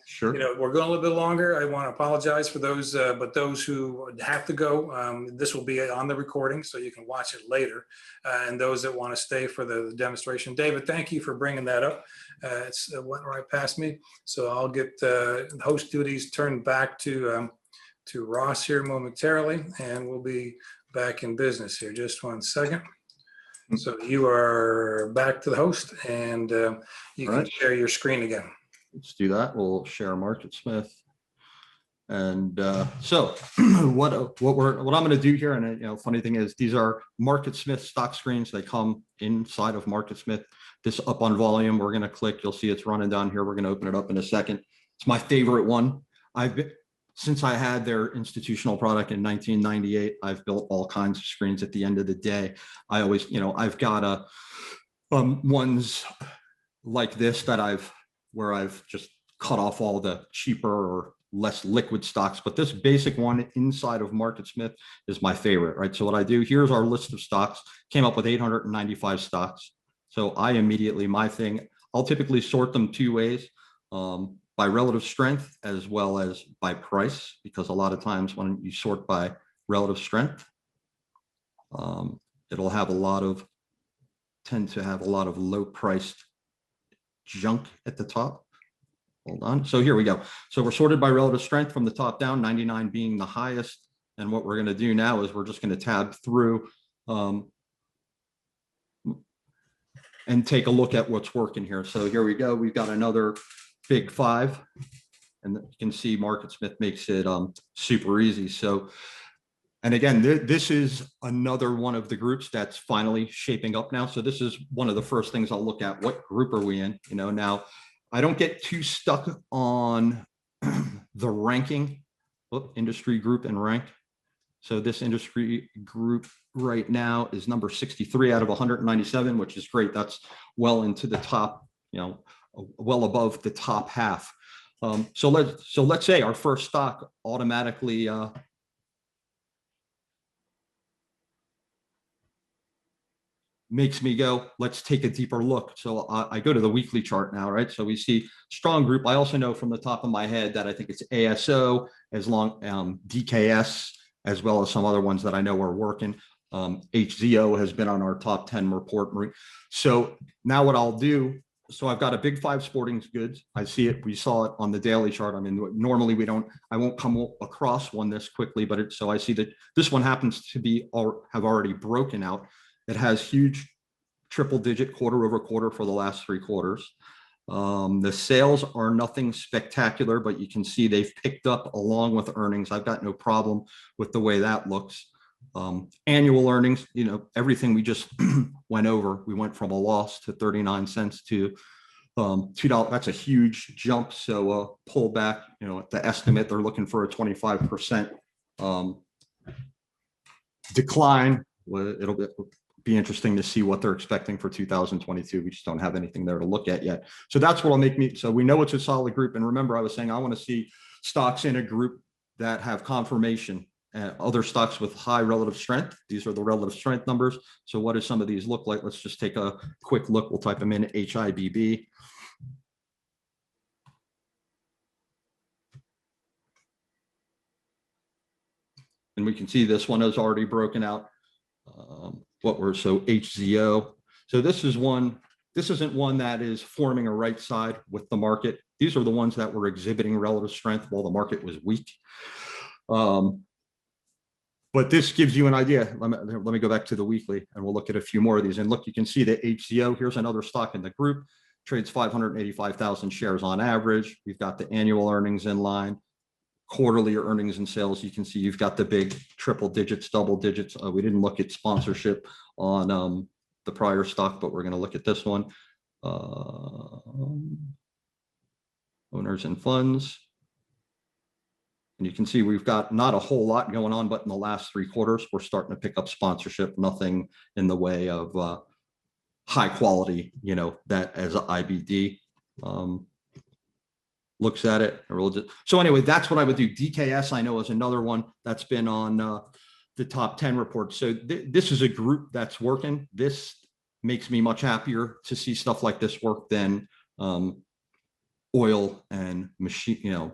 Sure. We're going a little bit longer. I want to apologize for those, but those who have to go, this will be on the recording, so you can watch it later. And those that want to stay for the demonstration, David, thank you for bringing that up. It went right past me, so I'll get the host duties turned back to Ross here momentarily, and we'll be back in business here. Just 1 second. So you are back to the host, and you can share your screen again. Let's do that. We'll share MarketSmith. And so what I'm going to do here, and funny thing is, these are MarketSmith stock screens. They come inside of MarketSmith. This up on volume, we're going to click. You'll see it's running down here. We're going to open it up in a second. It's my favorite one. Since I had their institutional product in 1998, I've built all kinds of screens. At the end of the day, I always, I've got ones like this that where I've just cut off all the cheaper or less liquid stocks, but this basic one inside of MarketSmith is my favorite, right? So what I do, here's our list of stocks, came up with 895 stocks. So I immediately, my thing, I'll typically sort them two ways, by relative strength as well as by price, because a lot of times when you sort by relative strength, it'll have tend to have a lot of low priced junk at the top. Hold on. So here we go. So we're sorted by relative strength from the top down, 99 being the highest. And what we're going to do now is we're just going to tab through and take a look at what's working here. So here we go. We've got another big 5. And you can see MarketSmith makes it super easy. So, and again, this is another one of the groups that's finally shaping up now. So this is one of the first things I'll look at. What group are we in? You know, now I don't get too stuck on the ranking, industry group and rank. So this industry group right now is number 63 out of 197, which is great. That's well into the top, you know, well above the top half. So let's say our first stock automatically makes me go, let's take a deeper look. So I go to the weekly chart now, right? So we see strong group. I also know from the top of my head that I think it's ASO, as long DKS, as well as some other ones that I know are working. HZO has been on our top 10 report. So now what I'll do, so I've got a big 5 sporting goods. I see it. We saw it on the daily chart. I mean, normally I won't come across one this quickly, but so I see that this one happens to be have already broken out. It has huge triple digit quarter over quarter for the last 3 quarters. The sales are nothing spectacular, but you can see they've picked up along with earnings. I've got no problem with the way that looks. Annual earnings, you know, everything we just went over, we went from a loss to 39 cents to $2. That's a huge jump. So pull back, you know, the estimate, they're looking for a 25% decline. It'll be interesting to see what they're expecting for 2022. We just don't have anything there to look at yet. So that's what'll make me, so we know it's a solid group. And remember, I was saying, I want to see stocks in a group that have confirmation. Other stocks with high relative strength. These are the relative strength numbers. So what do some of these look like? Let's just take a quick look. We'll type them in, HIBB. And we can see this one is already broken out. So HZO. So this isn't one that is forming a right side with the market. These are the ones that were exhibiting relative strength while the market was weak. But this gives you an idea. Let me go back to the weekly and we'll look at a few more of these. And look, you can see the HCO. Here's another stock in the group. Trades 585,000 shares on average. We've got the annual earnings in line, quarterly earnings and sales. You can see you've got the big triple digits, double digits. We didn't look at sponsorship on the prior stock, but we're going to look at this one. Owners and funds. And you can see we've got not a whole lot going on, but in the last 3 quarters, we're starting to pick up sponsorship, nothing in the way of high quality, you know, that as an IBD looks at it. So anyway, that's what I would do. DKS, I know, is another one that's been on the top 10 report. So this is a group that's working. This makes me much happier to see stuff like this work than oil and machine, you know,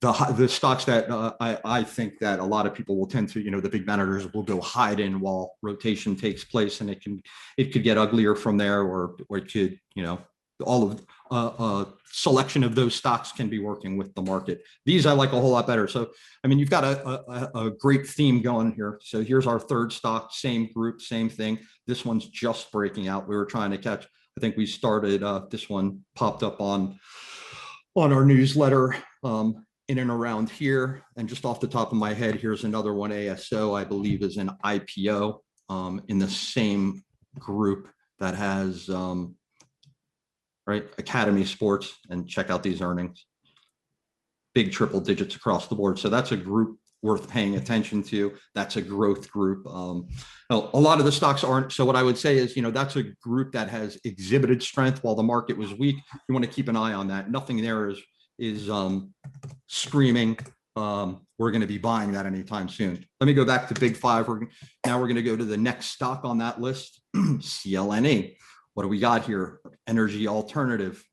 the stocks that I think that a lot of people will tend to, you know, the big managers will go hide in while rotation takes place, and it could get uglier from there, or it could, you know, all of a selection of those stocks can be working with the market. These I like a whole lot better. So, I mean, you've got a great theme going here. So here's our third stock, same group, same thing. This one's just breaking out. We were trying to catch, I think we started, this one popped up on our newsletter in and around here. And just off the top of my head, here's another one, ASO, I believe is an IPO in the same group that has, right, Academy Sports, and check out these earnings. Big triple digits across the board. So that's a group worth paying attention to. That's a growth group. A lot of the stocks aren't. So what I would say is, you know, that's a group that has exhibited strength while the market was weak. You want to keep an eye on that. Nothing there is screaming, we're going to be buying that anytime soon. Let me go back to Big Five. Now we're going to go to the next stock on that list, CLNE. What do we got here? Energy alternative.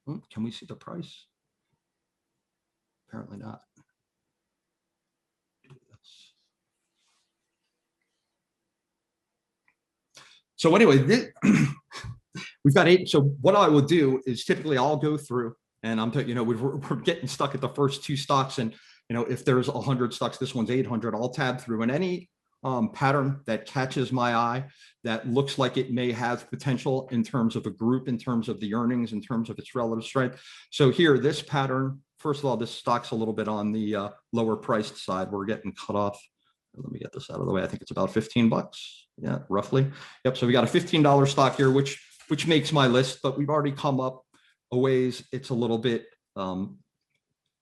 Can we see the price? Apparently not. So anyway, we've got 8. So what I will do is typically I'll go through and we're getting stuck at the first 2 stocks. And, if there's 100 stocks, this one's 800, I'll tab through, and any pattern that catches my eye that looks like it may have potential in terms of a group, in terms of the earnings, in terms of its relative strength. So here, this pattern, first of all, this stock's a little bit on the lower priced side. We're getting cut off. Let me get this out of the way. I think it's about 15 bucks. Yeah, roughly. Yep. So we got a $15 stock here, which makes my list, but we've already come up a ways. It's a little bit,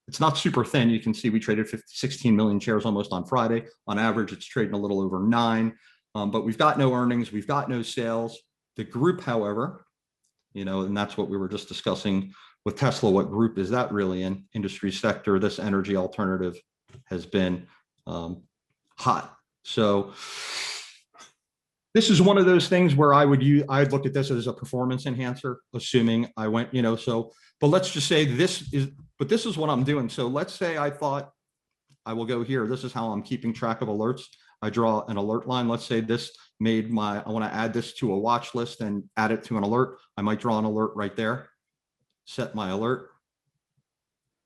it's not super thin. You can see we traded 16 million shares almost on Friday. On average, it's trading a little over 9, but we've got no earnings. We've got no sales. The group, however, and that's what we were just discussing with Tesla. What group is that really in? Industry sector. This energy alternative has been hot. So this is one of those things where I'd look at this as a performance enhancer, assuming I went, but let's just say this is what I'm doing. So let's say I thought I will go here. This is how I'm keeping track of alerts. I draw an alert line. Let's say this I want to add this to a watch list and add it to an alert. I might draw an alert right there, set my alert.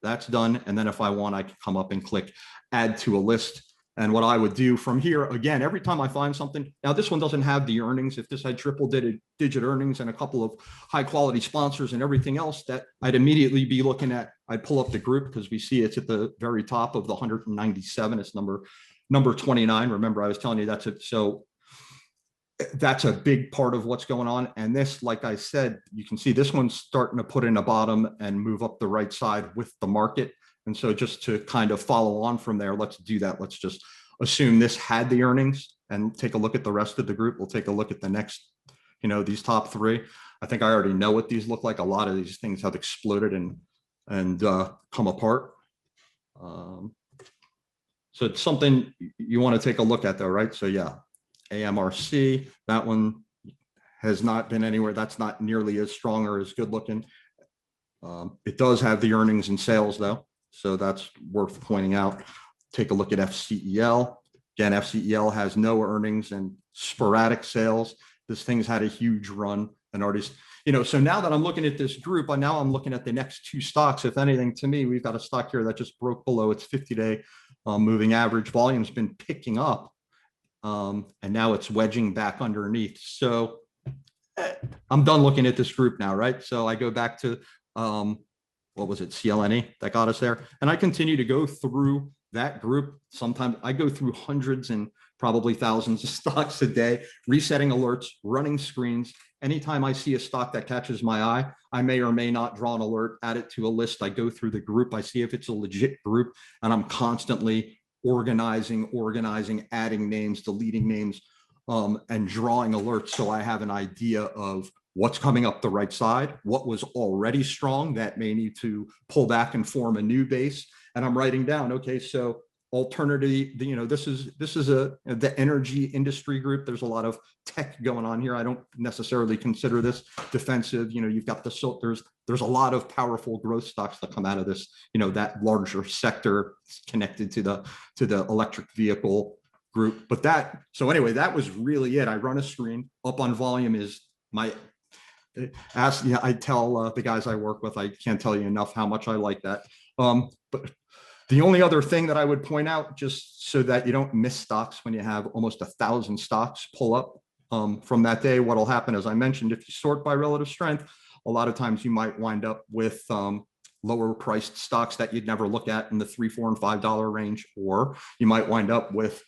That's done. And then if I want, I can come up and click add to a list. And what I would do from here, again, every time I find something, now this one doesn't have the earnings. If this had triple-digit earnings and a couple of high-quality sponsors and everything else, that I'd immediately be looking at, I'd pull up the group because we see it's at the very top of the 197. It's number 29. Remember, I was telling you so that's a big part of what's going on. And this, like I said, you can see this one's starting to put in a bottom and move up the right side with the market. And so just to kind of follow on from there, let's do that. Let's just assume this had the earnings and take a look at the rest of the group. We'll take a look at the next, these top 3. I think I already know what these look like. A lot of these things have exploded and come apart. So it's something you want to take a look at though, right? So yeah, AMRC, that one has not been anywhere. That's not nearly as strong or as good looking. It does have the earnings and sales though. So that's worth pointing out. Take a look at FCEL. Again, FCEL has no earnings and sporadic sales. This thing's had a huge run and already, so now that I'm looking at this group, now I'm looking at the next 2 stocks. If anything, to me, we've got a stock here that just broke below its 50-day moving average. Volume's been picking up and now it's wedging back underneath. So I'm done looking at this group now, right? So I go back to, what was it, CLNE that got us there. And I continue to go through that group. Sometimes I go through hundreds and probably thousands of stocks a day, resetting alerts, running screens. Anytime I see a stock that catches my eye, I may or may not draw an alert, add it to a list. I go through the group. I see if it's a legit group, and I'm constantly organizing, adding names, deleting names, and drawing alerts. So I have an idea of what's coming up the right side, what was already strong that may need to pull back and form a new base. And I'm writing down, okay, so alternative, this is the energy industry group. There's a lot of tech going on here. I don't necessarily consider this defensive. You've got there's a lot of powerful growth stocks that come out of this, that larger sector connected to the electric vehicle group. But so anyway, that was really it. I run a screen. Up on volume is my I tell the guys I work with, I can't tell you enough how much I like that. But the only other thing that I would point out, just so that you don't miss stocks when you have almost 1,000 stocks pull up from that day, what'll happen, as I mentioned, if you sort by relative strength, a lot of times you might wind up with lower priced stocks that you'd never look at in the $3, $4, and $5 range, or you might wind up with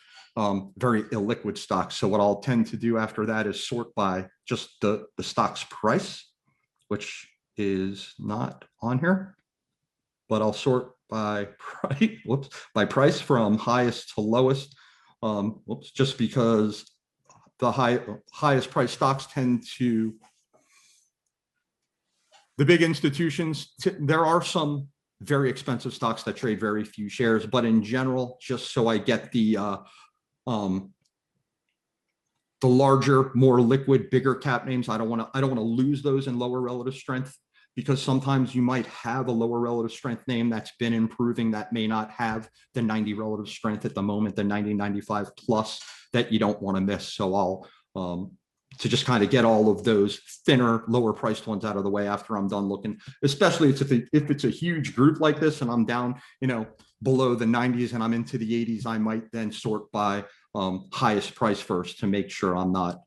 very illiquid stocks. So what I'll tend to do after that is sort by just the stock's price, which is not on here, but I'll sort by price, by price from highest to lowest, just because the highest price stocks tend to, the big institutions, there are some very expensive stocks that trade very few shares, but in general, just so I get the larger, more liquid, bigger cap names, I don't want to lose those in lower relative strength, because sometimes you might have a lower relative strength name that's been improving that may not have the 90 relative strength at the moment, the 90, 95 plus that you don't want to miss. So I'll, to just kind of get all of those thinner, lower priced ones out of the way after I'm done looking, especially if it's a huge group like this and I'm down, below the 90s and I'm into the 80s, I might then sort by highest price first to make sure I'm not,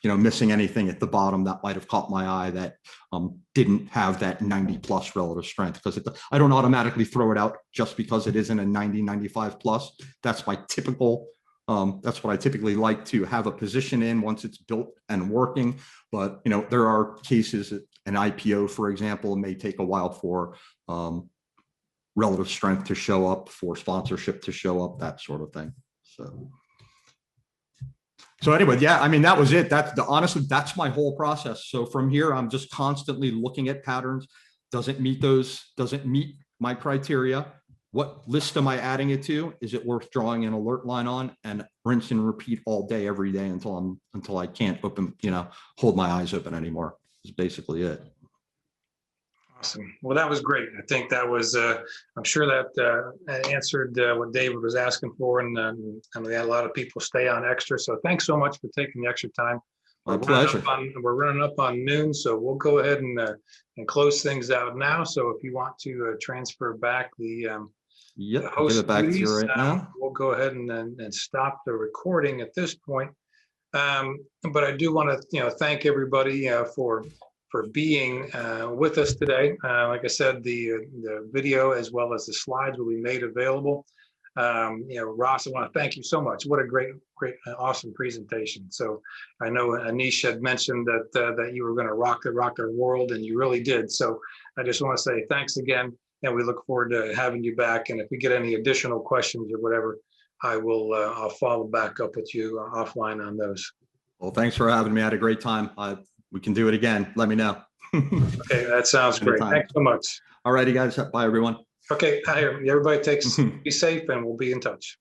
missing anything at the bottom that might have caught my eye that didn't have that 90 plus relative strength, because I don't automatically throw it out just because it isn't a 90, 95 plus. That's my typical, that's what I typically like to have a position in once it's built and working. But, there are cases, an IPO, for example, may take a while for relative strength to show up, for sponsorship to show up, that sort of thing. So anyway, yeah, I mean, that was it. Honestly, that's my whole process. So from here, I'm just constantly looking at patterns. Doesn't meet my criteria. What list am I adding it to? Is it worth drawing an alert line on, and rinse and repeat all day, every day until I can't hold my eyes open anymore. Is basically it. Awesome. Well, that was great. I think that was, I'm sure that answered what David was asking for. And we had a lot of people stay on extra. So thanks so much for taking the extra time. My pleasure. We're running up on noon, so we'll go ahead and close things out now. So if you want to transfer back the I'll give it back to you right now. We'll go ahead and stop the recording at this point. But I do want to thank everybody for being with us today. Like I said, the video as well as the slides will be made available. Ross, I want to thank you so much. What a great, awesome presentation. So I know Anish had mentioned that you were going to rock our world, and you really did. So I just want to say thanks again, and we look forward to having you back. And if we get any additional questions or whatever, I'll follow back up with you offline on those. Well, thanks for having me. I had a great time. We can do it again. Let me know. Okay, that sounds great. Thanks so much. All righty, guys. Bye, everyone. Okay, everybody be safe, and we'll be in touch.